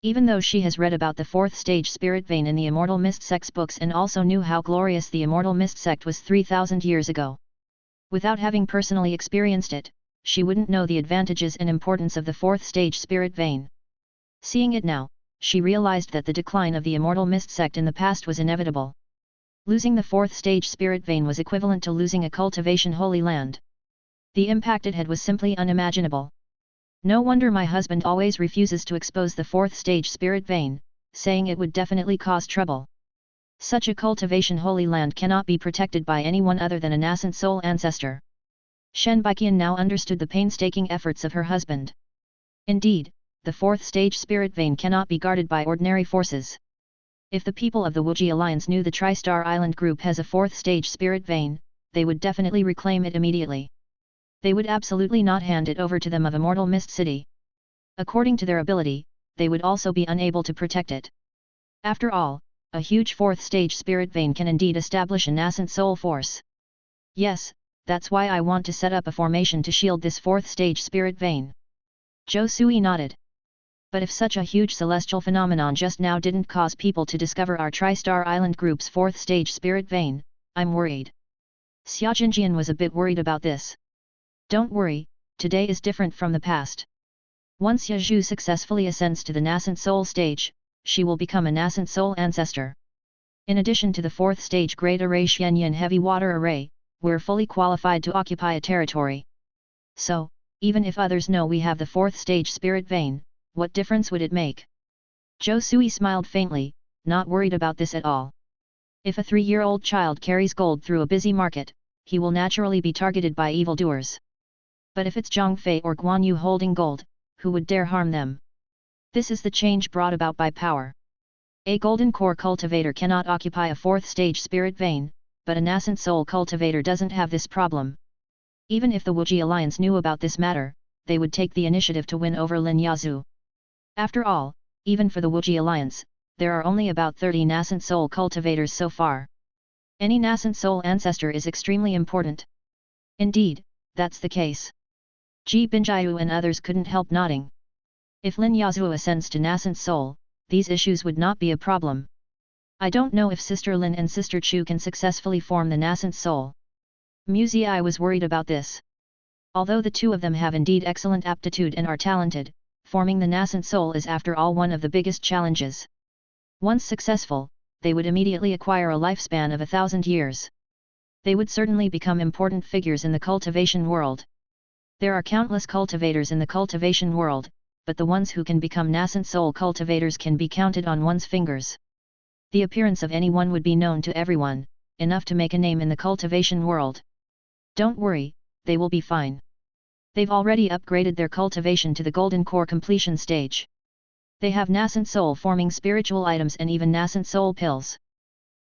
Even though she has read about the 4th stage spirit vein in the Immortal Mist Sect's books and also knew how glorious the Immortal Mist Sect was 3,000 years ago. Without having personally experienced it, she wouldn't know the advantages and importance of the 4th stage spirit vein. Seeing it now, she realized that the decline of the Immortal Mist Sect in the past was inevitable. Losing the 4th stage spirit vein was equivalent to losing a cultivation holy land. The impact it had was simply unimaginable. No wonder my husband always refuses to expose the 4th stage spirit vein, saying it would definitely cause trouble. Such a cultivation holy land cannot be protected by anyone other than a nascent soul ancestor. Shen Baiqian now understood the painstaking efforts of her husband. Indeed, the 4th stage spirit vein cannot be guarded by ordinary forces. If the people of the Wuji Alliance knew the Tri-Star Island group has a 4th stage spirit vein, they would definitely reclaim it immediately. They would absolutely not hand it over to them of Immortal Mist City. According to their ability, they would also be unable to protect it. After all, a huge 4th stage spirit vein can indeed establish a nascent soul force. Yes, that's why I want to set up a formation to shield this 4th stage spirit vein. Zhou Sui nodded. But if such a huge celestial phenomenon just now didn't cause people to discover our Tri-Star Island group's 4th stage spirit vein, I'm worried. Xia Jinjian was a bit worried about this. Don't worry, today is different from the past. Once Yazhu successfully ascends to the nascent soul stage, she will become a nascent soul ancestor. In addition to the 4th stage Great Array Xianyan Heavy Water Array, we're fully qualified to occupy a territory. So, even if others know we have the 4th stage spirit vein, what difference would it make? Zhou Sui smiled faintly, not worried about this at all. If a 3-year-old child carries gold through a busy market, he will naturally be targeted by evildoers. But if it's Zhang Fei or Guan Yu holding gold, who would dare harm them? This is the change brought about by power. A golden core cultivator cannot occupy a 4th stage spirit vein, but a nascent soul cultivator doesn't have this problem. Even if the Wuji Alliance knew about this matter, they would take the initiative to win over Lin Yazhu. After all, even for the Wuji Alliance, there are only about 30 nascent soul cultivators so far. Any nascent soul ancestor is extremely important. Indeed, that's the case. Ji Binjiu and others couldn't help nodding. If Lin Yazhu ascends to nascent soul, these issues would not be a problem. I don't know if Sister Lin and Sister Chu can successfully form the nascent soul. Mu Ziyi was worried about this. Although the two of them have indeed excellent aptitude and are talented, forming the nascent soul is after all one of the biggest challenges. Once successful, they would immediately acquire a lifespan of 1,000 years. They would certainly become important figures in the cultivation world. There are countless cultivators in the cultivation world, but the ones who can become nascent soul cultivators can be counted on one's fingers. The appearance of anyone would be known to everyone, enough to make a name in the cultivation world. Don't worry, they will be fine. They've already upgraded their cultivation to the golden core completion stage. They have nascent soul forming spiritual items and even nascent soul pills.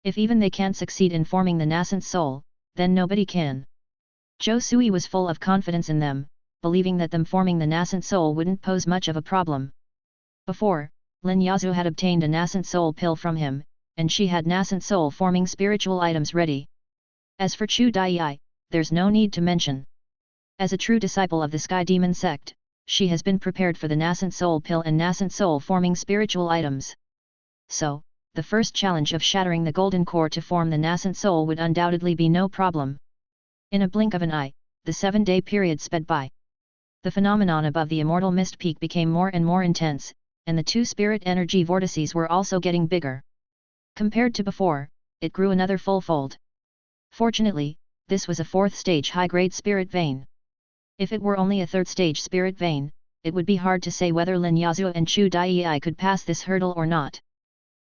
If even they can't succeed in forming the nascent soul, then nobody can. Zhou Sui was full of confidence in them, believing that them forming the nascent soul wouldn't pose much of a problem. Before, Lin Yazhu had obtained a nascent soul pill from him, and she had nascent soul forming spiritual items ready. As for Chu Dai, there's no need to mention. As a true disciple of the Sky Demon sect, she has been prepared for the nascent soul pill and nascent soul forming spiritual items. So, the first challenge of shattering the golden core to form the nascent soul would undoubtedly be no problem. In a blink of an eye, the 7-day period sped by. The phenomenon above the immortal mist peak became more and more intense, and the 2 spirit energy vortices were also getting bigger. Compared to before, it grew another full-fold. Fortunately, this was a 4th stage high-grade spirit vein. If it were only a 3rd stage spirit vein, it would be hard to say whether Lin Yazhu and Chu Dai could pass this hurdle or not.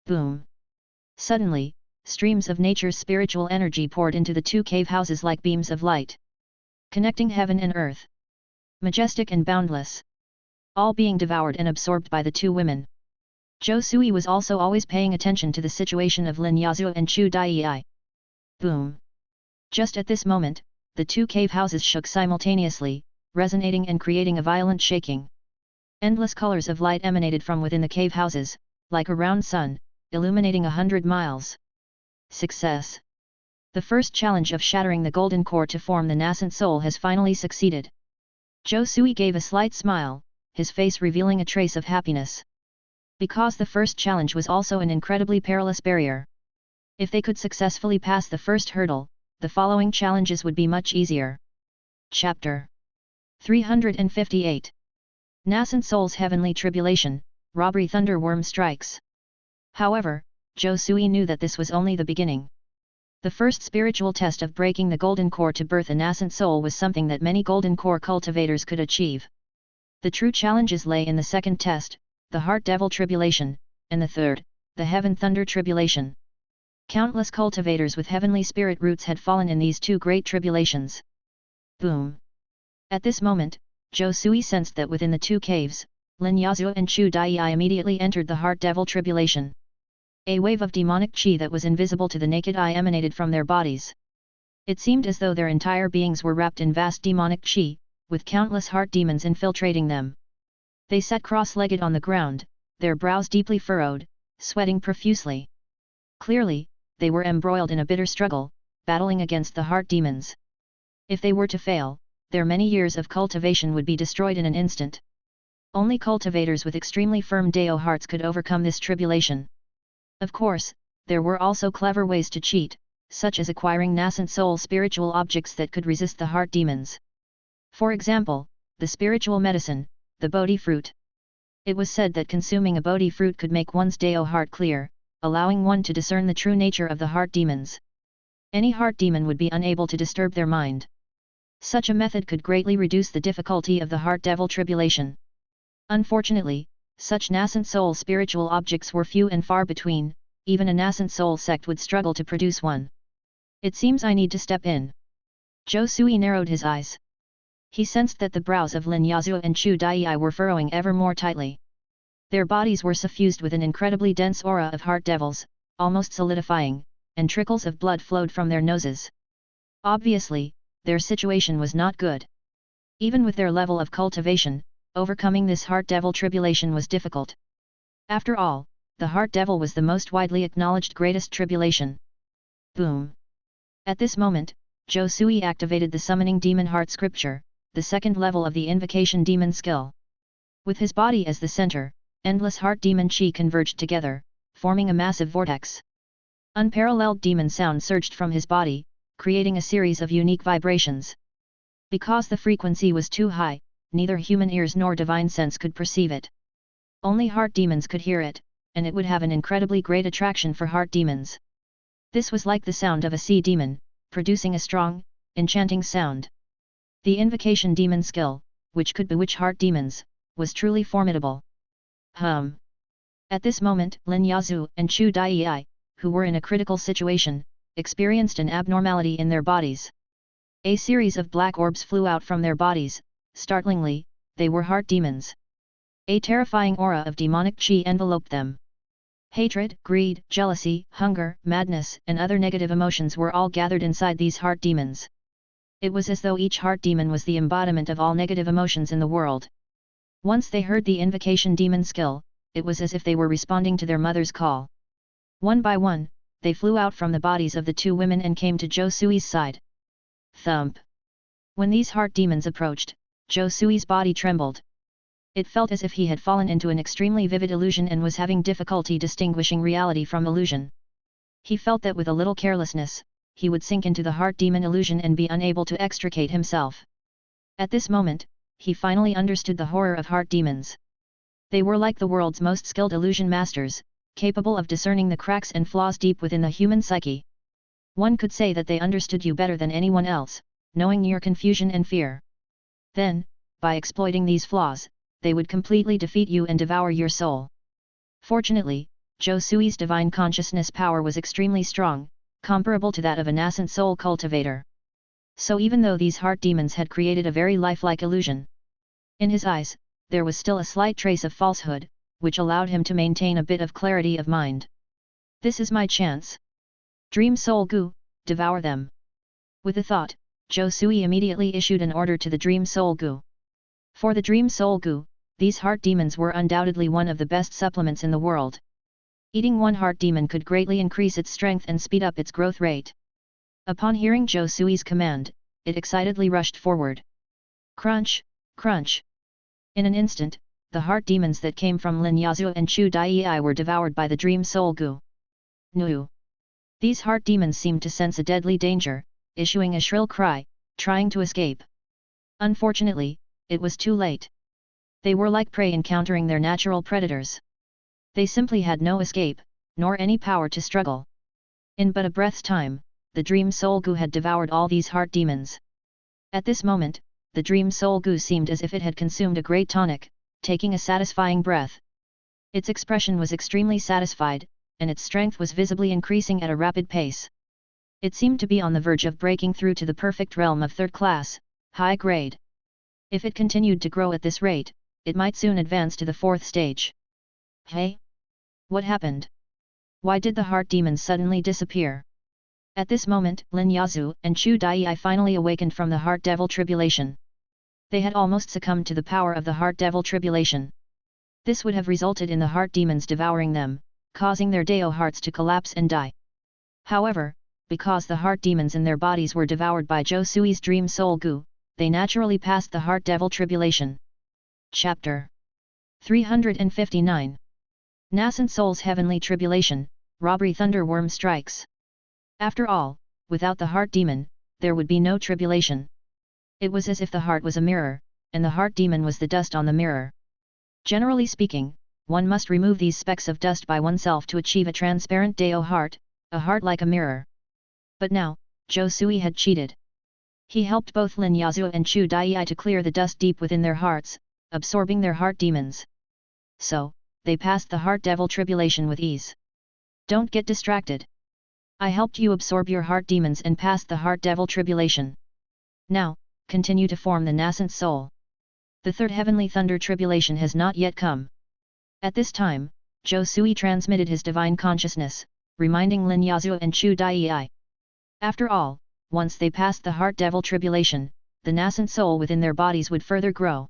Boom! Suddenly, streams of nature's spiritual energy poured into the 2 cave houses like beams of light, connecting heaven and earth. Majestic and boundless. All being devoured and absorbed by the 2 women. Zhou Sui was also always paying attention to the situation of Lin Yazhu and Chu Dai. Boom! Just at this moment, the 2 cave houses shook simultaneously, resonating and creating a violent shaking. Endless colors of light emanated from within the cave houses, like a round sun, illuminating 100 miles. Success! The first challenge of shattering the golden core to form the nascent soul has finally succeeded. Zhou Sui gave a slight smile, his face revealing a trace of happiness. Because the first challenge was also an incredibly perilous barrier. If they could successfully pass the first hurdle, the following challenges would be much easier. Chapter 358. Nascent Soul's Heavenly Tribulation, Robbery Thunderworm Strikes. However, Zhou Sui knew that this was only the beginning. The first spiritual test of breaking the golden core to birth a nascent soul was something that many golden core cultivators could achieve. The true challenges lay in the second test, the Heart Devil Tribulation, and the third, the Heaven Thunder Tribulation. Countless cultivators with heavenly spirit roots had fallen in these 2 great tribulations. Boom! At this moment, Zhou Sui sensed that within the 2 caves, Lin Yazhu and Chu Dai immediately entered the Heart Devil Tribulation. A wave of demonic qi that was invisible to the naked eye emanated from their bodies. It seemed as though their entire beings were wrapped in vast demonic qi, with countless heart demons infiltrating them. They sat cross-legged on the ground, their brows deeply furrowed, sweating profusely. Clearly, they were embroiled in a bitter struggle, battling against the heart demons. If they were to fail, their many years of cultivation would be destroyed in an instant. Only cultivators with extremely firm Dao hearts could overcome this tribulation. Of course, there were also clever ways to cheat, such as acquiring nascent soul spiritual objects that could resist the heart demons. For example, the spiritual medicine, the Bodhi fruit. It was said that consuming a Bodhi fruit could make one's Dao heart clear, allowing one to discern the true nature of the heart demons. Any heart demon would be unable to disturb their mind. Such a method could greatly reduce the difficulty of the heart devil tribulation. Unfortunately, such nascent soul spiritual objects were few and far between, even a nascent soul sect would struggle to produce one. It seems I need to step in. Zhou Sui narrowed his eyes. He sensed that the brows of Lin Yazhu and Chu Dai were furrowing ever more tightly. Their bodies were suffused with an incredibly dense aura of heart devils, almost solidifying, and trickles of blood flowed from their noses. Obviously, their situation was not good. Even with their level of cultivation, overcoming this heart devil tribulation was difficult. After all, the heart devil was the most widely acknowledged greatest tribulation. Boom! At this moment, Zhou Sui activated the summoning demon heart scripture, the second level of the invocation demon skill. With his body as the center, endless heart demon chi converged together, forming a massive vortex. Unparalleled demon sound surged from his body, creating a series of unique vibrations. Because the frequency was too high, neither human ears nor divine sense could perceive it. Only heart demons could hear it, and it would have an incredibly great attraction for heart demons. This was like the sound of a sea demon, producing a strong, enchanting sound. The invocation demon skill, which could bewitch heart demons, was truly formidable. At this moment, Lin Yazhu and Chu Dai, who were in a critical situation, experienced an abnormality in their bodies. A series of black orbs flew out from their bodies. Startlingly, they were heart demons. A terrifying aura of demonic chi enveloped them. Hatred, greed, jealousy, hunger, madness, and other negative emotions were all gathered inside these heart demons. It was as though each heart demon was the embodiment of all negative emotions in the world. Once they heard the invocation demon skill, it was as if they were responding to their mother's call. One by one, they flew out from the bodies of the two women and came to Zhou Sui's side. Thump! When these heart demons approached, Zhou Sui's body trembled. It felt as if he had fallen into an extremely vivid illusion and was having difficulty distinguishing reality from illusion. He felt that with a little carelessness, he would sink into the heart demon illusion and be unable to extricate himself. At this moment, he finally understood the horror of heart demons. They were like the world's most skilled illusion masters, capable of discerning the cracks and flaws deep within the human psyche. One could say that they understood you better than anyone else, knowing your confusion and fear. Then, by exploiting these flaws, they would completely defeat you and devour your soul. Fortunately, Zhou Sui's divine consciousness power was extremely strong, comparable to that of a nascent soul cultivator. So even though these heart demons had created a very lifelike illusion, in his eyes, there was still a slight trace of falsehood, which allowed him to maintain a bit of clarity of mind. This is my chance. Dream Soul Gu, devour them. With a thought, Zhou Sui immediately issued an order to the Dream Soul Gu. For the Dream Soul Gu, these heart demons were undoubtedly one of the best supplements in the world. Eating one heart demon could greatly increase its strength and speed up its growth rate. Upon hearing Zhou Sui's command, it excitedly rushed forward. Crunch, crunch. In an instant, the heart demons that came from Lin Yazhu and Chu Dai were devoured by the Dream Soul Gu. Nu! These heart demons seemed to sense a deadly danger, issuing a shrill cry, trying to escape. Unfortunately, it was too late. They were like prey encountering their natural predators. They simply had no escape, nor any power to struggle. In but a breath's time, the Dream Soul Gu had devoured all these heart demons. At this moment, the Dream Soul Gu seemed as if it had consumed a great tonic, taking a satisfying breath. Its expression was extremely satisfied, and its strength was visibly increasing at a rapid pace. It seemed to be on the verge of breaking through to the perfect realm of third class, high grade. If it continued to grow at this rate, it might soon advance to the fourth stage. Hey? What happened? Why did the heart demons suddenly disappear? At this moment, Lin Yazhu and Chu Dai finally awakened from the heart devil tribulation. They had almost succumbed to the power of the heart devil tribulation. This would have resulted in the heart demons devouring them, causing their Dao hearts to collapse and die. However, because the heart demons in their bodies were devoured by Zhou Sui's Dream Soul Gu, they naturally passed the heart devil tribulation. Chapter 359. Nascent Soul's Heavenly Tribulation, Robbery Thunderworm Strikes. After all, without the heart demon, there would be no tribulation. It was as if the heart was a mirror, and the heart demon was the dust on the mirror. Generally speaking, one must remove these specks of dust by oneself to achieve a transparent Dao heart, a heart like a mirror. But now, Zhou Sui had cheated. He helped both Lin Yazhu and Chu Dai to clear the dust deep within their hearts, absorbing their heart demons. So, they passed the heart devil tribulation with ease. Don't get distracted. I helped you absorb your heart demons and passed the heart devil tribulation. Now, continue to form the nascent soul. The third heavenly thunder tribulation has not yet come. At this time, Zhou Sui transmitted his divine consciousness, reminding Lin Yazhu and Chu Dai. After all, once they passed the heart devil tribulation, the nascent soul within their bodies would further grow.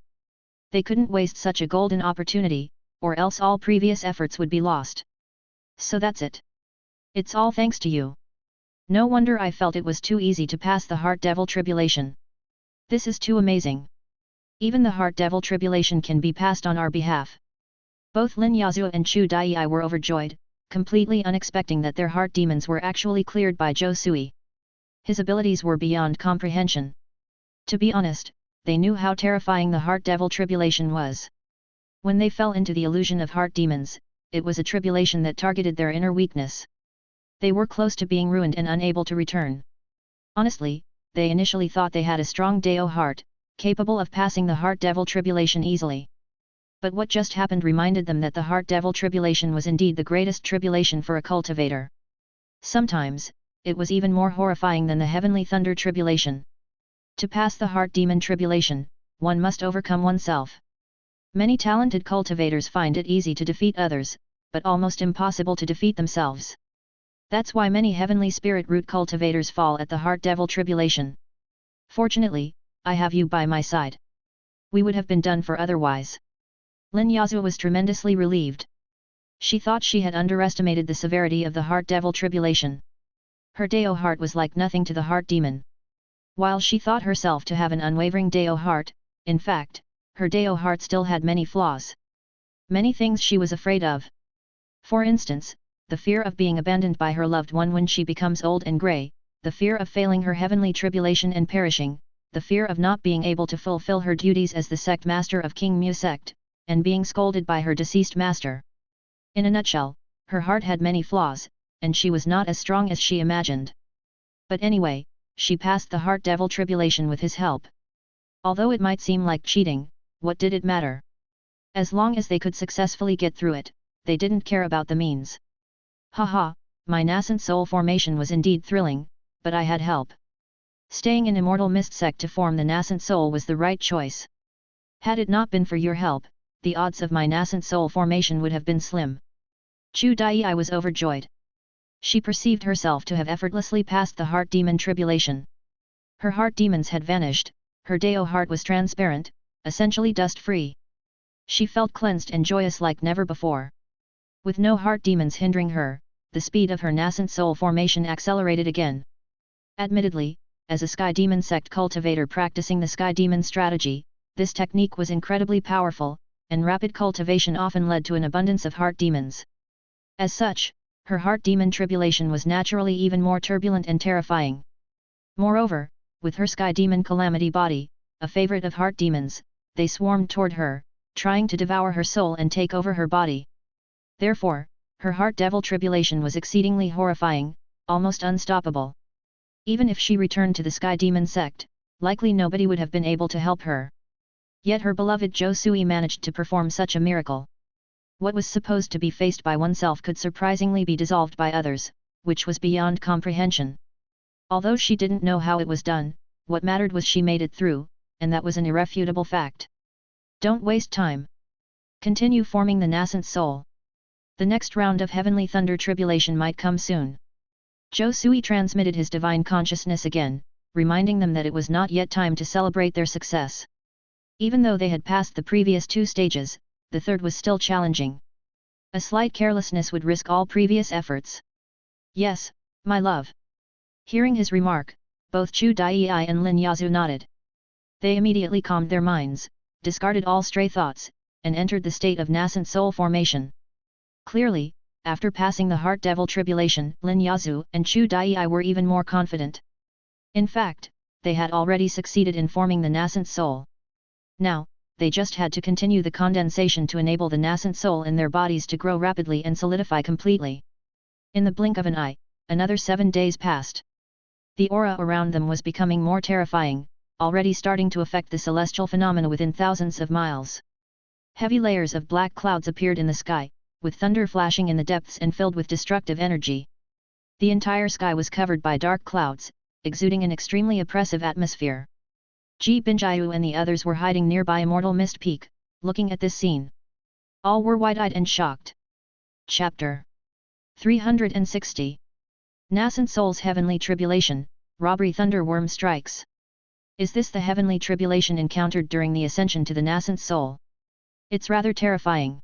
They couldn't waste such a golden opportunity, or else all previous efforts would be lost. So that's it. It's all thanks to you. No wonder I felt it was too easy to pass the heart devil tribulation. This is too amazing. Even the heart devil tribulation can be passed on our behalf. Both Lin Yazhu and Chu Dai were overjoyed, completely unexpecting that their heart demons were actually cleared by Zhou Sui. His abilities were beyond comprehension. To be honest, they knew how terrifying the heart devil tribulation was. When they fell into the illusion of heart demons, it was a tribulation that targeted their inner weakness. They were close to being ruined and unable to return. Honestly, they initially thought they had a strong Dao heart, capable of passing the heart devil tribulation easily. But what just happened reminded them that the heart devil tribulation was indeed the greatest tribulation for a cultivator. Sometimes, it was even more horrifying than the heavenly thunder tribulation. To pass the heart demon tribulation, one must overcome oneself. Many talented cultivators find it easy to defeat others, but almost impossible to defeat themselves. That's why many heavenly spirit root cultivators fall at the heart devil tribulation. Fortunately, I have you by my side. We would have been done for otherwise. Lin Yazhu was tremendously relieved. She thought she had underestimated the severity of the heart devil tribulation. Her Dao heart was like nothing to the heart demon. While she thought herself to have an unwavering Dao heart, in fact, her Dao heart still had many flaws. Many things she was afraid of. For instance, the fear of being abandoned by her loved one when she becomes old and grey, the fear of failing her heavenly tribulation and perishing, the fear of not being able to fulfill her duties as the sect master of King Mu sect, and being scolded by her deceased master. In a nutshell, her heart had many flaws, and she was not as strong as she imagined. But anyway, she passed the heart devil tribulation with his help. Although it might seem like cheating, what did it matter? As long as they could successfully get through it, they didn't care about the means. Haha, my nascent soul formation was indeed thrilling, but I had help. Staying in Immortal Mist sect to form the nascent soul was the right choice. Had it not been for your help, the odds of my nascent soul formation would have been slim. Chu Dai was overjoyed. She perceived herself to have effortlessly passed the heart demon tribulation. Her heart demons had vanished, her Dao heart was transparent, essentially dust-free. She felt cleansed and joyous like never before. With no heart demons hindering her, the speed of her nascent soul formation accelerated again. Admittedly, as a Sky Demon sect cultivator practicing the Sky Demon strategy, this technique was incredibly powerful, and rapid cultivation often led to an abundance of heart demons. As such, her heart demon tribulation was naturally even more turbulent and terrifying. Moreover, with her Sky Demon Calamity body, a favorite of heart demons, they swarmed toward her, trying to devour her soul and take over her body. Therefore, her heart devil tribulation was exceedingly horrifying, almost unstoppable. Even if she returned to the Sky Demon sect, likely nobody would have been able to help her. Yet her beloved Zhou Sui managed to perform such a miracle. What was supposed to be faced by oneself could surprisingly be dissolved by others, which was beyond comprehension. Although she didn't know how it was done, what mattered was she made it through, and that was an irrefutable fact. Don't waste time. Continue forming the nascent soul. The next round of heavenly thunder tribulation might come soon. Zhou Sui transmitted his divine consciousness again, reminding them that it was not yet time to celebrate their success. Even though they had passed the previous two stages, the third was still challenging. A slight carelessness would risk all previous efforts. Yes, my love. Hearing his remark, both Chu Dai and Lin Yazhu nodded. They immediately calmed their minds, discarded all stray thoughts, and entered the state of nascent soul formation. Clearly, after passing the heart devil tribulation, Lin Yazhu and Chu Dai were even more confident. In fact, they had already succeeded in forming the nascent soul. Now, they just had to continue the condensation to enable the nascent soul in their bodies to grow rapidly and solidify completely. In the blink of an eye, another 7 days passed. The aura around them was becoming more terrifying, already starting to affect the celestial phenomena within thousands of miles. Heavy layers of black clouds appeared in the sky, with thunder flashing in the depths and filled with destructive energy. The entire sky was covered by dark clouds, exuding an extremely oppressive atmosphere. Ji Binjiu and the others were hiding nearby Immortal Mist Peak, looking at this scene. All were wide-eyed and shocked. Chapter 360. Nascent Soul's Heavenly Tribulation, Robbery Thunderworm Strikes. Is this the heavenly tribulation encountered during the ascension to the nascent soul? It's rather terrifying.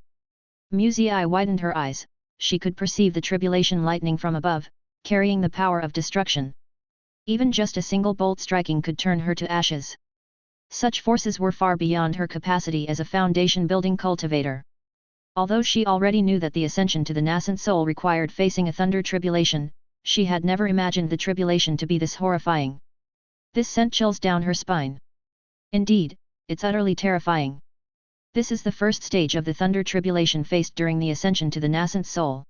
Musei widened her eyes. She could perceive the tribulation lightning from above, carrying the power of destruction. Even just a single bolt striking could turn her to ashes. Such forces were far beyond her capacity as a foundation-building cultivator. Although she already knew that the ascension to the nascent soul required facing a thunder tribulation, she had never imagined the tribulation to be this horrifying. This sent chills down her spine. Indeed, it's utterly terrifying. This is the first stage of the thunder tribulation faced during the ascension to the nascent soul.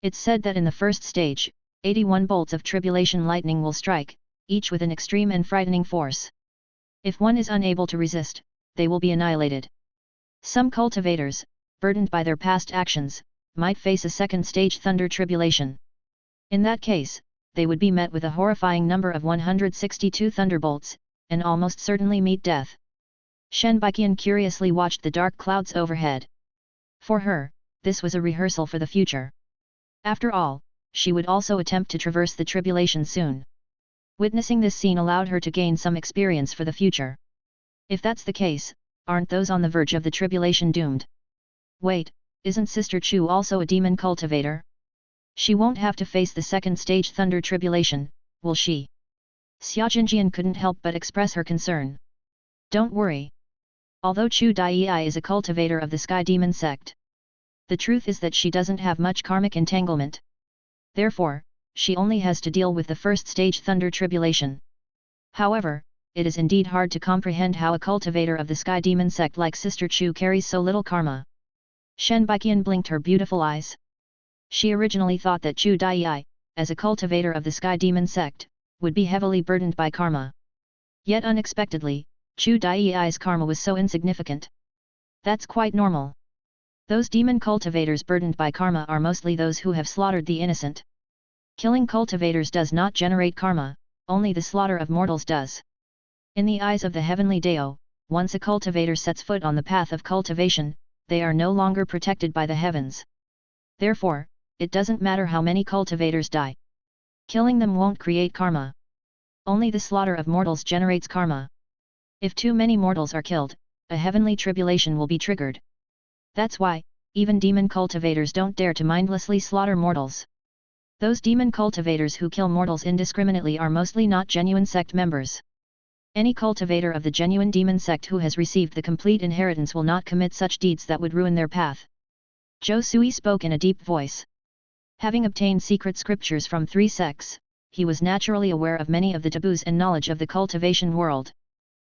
It's said that in the first stage, 81 bolts of tribulation lightning will strike, each with an extreme and frightening force. If one is unable to resist, they will be annihilated. Some cultivators, burdened by their past actions, might face a second stage thunder tribulation. In that case, they would be met with a horrifying number of 162 thunderbolts, and almost certainly meet death. Shen Baiqian curiously watched the dark clouds overhead. For her, this was a rehearsal for the future. After all, she would also attempt to traverse the tribulation soon. Witnessing this scene allowed her to gain some experience for the future. If that's the case, aren't those on the verge of the tribulation doomed? Wait, isn't Sister Chu also a demon cultivator? She won't have to face the second stage thunder tribulation, will she? Xia Jinjian couldn't help but express her concern. Don't worry. Although Chu Dai is a cultivator of the Sky Demon sect, the truth is that she doesn't have much karmic entanglement. Therefore, she only has to deal with the first stage thunder tribulation. However, it is indeed hard to comprehend how a cultivator of the Sky Demon sect like Sister Chu carries so little karma. Shen Baiqian blinked her beautiful eyes. She originally thought that Chu Dai, as a cultivator of the Sky Demon sect, would be heavily burdened by karma. Yet unexpectedly, Chu Dai's karma was so insignificant. That's quite normal. Those demon cultivators burdened by karma are mostly those who have slaughtered the innocent. Killing cultivators does not generate karma, only the slaughter of mortals does. In the eyes of the heavenly Dao, once a cultivator sets foot on the path of cultivation, they are no longer protected by the heavens. Therefore, it doesn't matter how many cultivators die. Killing them won't create karma. Only the slaughter of mortals generates karma. If too many mortals are killed, a heavenly tribulation will be triggered. That's why, even demon cultivators don't dare to mindlessly slaughter mortals. Those demon cultivators who kill mortals indiscriminately are mostly not genuine sect members. Any cultivator of the genuine demon sect who has received the complete inheritance will not commit such deeds that would ruin their path. Zhou Sui spoke in a deep voice. Having obtained secret scriptures from 3 sects, he was naturally aware of many of the taboos and knowledge of the cultivation world.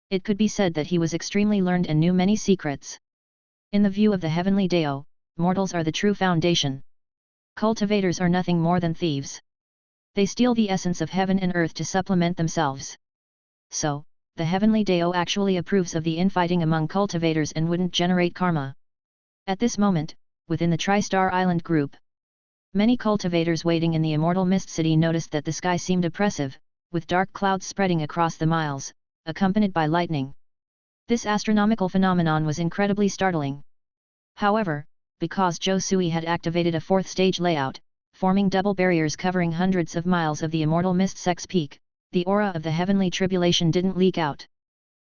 It could be said that he was extremely learned and knew many secrets. In the view of the heavenly Dao, mortals are the true foundation. Cultivators are nothing more than thieves. They steal the essence of heaven and earth to supplement themselves. So, the heavenly Dao actually approves of the infighting among cultivators and wouldn't generate karma. At this moment, within the Tri-Star Island group, many cultivators waiting in the Immortal Mist City noticed that the sky seemed oppressive, with dark clouds spreading across the miles, accompanied by lightning. This astronomical phenomenon was incredibly startling. However, because Zhou Sui had activated a 4th stage layout, forming double barriers covering hundreds of miles of the Immortal Mist Sect's peak, the aura of the heavenly tribulation didn't leak out.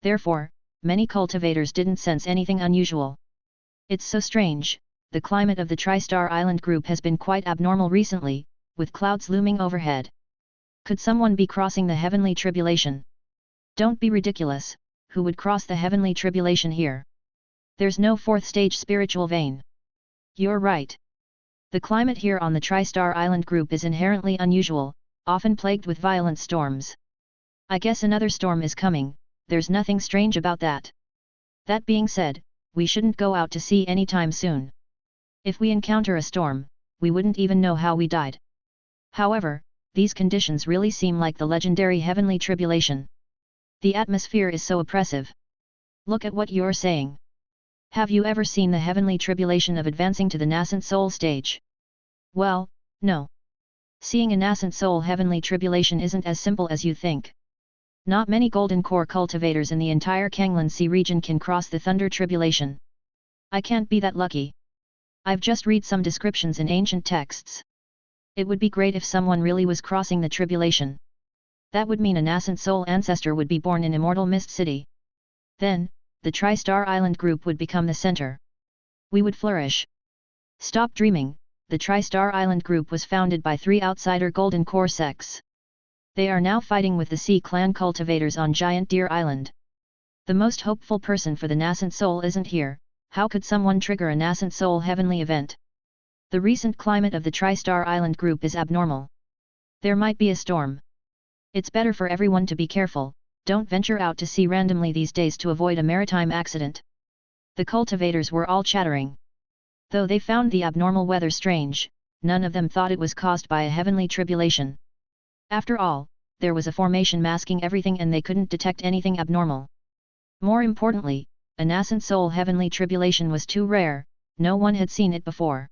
Therefore, many cultivators didn't sense anything unusual. It's so strange, the climate of the Tri-Star Island group has been quite abnormal recently, with clouds looming overhead. Could someone be crossing the heavenly tribulation? Don't be ridiculous, who would cross the heavenly tribulation here? There's no 4th stage spiritual vein. You're right. The climate here on the Tri-Star Island group is inherently unusual, often plagued with violent storms. I guess another storm is coming, there's nothing strange about that. That being said, we shouldn't go out to sea anytime soon. If we encounter a storm, we wouldn't even know how we died. However, these conditions really seem like the legendary heavenly tribulation. The atmosphere is so oppressive. Look at what you're saying. Have you ever seen the heavenly tribulation of advancing to the nascent soul stage? Well, no. Seeing a nascent soul heavenly tribulation isn't as simple as you think. Not many golden core cultivators in the entire Kanglan Sea region can cross the thunder tribulation. I can't be that lucky. I've just read some descriptions in ancient texts. It would be great if someone really was crossing the tribulation. That would mean a nascent soul ancestor would be born in Immortal Mist City. Then, the Tri-Star Island group would become the center. We would flourish. Stop dreaming. The Tri-Star Island group was founded by 3 outsider Golden Core sects. They are now fighting with the Sea Clan cultivators on Giant Deer Island. The most hopeful person for the nascent soul isn't here. How could someone trigger a nascent soul heavenly event? The recent climate of the Tri-Star Island group is abnormal. There might be a storm. It's better for everyone to be careful. Don't venture out to sea randomly these days to avoid a maritime accident. The cultivators were all chattering. Though they found the abnormal weather strange, none of them thought it was caused by a heavenly tribulation. After all, there was a formation masking everything and they couldn't detect anything abnormal. More importantly, a nascent soul heavenly tribulation was too rare, no one had seen it before.